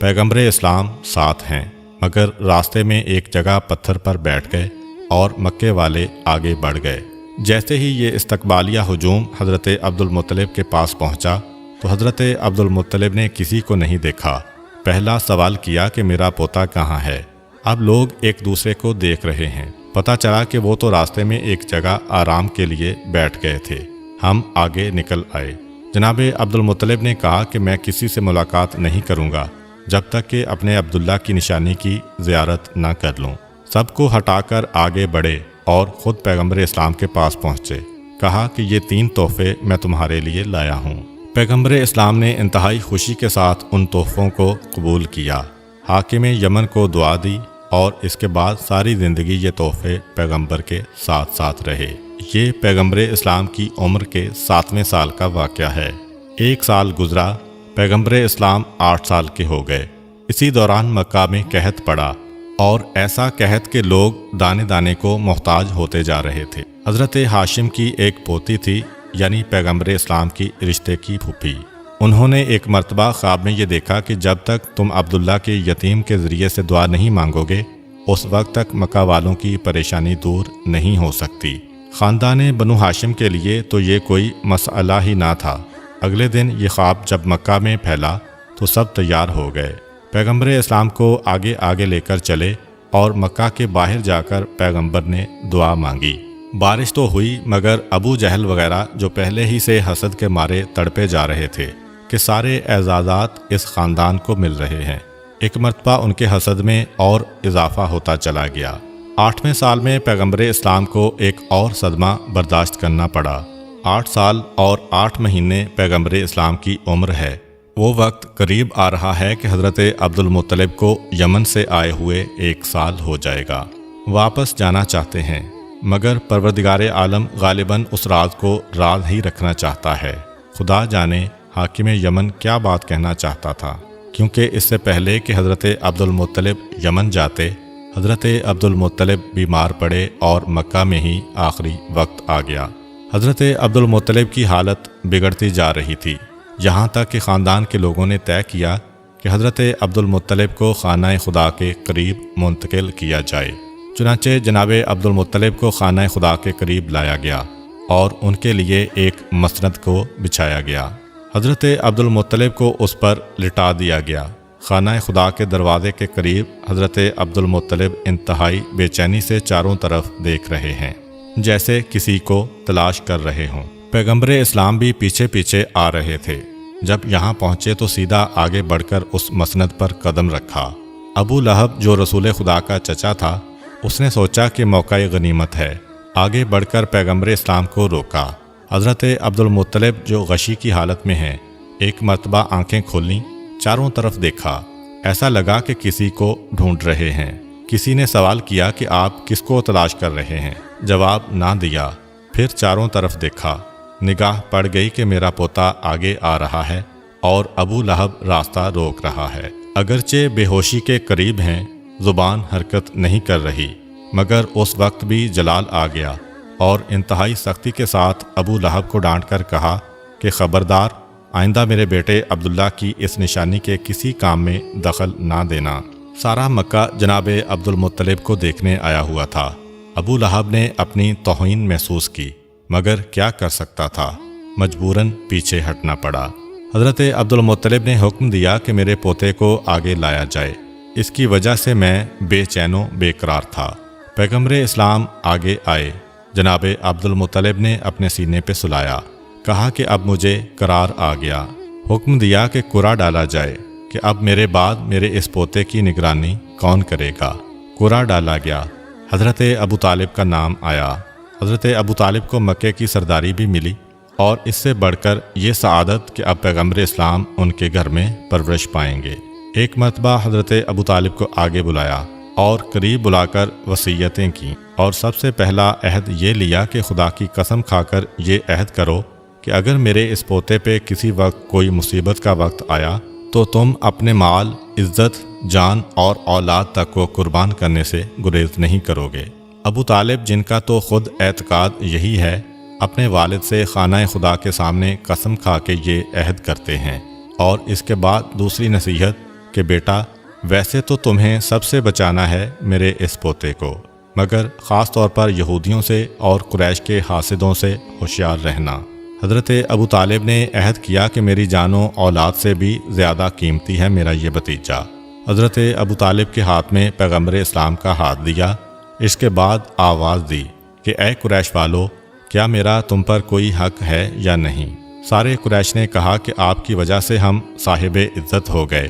پیغمبر اسلام ساتھ ہیں، مگر راستے میں ایک جگہ پتھر پر بیٹھ گئے اور مکے والے آگے بڑھ گئے۔ جیسے ہی یہ استقبالیہ ہجوم حضرت عبد المطلب کے پاس پہنچا تو حضرت عبد المطلب نے کسی کو نہیں دیکھا۔ پہلا سوال کیا کہ میرا پوتا کہاں ہے؟ اب لوگ ایک دوسرے کو دیکھ رہے ہیں۔ پتہ چلا کہ وہ تو راستے میں ایک جگہ آرام کے لیے بیٹھ گئے تھے۔ ہم آگے نکل آئے۔ جناب عبد المطلب نے کہا کہ میں کسی سے ملاقات نہیں کروں گا جب تک کہ اپنے عبداللہ کی نشانی کی زیارت نہ کر لوں۔ سب کو ہٹا کر آگے بڑھے اور خود پیغمبر اسلام کے پاس پہنچے۔ کہا کہ یہ 3 تحفے میں تمہارے لیے لایا ہوں۔ پیغمبر اسلام نے انتہائی خوشی کے ساتھ ان تحفوں کو قبول کیا۔ حاکم یمن کو دعا دی اور اس کے بعد ساری زندگی یہ تحفے پیغمبر کے ساتھ ساتھ رہے۔ یہ پیغمبر اسلام کی عمر کے 7ویں سال کا واقعہ ہے۔ 1 سال گزرا، پیغمبر اسلام 8 سال کے ہو گئے۔ اسی دوران مکہ میں قحط پڑا اور ایسا قحط کہ لوگ دانے دانے کو محتاج ہوتے جا رہے تھے۔ حضرت ہاشم کی ایک پوتی تھی، یعنی پیغمبر اسلام کی رشتے کی پھوپھی۔ انہوں نے ایک مرتبہ خواب میں یہ دیکھا کہ جب تک تم عبداللہ کے یتیم کے ذریعے سے دعا نہیں مانگو گے اس وقت تک مکہ والوں کی پریشانی دور نہیں ہو سکتی۔ خاندان بنو ہاشم کے لیے تو یہ کوئی مسئلہ ہی نہ تھا۔ اگلے دن یہ خواب جب مکہ میں پھیلا تو سب تیار ہو گئے۔ پیغمبر اسلام کو آگے آگے لے کر چلے اور مکہ کے باہر جا کر پیغمبر نے دعا مانگی۔ بارش تو ہوئی مگر ابو جہل وغیرہ جو پہلے ہی سے حسد کے مارے تڑپے جا رہے تھے کہ سارے اعزازات اس خاندان کو مل رہے ہیں، ایک مرتبہ ان کے حسد میں اور اضافہ ہوتا چلا گیا۔ 8ویں سال میں پیغمبر اسلام کو ایک اور صدمہ برداشت کرنا پڑا۔ 8 سال اور 8 مہینے پیغمبر اسلام کی عمر ہے۔ وہ وقت قریب آ رہا ہے کہ حضرت عبد المطلب کو یمن سے آئے ہوئے 1 سال ہو جائے گا۔ واپس جانا چاہتے ہیں مگر پروردگار عالم غالباً اس راز کو راز ہی رکھنا چاہتا ہے۔ خدا جانے حاکم یمن کیا بات کہنا چاہتا تھا، کیونکہ اس سے پہلے کہ حضرت عبد المطلب یمن جاتے، حضرت عبد المطلب بیمار پڑے اور مکہ میں ہی آخری وقت آ گیا۔ حضرت عبد المطلب کی حالت بگڑتی جا رہی تھی، یہاں تک کہ خاندان کے لوگوں نے طے کیا کہ حضرت عبد المطلب کو خانہ خدا کے قریب منتقل کیا جائے۔ چنانچہ جناب عبد المطلب کو خانہ خدا کے قریب لایا گیا اور ان کے لیے ایک مسند کو بچھایا گیا۔ حضرت عبد المطلب کو اس پر لٹا دیا گیا۔ خانہ خدا کے دروازے کے قریب حضرت عبد المطلب انتہائی بے چینی سے چاروں طرف دیکھ رہے ہیں، جیسے کسی کو تلاش کر رہے ہوں۔ پیغمبر اسلام بھی پیچھے پیچھے آ رہے تھے۔ جب یہاں پہنچے تو سیدھا آگے بڑھ کر اس مسند پر قدم رکھا۔ ابو لہب جو رسول خدا کا چچا تھا، اس نے سوچا کہ موقع غنیمت ہے، آگے بڑھ کر پیغمبر اسلام کو روکا۔ حضرت عبدالمطلب جو غشی کی حالت میں ہیں، ایک مرتبہ آنکھیں کھولیں، چاروں طرف دیکھا، ایسا لگا کہ کسی کو ڈھونڈ رہے ہیں۔ کسی نے سوال کیا کہ آپ کس کو تلاش کر رہے ہیں؟ جواب نہ دیا۔ پھر چاروں طرف دیکھا، نگاہ پڑ گئی کہ میرا پوتا آگے آ رہا ہے اور ابو لہب راستہ روک رہا ہے۔ اگرچہ بے ہوشی کے قریب ہیں، زبان حرکت نہیں کر رہی، مگر اس وقت بھی جلال آ گیا اور انتہائی سختی کے ساتھ ابو لہب کو ڈانٹ کر کہا کہ خبردار، آئندہ میرے بیٹے عبداللہ کی اس نشانی کے کسی کام میں دخل نہ دینا۔ سارا مکہ جناب عبدالمطلب کو دیکھنے آیا ہوا تھا۔ ابو لہب نے اپنی توہین محسوس کی، مگر کیا کر سکتا تھا؟ مجبوراً پیچھے ہٹنا پڑا۔ حضرت عبدالمطلب نے حکم دیا کہ میرے پوتے کو آگے لایا جائے، اس کی وجہ سے میں بے چین و بے قرار تھا۔ پیغمبر اسلام آگے آئے، جناب عبدالمطلب نے اپنے سینے پہ سلایا، کہا کہ اب مجھے قرار آ گیا۔ حکم دیا کہ قرعہ ڈالا جائے کہ اب میرے بعد میرے اس پوتے کی نگرانی کون کرے گا۔ قرعہ ڈالا گیا، حضرت ابو طالب کا نام آیا۔ حضرت ابو طالب کو مکے کی سرداری بھی ملی، اور اس سے بڑھ کر یہ سعادت کہ اب پیغمبر اسلام ان کے گھر میں پرورش پائیں گے۔ ایک مرتبہ حضرت ابو طالب کو آگے بلایا اور قریب بلا کر وصیتیں کیں، اور سب سے پہلا عہد یہ لیا کہ خدا کی قسم کھا کر یہ عہد کرو کہ اگر میرے اس پوتے پہ کسی وقت کوئی مصیبت کا وقت آیا تو تم اپنے مال، عزت، جان اور اولاد تک کو قربان کرنے سے گریز نہیں کرو گے۔ ابو طالب، جن کا تو خود اعتقاد یہی ہے، اپنے والد سے خانہ خدا کے سامنے قسم کھا کے یہ عہد کرتے ہیں، اور اس کے بعد دوسری نصیحت کہ بیٹا، ویسے تو تمہیں سب سے بچانا ہے میرے اس پوتے کو، مگر خاص طور پر یہودیوں سے اور قریش کے حاسدوں سے ہوشیار رہنا۔ حضرت ابو طالب نے عہد کیا کہ میری جان و اولاد سے بھی زیادہ قیمتی ہے میرا یہ بھتیجا۔ حضرت ابو طالب کے ہاتھ میں پیغمبر اسلام کا ہاتھ دیا، اس کے بعد آواز دی کہ اے قریش والو، کیا میرا تم پر کوئی حق ہے یا نہیں؟ سارے قریش نے کہا کہ آپ کی وجہ سے ہم صاحب عزت ہو گئے،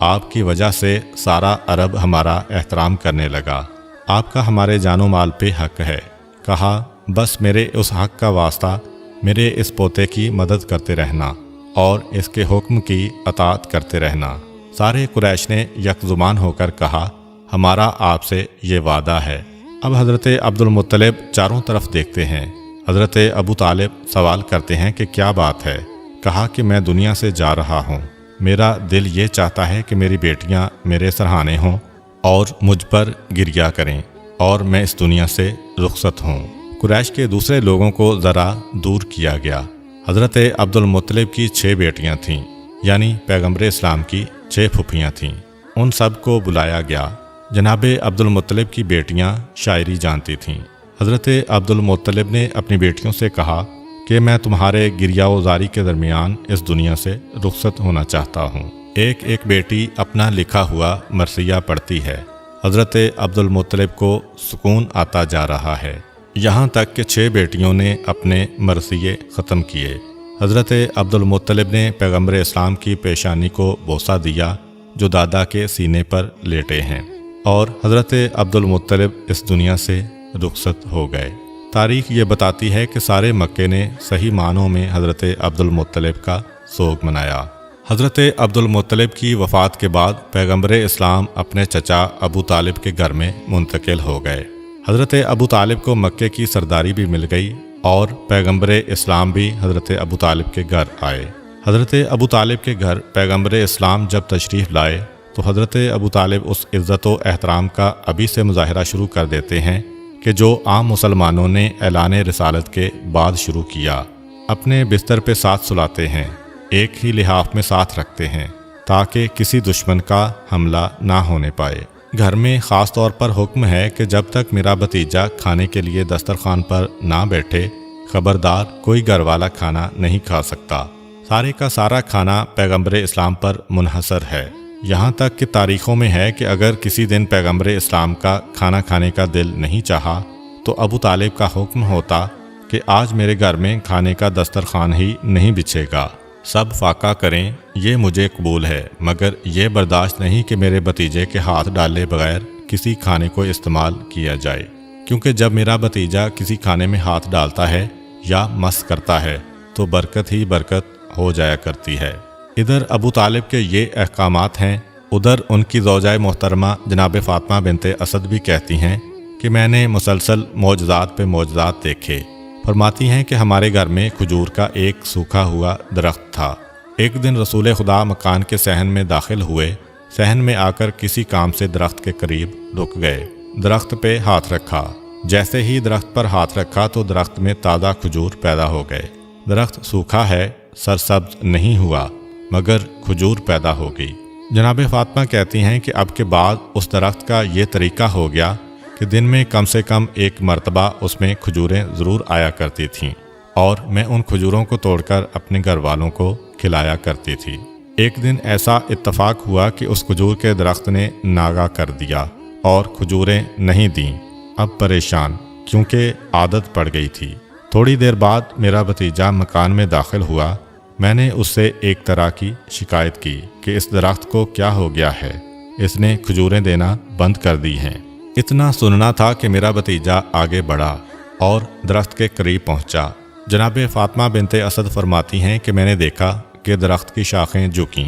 آپ کی وجہ سے سارا عرب ہمارا احترام کرنے لگا، آپ کا ہمارے جان و مال پہ حق ہے۔ کہا بس میرے اس حق کا واسطہ میرے اس پوتے کی مدد کرتے رہنا اور اس کے حکم کی اطاعت کرتے رہنا۔ سارے قریش نے یک زبان ہو کر کہا ہمارا آپ سے یہ وعدہ ہے۔ اب حضرت عبدالمطلب چاروں طرف دیکھتے ہیں۔ حضرت ابو طالب سوال کرتے ہیں کہ کیا بات ہے؟ کہا کہ میں دنیا سے جا رہا ہوں، میرا دل یہ چاہتا ہے کہ میری بیٹیاں میرے سرہانے ہوں اور مجھ پر گریا کریں اور میں اس دنیا سے رخصت ہوں۔ قریش کے دوسرے لوگوں کو ذرا دور کیا گیا۔ حضرت عبدالمطلب کی 6 بیٹیاں تھیں، یعنی پیغمبر اسلام کی 6 پھوپھیاں تھیں، ان سب کو بلایا گیا۔ جناب عبدالمطلب کی بیٹیاں شاعری جانتی تھیں۔ حضرت عبدالمطلب نے اپنی بیٹیوں سے کہا کہ میں تمہارے گریہ و زاری کے درمیان اس دنیا سے رخصت ہونا چاہتا ہوں۔ ایک ایک بیٹی اپنا لکھا ہوا مرثیہ پڑھتی ہے۔ حضرت عبدالمطلب کو سکون آتا جا رہا ہے، یہاں تک کہ 6 بیٹیوں نے اپنے مرثیے ختم کیے۔ حضرت عبدالمطلب نے پیغمبر اسلام کی پیشانی کو بوسہ دیا جو دادا کے سینے پر لیٹے ہیں، اور حضرت عبدالمطلب اس دنیا سے رخصت ہو گئے۔ تاریخ یہ بتاتی ہے کہ سارے مکے نے صحیح معنوں میں حضرت عبدالمطلب کا سوگ منایا۔ حضرت عبدالمطلب کی وفات کے بعد پیغمبر اسلام اپنے چچا ابو طالب کے گھر میں منتقل ہو گئے۔ حضرت ابو طالب کو مکے کی سرداری بھی مل گئی اور پیغمبر اسلام بھی حضرت ابو طالب کے گھر آئے۔ حضرت ابو طالب کے گھر پیغمبر اسلام جب تشریف لائے تو حضرت ابو طالب اس عزت و احترام کا ابھی سے مظاہرہ شروع کر دیتے ہیں کہ جو عام مسلمانوں نے اعلان رسالت کے بعد شروع کیا۔ اپنے بستر پہ ساتھ سلاتے ہیں، ایک ہی لحاف میں ساتھ رکھتے ہیں تاکہ کسی دشمن کا حملہ نہ ہونے پائے۔ گھر میں خاص طور پر حکم ہے کہ جب تک میرا بھتیجا کھانے کے لیے دسترخوان پر نہ بیٹھے، خبردار کوئی گھر والا کھانا نہیں کھا سکتا۔ سارے کا سارا کھانا پیغمبر اسلام پر منحصر ہے، یہاں تک کہ تاریخوں میں ہے کہ اگر کسی دن پیغمبر اسلام کا کھانا کھانے کا دل نہیں چاہا تو ابو طالب کا حکم ہوتا کہ آج میرے گھر میں کھانے کا دسترخوان ہی نہیں بچھے گا، سب فاقہ کریں، یہ مجھے قبول ہے، مگر یہ برداشت نہیں کہ میرے بھتیجے کے ہاتھ ڈالے بغیر کسی کھانے کو استعمال کیا جائے، کیونکہ جب میرا بھتیجا کسی کھانے میں ہاتھ ڈالتا ہے یا مس کرتا ہے تو برکت ہی برکت ہو جایا کرتی ہے۔ ادھر ابو طالب کے یہ احکامات ہیں، ادھر ان کی زوجہ محترمہ جناب فاطمہ بنت اسد بھی کہتی ہیں کہ میں نے مسلسل معجزات پہ معجزات دیکھے۔ فرماتی ہیں کہ ہمارے گھر میں کھجور کا ایک سوکھا ہوا درخت تھا۔ ایک دن رسول خدا مکان کے صحن میں داخل ہوئے، صحن میں آ کر کسی کام سے درخت کے قریب رک گئے، درخت پہ ہاتھ رکھا۔ جیسے ہی درخت پر ہاتھ رکھا تو درخت میں تازہ کھجور پیدا ہو گئے۔ درخت سوکھا ہے، سرسبز نہیں ہوا، مگر کھجور پیدا ہو گئی۔ جناب فاطمہ کہتی ہیں کہ اب کے بعد اس درخت کا یہ طریقہ ہو گیا کہ دن میں کم سے کم ایک مرتبہ اس میں کھجوریں ضرور آیا کرتی تھیں، اور میں ان کھجوروں کو توڑ کر اپنے گھر والوں کو کھلایا کرتی تھی۔ ایک دن ایسا اتفاق ہوا کہ اس کھجور کے درخت نے ناغہ کر دیا اور کھجوریں نہیں دیں۔ اب پریشان، کیونکہ عادت پڑ گئی تھی۔ تھوڑی دیر بعد میرا بھتیجا مکان میں داخل ہوا۔ میں نے اس سے ایک طرح کی شکایت کی کہ اس درخت کو کیا ہو گیا ہے، اس نے کھجوریں دینا بند کر دی ہیں۔ اتنا سننا تھا کہ میرا بھتیجا آگے بڑھا اور درخت کے قریب پہنچا۔ جناب فاطمہ بنت اسد فرماتی ہیں کہ میں نے دیکھا کہ درخت کی شاخیں جھکیں،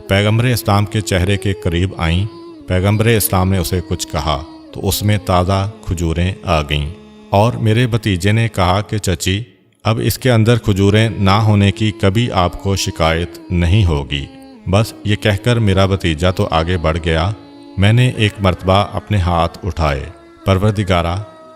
پیغمبر اسلام کے چہرے کے قریب آئیں۔ پیغمبر اسلام نے اسے کچھ کہا تو اس میں تازہ کھجوریں آ گئیں، اور میرے بھتیجے نے کہا کہ چچی، اب اس کے اندر کھجوریں نہ ہونے کی کبھی آپ کو شکایت نہیں ہوگی۔ بس یہ کہہ کر میرا بھتیجا تو آگے بڑھ گیا۔ میں نے ایک مرتبہ اپنے ہاتھ اٹھائے، پروردگارا،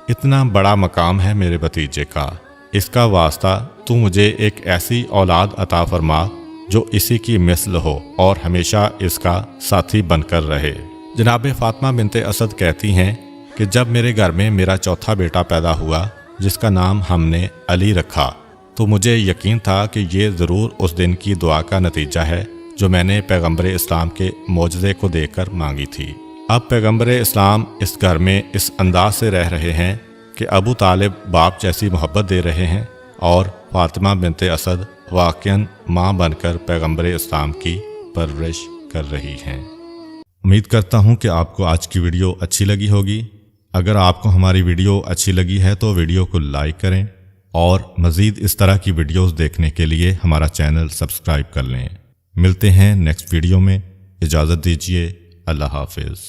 اتنا بڑا مقام ہے میرے بھتیجے کا، اس کا واسطہ تو مجھے ایک ایسی اولاد عطا فرما جو اسی کی مثل ہو اور ہمیشہ اس کا ساتھی بن کر رہے۔ جناب فاطمہ بنت اسد کہتی ہیں کہ جب میرے گھر میں میرا چوتھا بیٹا پیدا ہوا، جس کا نام ہم نے علی رکھا، تو مجھے یقین تھا کہ یہ ضرور اس دن کی دعا کا نتیجہ ہے جو میں نے پیغمبر اسلام کے معجزے کو دیکھ کر مانگی تھی۔ اب پیغمبر اسلام اس گھر میں اس انداز سے رہ رہے ہیں کہ ابو طالب باپ جیسی محبت دے رہے ہیں، اور فاطمہ بنت اسد واقعاً ماں بن کر پیغمبر اسلام کی پرورش کر رہی ہیں۔ امید کرتا ہوں کہ آپ کو آج کی ویڈیو اچھی لگی ہوگی۔ اگر آپ کو ہماری ویڈیو اچھی لگی ہے تو ویڈیو کو لائک کریں، اور مزید اس طرح کی ویڈیوز دیکھنے کے لیے ہمارا چینل سبسکرائب کر لیں۔ ملتے ہیں نیکسٹ ویڈیو میں، اجازت دیجیے، اللہ حافظ۔